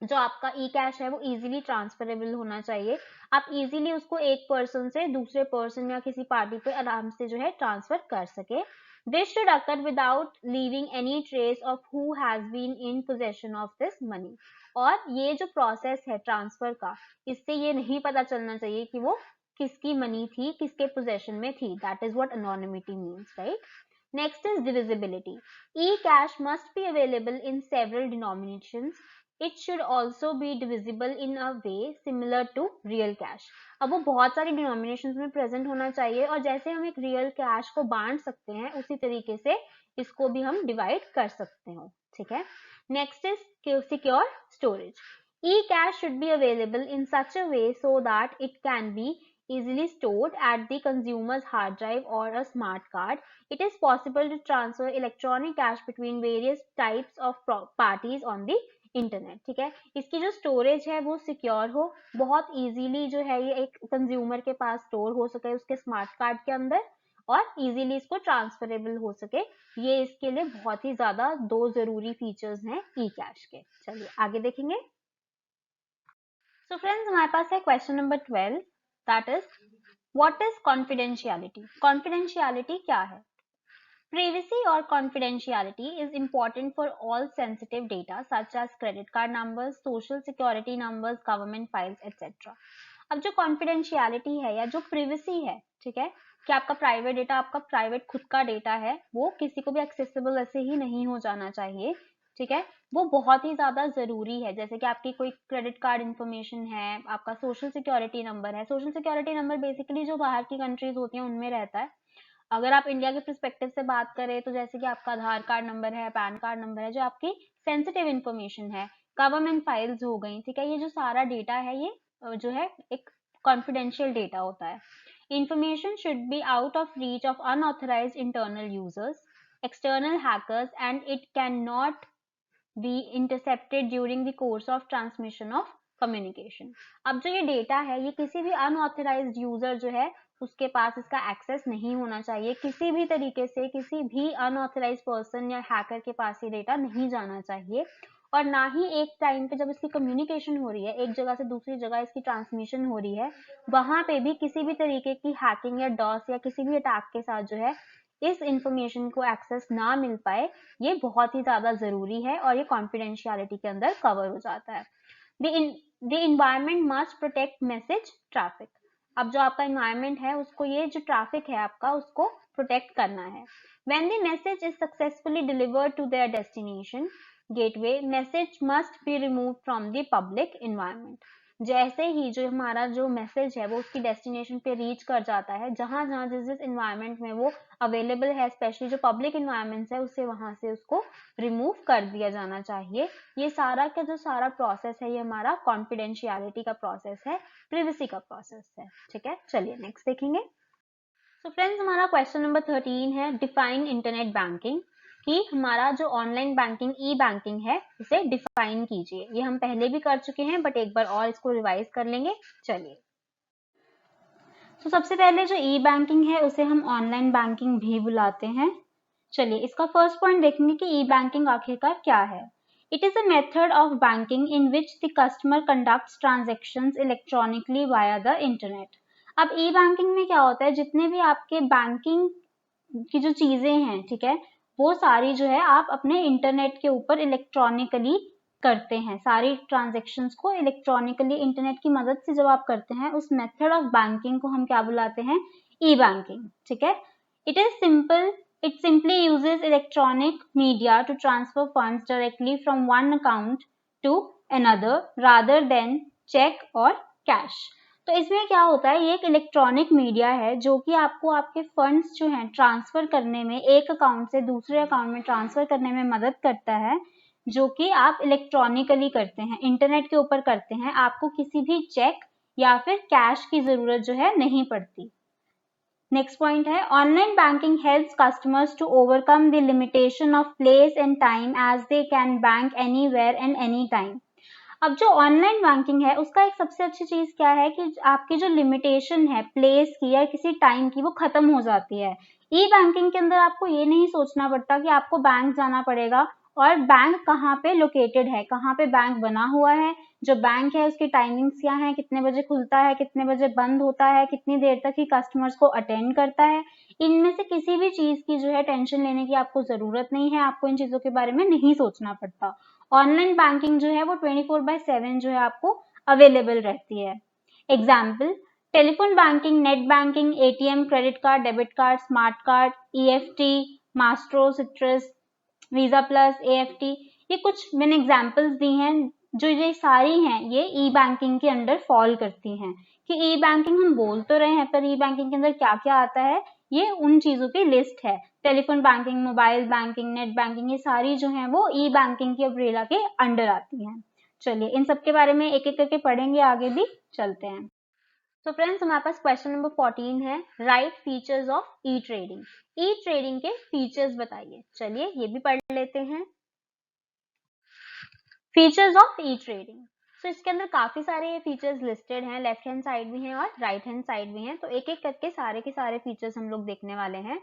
जो आपका E-cache है वो easily transferable होना चाहिए. आप easily उसको एक person से दूसरे person या किसी पार्टी पे आराम से जो है transfer कर सके. This should occur without leaving any trace of who has been in possession of this money. और ये जो process है transfer का, इससे ये नहीं पता चलना चाहिए कि वो किसकी मनी थी, किसके पोजेशन में थी. That is what anonymity means, right? Next is divisibility. E-cache must be available in several denominations. It should also be divisible in a way similar to real cache. अब वो बहुत सारी denominations में present होना चाहिए और जैसे हम एक real cache को बांट सकते हैं उसी तरीके से इसको भी हम divide कर सकते हो, ठीक है. Next is secure storage. E-cache should be available in such a way so that it can be easily stored at the consumer's hard drive or a smart card. It is possible to transfer electronic cache between various types of parties on the internet, ठीक है. इसकी जो storage है वो secure हो, बहुत easily जो है ये एक कंज्यूमर के पास स्टोर हो सके उसके स्मार्ट कार्ड के अंदर और इजीली इसको ट्रांसफरेबल हो सके. ये इसके लिए बहुत ही ज्यादा दो जरूरी फीचर्स हैं ई कैश के. चलिए आगे देखेंगे. सो फ्रेंड्स हमारे पास है question number 12. That is what is confidentiality. Confidentiality क्या है? Privacy or confidentiality is important for all sensitive data such as credit card numbers, social security numbers, government files, etc. अब जो confidentiality है या जो privacy है, ठीक है, कि आपका प्राइवेट डेटा, आपका प्राइवेट खुद का डेटा है, वो किसी को भी एक्सेसिबल ऐसे ही नहीं हो जाना चाहिए, ठीक है. वो बहुत ही ज्यादा जरूरी है. जैसे कि आपकी कोई क्रेडिट कार्ड इन्फॉर्मेशन है, आपका सोशल सिक्योरिटी नंबर है. सोशल सिक्योरिटी नंबर बेसिकली जो बाहर की कंट्रीज होती हैं उनमें रहता है. अगर आप इंडिया के पर्सपेक्टिव से बात करें तो जैसे कि आपका आधार कार्ड नंबर है, पैन कार्ड नंबर है, जो आपकी सेंसिटिव इंफॉर्मेशन है, गवर्नमेंट फाइल्स हो गई, ठीक है, ये जो सारा डेटा है ये जो है एक कॉन्फिडेंशियल डेटा होता है. Information should be out of reach of unauthorized internal users, external hackers and it can not be intercepted during the course of transmission of communication. अब जो ये डेटा है ये किसी भी अनऑथराइज्ड यूजर जो है उसके पास इसका एक्सेस नहीं होना चाहिए. किसी भी तरीके से किसी भी अनऑथराइज्ड पर्सन या हैकर के पास ये डेटा नहीं जाना चाहिए. और ना ही एक टाइम पे जब इसकी कम्युनिकेशन हो रही है, एक जगह से दूसरी जगह इसकी ट्रांसमिशन हो रही है, वहां पे भी किसी भी तरीके की हैकिंग या डॉस या किसी भी अटैक के साथ जो है इस इंफॉर्मेशन को एक्सेस ना मिल पाए. ये बहुत ही ज्यादा जरूरी है और ये कॉन्फिडेंशियलिटी के अंदर कवर हो जाता है. The environment must protect message traffic. अब जो आपका इन्वायरमेंट है उसको ये जो ट्रैफिक है आपका उसको प्रोटेक्ट करना है. When the message is successfully delivered to their destination gateway, message must be remove from the public environment. जैसे ही जो हमारा जो मैसेज है वो उसकी डेस्टिनेशन पे रीच कर जाता है, जहां जहां जिस जिस इन्वायरमेंट में वो अवेलेबल है, स्पेशली जो पब्लिक इन्वायरमेंट है, उससे वहां से उसको रिमूव कर दिया जाना चाहिए. ये सारा का जो सारा प्रोसेस है ये हमारा कॉन्फिडेंशियलिटी का प्रोसेस है, प्रिवेसी का प्रोसेस है, ठीक है. चलिए नेक्स्ट देखेंगे. सो फ्रेंड्स हमारा क्वेश्चन नंबर 13 है डिफाइन इंटरनेट बैंकिंग. कि हमारा जो ऑनलाइन बैंकिंग ई बैंकिंग है उसे डिफाइन कीजिए. ये हम पहले भी कर चुके हैं बट एक बार और इसको रिवाइज कर लेंगे. चलिए. तो सबसे पहले जो ई बैंकिंग है उसे हम ऑनलाइन बैंकिंग भी बुलाते हैं. चलिए इसका फर्स्ट पॉइंट देखेंगे कि ई बैंकिंग आखिरकार क्या है. It is a method of banking in which the customer conducts transactions electronically via the internet. अब ई बैंकिंग में क्या होता है, जितने भी आपके बैंकिंग की जो चीजें हैं, ठीक है, वो सारी जो है आप अपने इंटरनेट के ऊपर इलेक्ट्रॉनिकली करते हैं। सारी ट्रांजेक्शन्स को इलेक्ट्रॉनिकली इंटरनेट की मदद से जब आप करते हैं, उस मेथड ऑफ बैंकिंग को हम क्या बुलाते हैं, ई बैंकिंग, ठीक है। It simply uses electronic media to transfer funds directly from one account to another rather than check or cash. तो इसमें क्या होता है, ये एक इलेक्ट्रॉनिक मीडिया है जो कि आपको आपके फंड्स जो हैं ट्रांसफर करने में, एक अकाउंट से दूसरे अकाउंट में ट्रांसफर करने में मदद करता है, जो कि आप इलेक्ट्रॉनिकली करते हैं, इंटरनेट के ऊपर करते हैं। आपको किसी भी चेक या फिर कैश की जरूरत जो है नहीं पड़ती। नेक्स्ट पॉइंट है, online banking helps customers to overcome the limitation of place and time as they can bank anywhere and any time. अब जो ऑनलाइन बैंकिंग है उसका एक सबसे अच्छी चीज क्या है कि आपकी जो लिमिटेशन है प्लेस की या किसी टाइम की, वो खत्म हो जाती है। ई बैंकिंग के अंदर आपको ये नहीं सोचना पड़ता कि आपको बैंक जाना पड़ेगा और बैंक कहाँ पे लोकेटेड है, कहाँ पे बैंक बना हुआ है, जो बैंक है उसकी टाइमिंग्स क्या है, कितने बजे खुलता है, कितने बजे बंद होता है, कितनी देर तक ही कस्टमर्स को अटेंड करता है। इनमें से किसी भी चीज की जो है टेंशन लेने की आपको जरूरत नहीं है, आपको इन चीजों के बारे में नहीं सोचना पड़ता। ऑनलाइन बैंकिंग जो है वो 24/7 जो है आपको अवेलेबल रहती है। Example, telephone banking, net banking, ATM, credit card, debit card, smart card, EFT, maestro, citrus, visa plus, AFT, ये कुछ मैंने एग्जाम्पल्स दी हैं। जो ये सारी हैं ये ई बैंकिंग के अंडर फॉल करती हैं। कि ई बैंकिंग हम बोल तो रहे हैं पर ई बैंकिंग के अंदर क्या क्या आता है, ये उन चीजों की लिस्ट है। Telephone banking, mobile banking, net banking, ये सारी जो हैं वो ई बैंकिंग की अम्ब्रेला के अंडर आती हैं। चलिए इन सब के बारे में एक एक करके पढ़ेंगे, आगे भी चलते हैं। तो फ्रेंड्स हमारे पास क्वेश्चन नंबर 14 है, right features of e trading. E trading के फीचर्स बताइए। चलिए ये भी पढ़ लेते हैं। फीचर्स ऑफ ई ट्रेडिंग, तो इसके अंदर काफी सारे फीचर्स लिस्टेड हैं, लेफ्ट हैंड साइड भी हैं और राइट हैंड साइड भी हैं। तो एक एक करके सारे के सारे फीचर्स हम लोग देखने वाले हैं।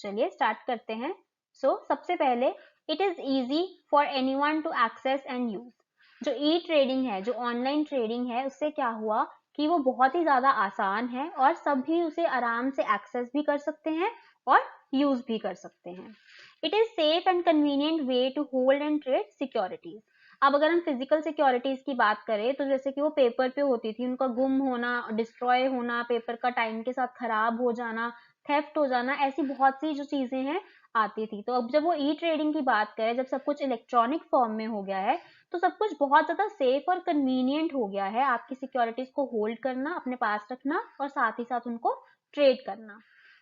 चलिए स्टार्ट करते हैं। सबसे पहले, it is easy for anyone to access and use. जो ई ट्रेडिंग है, जो ऑनलाइन ट्रेडिंग है, उससे क्या हुआ कि वो बहुत ही ज्यादा आसान है और सब भी उसे आराम से एक्सेस भी कर सकते हैं और यूज भी कर सकते हैं। It is safe and convenient way to hold and trade securities. अब अगर हम फिजिकल सिक्योरिटीज की बात करें तो जैसे कि वो पेपर पे होती थी, उनका गुम होना, डिस्ट्रॉय होना, पेपर का टाइम के साथ खराब हो जाना, थेफ्ट हो जाना, ऐसी बहुत सी जो चीजें हैं आती थी। तो अब जब वो ई ट्रेडिंग की बात करें, जब सब कुछ इलेक्ट्रॉनिक फॉर्म में हो गया है, तो सब कुछ बहुत ज्यादा सेफ और कन्वीनियंट हो गया है आपकी सिक्योरिटीज को होल्ड करना, अपने पास रखना और साथ ही साथ उनको ट्रेड करना।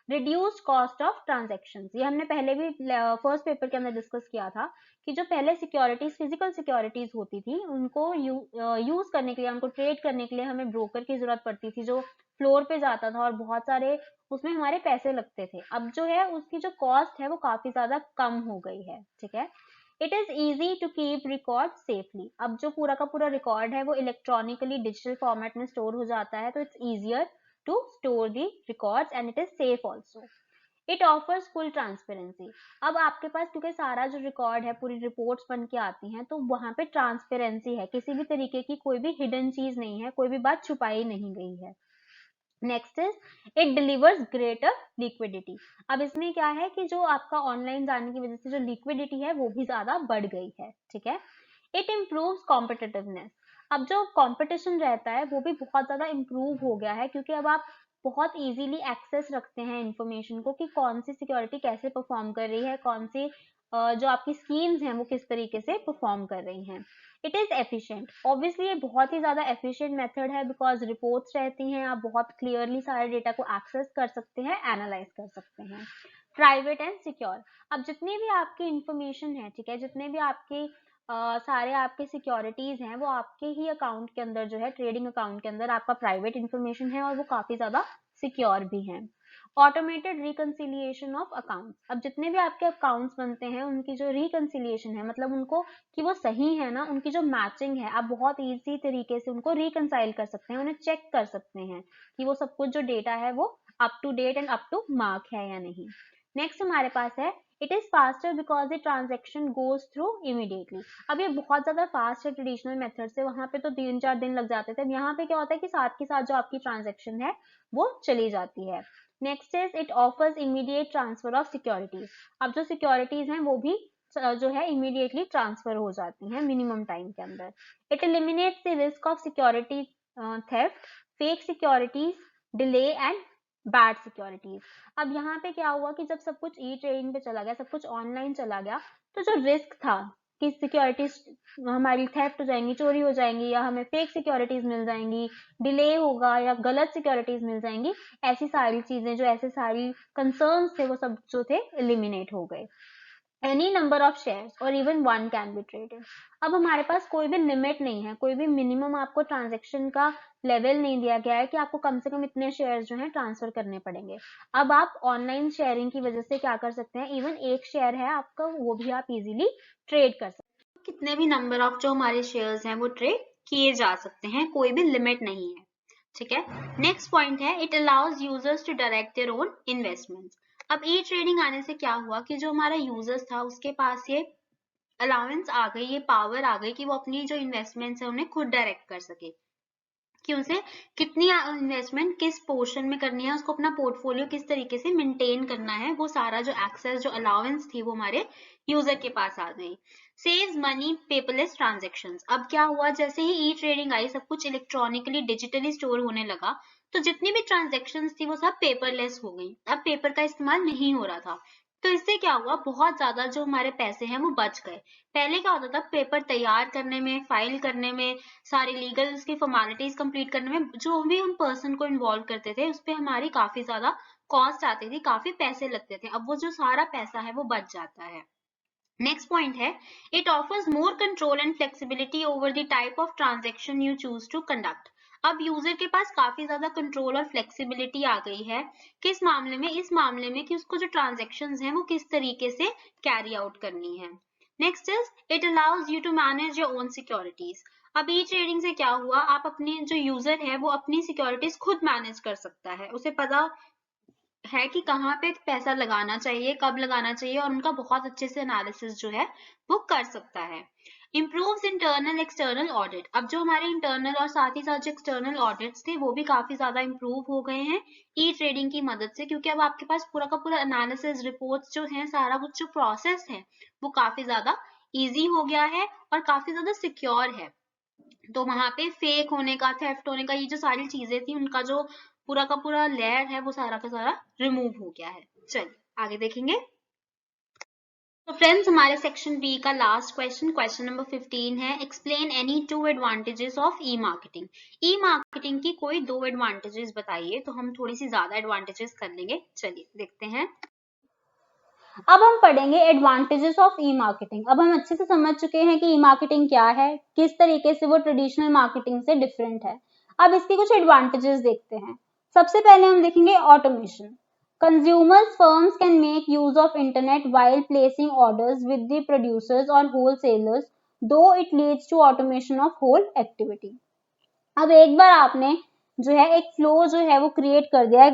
रिड्यूस्ड कॉस्ट ऑफ ट्रांजेक्शन, ये हमने पहले भी फर्स्ट पेपर के अंदर डिस्कस किया था कि जो पहले सिक्योरिटीज, फिजिकल सिक्योरिटीज होती थी, उनको यूज करने के लिए, उनको ट्रेड करने के लिए हमें ब्रोकर की जरूरत पड़ती थी जो फ्लोर पे जाता था और बहुत सारे उसमें हमारे पैसे लगते थे। अब जो है उसकी जो कॉस्ट है वो काफी ज्यादा कम हो गई है, ठीक है। It is easy to keep record safely, अब जो पूरा का पूरा रिकॉर्ड है वो इलेक्ट्रॉनिकली डिजिटल फॉर्मेट में स्टोर हो जाता है, तो it's easier to store the records and it is safe also. It offers full transparency. अब आपके पास क्योंकि सारा जो रिकॉर्ड है, पूरी रिपोर्ट्स बन के आती हैं, तो वहां पे ट्रांसपेरेंसी है, किसी भी तरीके की कोई भी हिडन चीज नहीं है, कोई भी बात छुपाई नहीं गई है। Next is it delivers greater liquidity. अब इसमें क्या है कि जो आपका ऑनलाइन जाने की वजह से जो लिक्विडिटी है वो भी ज्यादा बढ़ गई है, ठीक है। इट इम्प्रूव्स कॉम्पिटिटिवनेस, अब जो कंपटीशन रहता है वो भी बहुत ज्यादा इम्प्रूव हो गया है, क्योंकि अब आप बहुत इजीली एक्सेस रखते हैं इंफॉर्मेशन को कि कौन सी सिक्योरिटी कैसे परफॉर्म कर रही है, कौन सी जो आपकी स्कीम्स हैं वो किस तरीके से परफॉर्म कर रही हैं। इट इज एफिशिएंट, ऑब्वियसली ये बहुत ही ज्यादा एफिशिएंट मेथड है, बिकॉज रिपोर्ट्स रहती हैं, आप बहुत क्लियरली सारे डेटा को एक्सेस कर सकते हैं, एनालाइज कर सकते हैं। प्राइवेट एंड सिक्योर, अब जितनी भी आपकी इंफॉर्मेशन है, ठीक है, जितने भी आपके सारे आपके सिक्योरिटीज हैं वो आपके ही अकाउंट के अंदर जो है, ट्रेडिंग अकाउंट के अंदर आपका प्राइवेट इंफॉर्मेशन है और वो काफी ज्यादा सिक्योर भी है। ऑटोमेटेड रिकंसिलिएशन ऑफ अकाउंट्स, अब जितने भी आपके अकाउंट्स बनते हैं उनकी जो रिकंसिलिएशन है, मतलब उनको कि वो सही है ना, उनकी जो मैचिंग है, आप बहुत इजी तरीके से उनको रिकंसाइल कर सकते हैं, उन्हें चेक कर सकते हैं कि वो सब कुछ जो डेटा है वो up to date and up to mark है या नहीं। नेक्स्ट हमारे पास है it is faster because the transaction goes through immediately. अब ये बहुत ज्यादा फास्ट है ट्रेडिशनल मेथड से, वहां पे तो 3-4 दिन लग जाते थे, अब यहाँ पे क्या होता है कि साथ के साथ जो आपकी ट्रांजेक्शन है वो चली जाती है। Next is it offers immediate transfer of securities. अब जो सिक्योरिटीज हैं वो भी जो है इमीडिएटली ट्रांसफर हो जाती हैं मिनिमम टाइम के अंदर। It eliminates the risk of security theft, fake securities, delay and bad securities. अब यहाँ पे क्या हुआ कि जब सब कुछ ई ट्रेडिंग पे चला गया, सब कुछ ऑनलाइन चला गया, तो जो रिस्क था कि सिक्योरिटीज हमारी थेफ्ट हो जाएंगी, चोरी हो जाएंगी, या हमें फेक सिक्योरिटीज मिल जाएंगी, डिले होगा या गलत सिक्योरिटीज मिल जाएंगी, ऐसी सारी चीजें जो ऐसे सारी कंसर्न्स थे वो सब जो थे एलिमिनेट हो गए। एनी नंबर ऑफ शेयर्स और even one can be traded. अब हमारे पास कोई भी लिमिट नहीं है, कोई भी मिनिमम आपको ट्रांजेक्शन का लेवल नहीं दिया गया है कि आपको कम से कम इतने शेयर्स जो है ट्रांसफर करने पड़ेंगे। अब आप ऑनलाइन शेयरिंग की वजह से क्या कर सकते हैं, इवन एक शेयर है आपका वो भी आप इजीली ट्रेड कर सकते हैं। कितने भी नंबर ऑफ जो हमारे शेयर्स हैं वो ट्रेड किए जा सकते हैं, कोई भी लिमिट नहीं है। ठीक है, नेक्स्ट पॉइंट है it allows users to direct their own investments. अब ई ट्रेडिंग आने से क्या हुआ कि जो हमारा यूजर्स था उसके पास ये अलाउंस आ गई, ये पावर आ गई कि वो अपनी जो इन्वेस्टमेंट्स है उन्हें खुद डायरेक्ट कर सके, कि उसे कितनी इन्वेस्टमेंट किस पोर्शन में करनी है, उसको अपना पोर्टफोलियो किस तरीके से मेंटेन करना है, वो सारा जो एक्सेस जो अलाउंस थी वो हमारे यूजर के पास आ गई। Saves money paperless transactions. अब क्या हुआ, जैसे ही ई ट्रेडिंग आई, सब कुछ इलेक्ट्रॉनिकली डिजिटली स्टोर होने लगा, तो जितनी भी ट्रांजेक्शंस थी वो सब पेपरलेस हो गई। अब पेपर का इस्तेमाल नहीं हो रहा था, तो इससे क्या हुआ, बहुत ज्यादा जो हमारे पैसे हैं वो बच गए। पहले क्या होता था, पेपर तैयार करने में, फाइल करने में, सारी लीगल उसकी फॉर्मेलिटीज कंप्लीट करने में जो भी हम पर्सन को इन्वॉल्व करते थे उस पर हमारी काफी ज्यादा कॉस्ट आती थी, काफी पैसे लगते थे। अब वो जो सारा पैसा है वो बच जाता है। नेक्स्ट पॉइंट है it offers more control and flexibility over the type of transaction you choose to conduct. अब यूजर के पास काफी ज्यादा कंट्रोल और फ्लेक्सिबिलिटी आ गई है, किस मामले में, इस मामले में कि उसको जो ट्रांजेक्शंस हैं वो किस तरीके से कैरी आउट करनी है। Next is it allows you to manage your own securities. अब ई ट्रेडिंग से क्या हुआ, आप अपने जो यूजर है वो अपनी सिक्योरिटीज खुद मैनेज कर सकता है, उसे पता है कि कहाँ पे पैसा लगाना चाहिए, कब लगाना चाहिए, और उनका बहुत अच्छे से एनालिसिस जो है वो कर सकता है। Improves internal external audit. अब जो हमारे इंटरनल और साथ ही साथ जो एक्सटर्नल ऑडिट्स थे वो भी काफी ज्यादा इम्प्रूव हो गए हैं ई ट्रेडिंग की मदद से, क्योंकि अब आपके पास पूरा का पूरा एनालिसिस रिपोर्ट्स जो है, सारा कुछ जो प्रोसेस है वो काफी ज्यादा इजी हो गया है और काफी ज्यादा सिक्योर है। तो वहां पे फेक होने का, थेफ्ट होने का, ये जो सारी चीजें थी उनका जो पूरा का पूरा लेयर है वो सारा का सारा रिमूव हो गया है। चलिए आगे देखेंगे। तो फ्रेंड्स, हमारे सेक्शन बी का लास्ट क्वेश्चन, क्वेश्चन नंबर 15 है explain any 2 advantages of E marketing. E marketing की कोई 2 एडवांटेजेस बताइए। तो हम थोड़ी सी ज्यादा एडवांटेजेस कर लेंगे, चलिए देखते हैं। अब हम पढ़ेंगे एडवांटेजेस ऑफ ई मार्केटिंग। अब हम अच्छे से समझ चुके हैं कि ई मार्केटिंग क्या है, किस तरीके से वो ट्रेडिशनल मार्केटिंग से डिफरेंट है। अब इसके कुछ एडवांटेजेस देखते हैं। सबसे पहले हम देखेंगे automation. Consumers firms can make use of internet while placing orders with the producers or wholesalers, though it leads to automation of whole activity. अब एक बार आपने जो है एक फ्लो जो है वो क्रिएट कर दिया,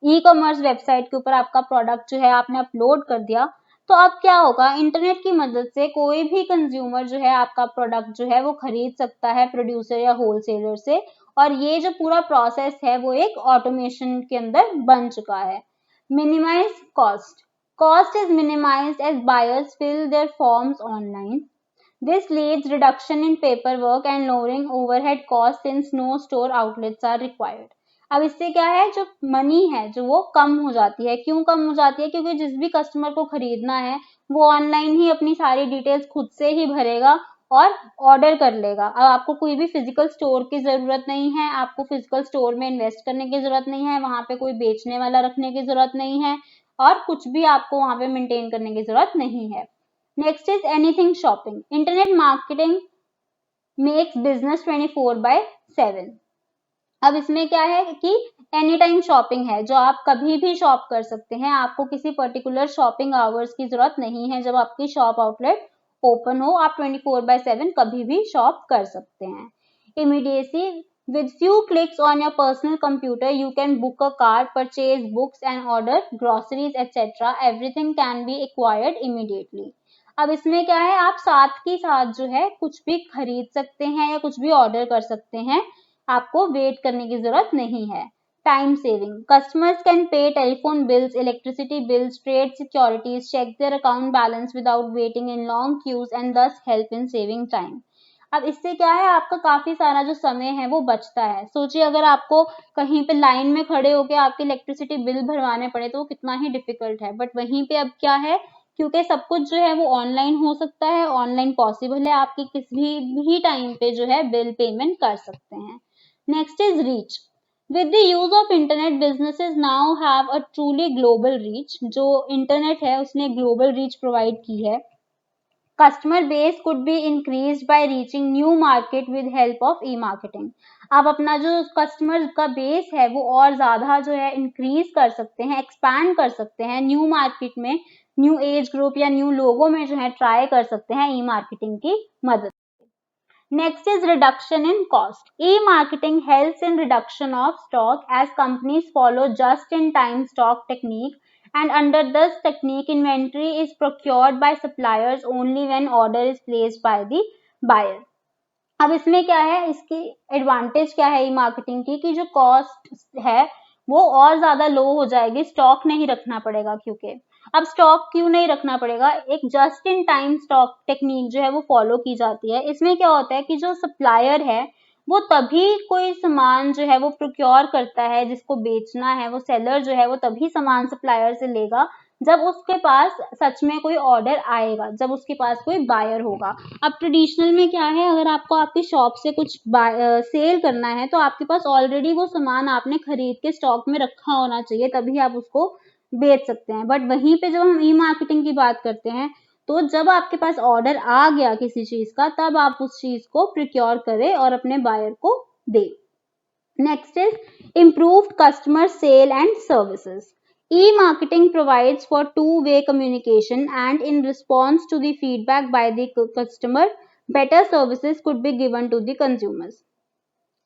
ई कॉमर्स वेबसाइट के ऊपर आपका प्रोडक्ट जो है आपने अपलोड कर दिया, तो अब क्या होगा, इंटरनेट की मदद से कोई भी कंज्यूमर जो है आपका प्रोडक्ट जो है वो खरीद सकता है प्रोड्यूसर या होलसेलर से, और ये जो पूरा प्रोसेस है वो एक ऑटोमेशन के अंदर बन चुका है। Minimize cost. Cost is minimized as buyers fill their forms online. This leads reduction in paperwork and lowering overhead costs since no store outlets are required. अब इससे क्या है, जो मनी है जो वो कम हो जाती है। क्यों कम हो जाती है, क्योंकि जिस भी कस्टमर को खरीदना है वो ऑनलाइन ही अपनी सारी डिटेल्स खुद से ही भरेगा और ऑर्डर कर लेगा। अब आपको कोई भी फिजिकल स्टोर की जरूरत नहीं है, आपको फिजिकल स्टोर में इन्वेस्ट करने की जरूरत नहीं है, वहां पे कोई बेचने वाला रखने की जरूरत नहीं है, और कुछ भी आपको वहां पे मेंटेन करने की जरूरत नहीं है। Next is anything shopping. Internet marketing makes business 24/7। अब इसमें क्या है कि एनी टाइम शॉपिंग है, जो आप कभी भी शॉप कर सकते हैं, आपको किसी पर्टिकुलर शॉपिंग आवर्स की जरूरत नहीं है। जब आपकी शॉप आउटलेट ओपन हो आप 24/7 कभी भी शॉप कर सकते हैं। Immediacy With few clicks on your personal computer, you can book a car, purchase books and order groceries etc. Everything can be acquired immediately. अब इसमें क्या है, आप साथ के साथ जो है कुछ भी खरीद सकते हैं या कुछ भी ऑर्डर कर सकते हैं, आपको वेट करने की जरूरत नहीं है. Time saving. Customers can pay telephone bills, electricity bills, trade securities, check their account balance without waiting in long queues and thus help in saving time. अब इससे क्या है, आपका काफी सारा जो समय है वो बचता है. सोचिए अगर आपको कहीं पे लाइन में खड़े होकर आपके इलेक्ट्रिसिटी बिल भरवाने पड़े तो वो कितना ही डिफिकल्ट है. बट वहीं पे अब क्या है, क्योंकि सब कुछ जो है वो ऑनलाइन हो सकता है, ऑनलाइन पॉसिबल है, आपकी किसी भी टाइम पे जो है बिल पेमेंट कर सकते हैं. Next is reach. With the use of internet, businesses now have a truly global reach. जो इंटरनेट है उसने ग्लोबल रीच प्रोवाइड की है. Customer base could be increased by reaching new market with help of e-marketing. आप अपना जो customer का base है वो और ज्यादा जो है इंक्रीज कर सकते हैं, एक्सपैंड कर सकते हैं, न्यू मार्केट में, न्यू एज ग्रुप या न्यू लोगों में जो है ट्राई कर सकते हैं ई मार्केटिंग की मदद. Next is reduction in cost. E-marketing helps in reduction of stock as companies follow just-in-time stock technique, and under this technique inventory is procured by suppliers only when order is placed by the buyer. अब इसमें क्या है, इसकी advantage क्या है ई marketing की, कि जो कॉस्ट है वो और ज्यादा लो हो जाएगी, स्टॉक नहीं रखना पड़ेगा. क्योंकि अब स्टॉक क्यों नहीं रखना पड़ेगा, एक just in time stock technique जो है वो फॉलो की जाती है. इसमें क्या होता है कि जो सप्लायर है वो तभी कोई सामान जो है वो प्रोक्योर करता है, जिसको बेचना है, वो सेलर जो है वो तभी सामान सप्लायर से लेगा जब उसके पास सच में कोई ऑर्डर आएगा, जब उसके पास कोई बायर होगा. अब ट्रेडिशनल में क्या है, अगर आपको आपकी शॉप से कुछ सेल करना है तो आपके पास ऑलरेडी वो सामान आपने खरीद के स्टॉक में रखा होना चाहिए, तभी आप उसको बेच सकते हैं. बट वहीं पे जब हम ई मार्केटिंग की बात करते हैं तो जब आपके पास ऑर्डर आ गया किसी चीज का, तब आप उस चीज को प्रोक्योर करें और अपने बायर को दें. Next is improved customer sale and services. E-marketing provides for two-way communication, and in response to the feedback by the customer, better services could be given to the consumers.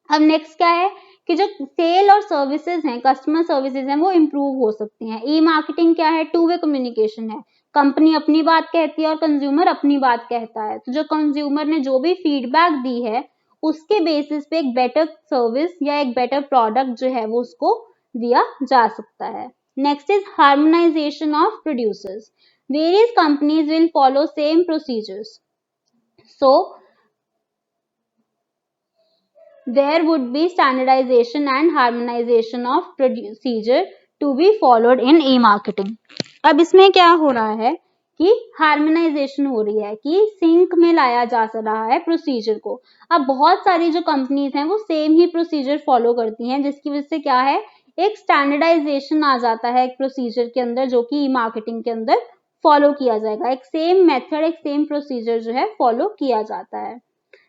अब next क्या है कि जो cell और services हैं, customer services हैं, वो improve हो सकती हैं. ई मार्केटिंग क्या है, टू वे कम्युनिकेशन है. कंपनी अपनी बात कहती है और कंज्यूमर अपनी बात कहता है. तो जो कंज्यूमर ने जो भी फीडबैक दी है उसके बेसिस पे एक बेटर सर्विस या एक बेटर प्रोडक्ट जो है वो उसको दिया जा सकता है. Next is harmonization of producers. Various companies will follow same procedures. So, there would be standardization and harmonization of procedure to be followed in e-marketing. अब इसमें क्या हो रहा है कि हार्मोनाइजेशन हो रही है, कि सिंक में लाया जा रहा है प्रोसीजर को. अब बहुत सारी जो कंपनीज हैं वो सेम ही प्रोसीजर फॉलो करती हैं, जिसकी वजह से क्या है, एक स्टैंडर्डाइजेशन आ जाता है एक प्रोसीजर के अंदर, जो कि ई मार्केटिंग के अंदर फॉलो किया जाएगा. एक सेम मेथड, एक सेम प्रोसीजर जो है फॉलो किया जाता है.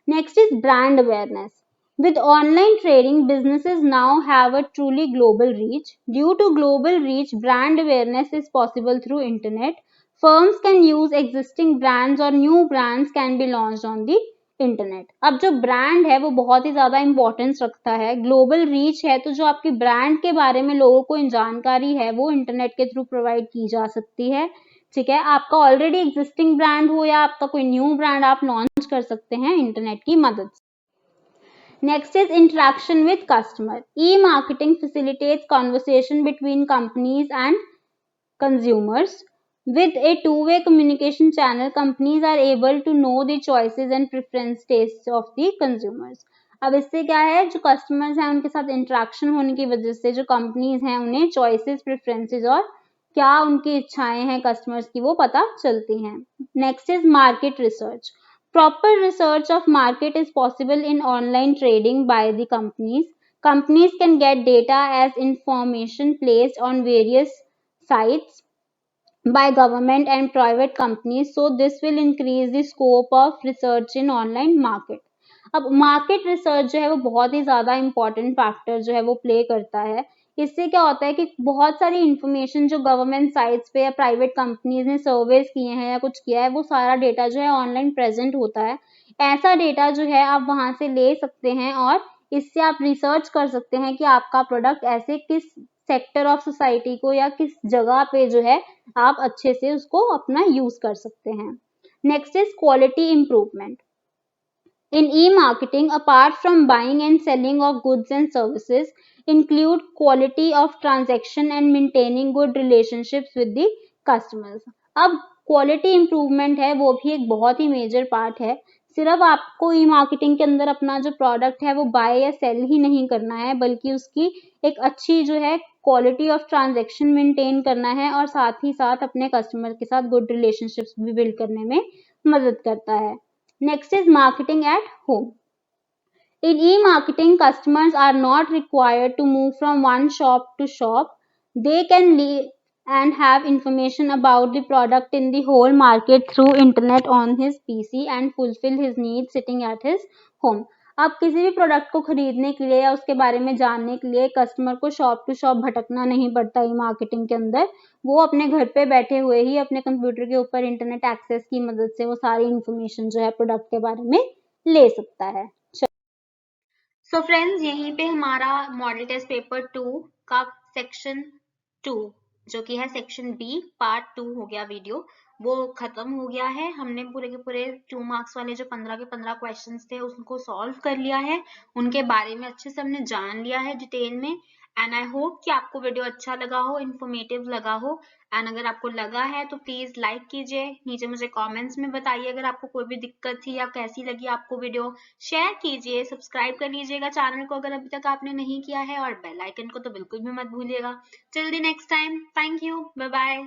Next is brand awareness. With online trading, businesses now have a truly global reach. Due to global reach, brand awareness is possible through internet. Firms can use existing brands or new brands can be launched on the internet. अब जो brand है वो बहुत ही ज्यादा importance रखता है. Global reach है तो जो आपकी ब्रांड के बारे में लोगों को जानकारी है वो इंटरनेट के थ्रू प्रोवाइड की जा सकती है. ठीक है, आपका ऑलरेडी एग्जिस्टिंग ब्रांड हो या आपका कोई न्यू ब्रांड आप लॉन्च कर सकते हैं इंटरनेट की मदद से. Next is interaction with customer. E-marketing facilitates conversation between companies and consumers. With a two-way communication channel, companies are able to know the choices and preference tastes of the consumers. अब इससे क्या है, जो customers हैं उनके साथ interaction होने की वजह से जो कंपनीज हैं उन्हें चॉइसेस, प्रेफरेंसेस और क्या उनकी इच्छाएं हैं कस्टमर्स की वो पता चलती हैं. Next is market research. Proper research of market is possible in online trading by the companies. Companies can get data as information placed on various sites by government and private companies. So this will increase the scope of research in online market. अब market research जो है वो बहुत ही ज्यादा important factor जो है वो play करता है. इससे क्या होता है कि बहुत सारी इंफॉर्मेशन जो गवर्नमेंट साइट्स पे या प्राइवेट कंपनीज ने सर्वेस किए हैं या कुछ किया है वो सारा डेटा जो है ऑनलाइन प्रेजेंट होता है. ऐसा डेटा जो है आप वहां से ले सकते हैं और इससे आप रिसर्च कर सकते हैं कि आपका प्रोडक्ट ऐसे किस सेक्टर ऑफ सोसाइटी को या किस जगह पे जो है आप अच्छे से उसको अपना यूज कर सकते हैं। Next is quality improvement. In e-marketing, apart from buying and selling of goods and services, include quality of transaction and maintaining good relationships with the customers. अब क्वालिटी इंप्रूवमेंट है वो भी एक बहुत ही मेजर पार्ट है। सिर्फ आपको ई मार्केटिंग के अंदर अपना जो प्रोडक्ट है वो बाय या सेल ही नहीं करना है, बल्कि उसकी एक अच्छी जो है क्वालिटी ऑफ ट्रांजैक्शन मेंटेन करना है और साथ ही साथ अपने कस्टमर के साथ गुड रिलेशनशिप्स भी बिल्ड करने में मदद करता है। Next is marketing at home. In e-marketing, customers are not required to move from one shop to shop. They can leave and have information about the product in the whole market through internet on his PC and fulfill his needs sitting at his home. अब किसी भी product को खरीदने के लिए या उसके बारे में जानने के लिए कस्टमर को शॉप टू शॉप भटकना नहीं पड़ता ई मार्केटिंग के अंदर। वो अपने घर पे बैठे हुए ही अपने कंप्यूटर के ऊपर इंटरनेट एक्सेस की मदद से वो सारी इंफॉर्मेशन जो है प्रोडक्ट के बारे में ले सकता है। सो फ्रेंड्स, यहीं पे हमारा मॉडल टेस्ट पेपर 2 का सेक्शन 2 जो कि है सेक्शन बी पार्ट 2 हो गया वीडियो, वो खत्म हो गया है। हमने पूरे के पूरे 2 मार्क्स वाले जो 15 के 15 क्वेश्चंस थे उनको सॉल्व कर लिया है, उनके बारे में अच्छे से हमने जान लिया है डिटेल में। एंड आई होप कि आपको वीडियो अच्छा लगा हो, इन्फॉर्मेटिव लगा हो। एंड अगर आपको लगा है तो प्लीज लाइक कीजिए, नीचे मुझे कमेंट्स में बताइए अगर आपको कोई भी दिक्कत थी या कैसी लगी आपको वीडियो। शेयर कीजिए, सब्सक्राइब कर लीजिएगा चैनल को अगर अभी तक आपने नहीं किया है, और बेल आइकन को तो बिल्कुल भी मत भूलिएगा। Till the next time, thank you, bye bye.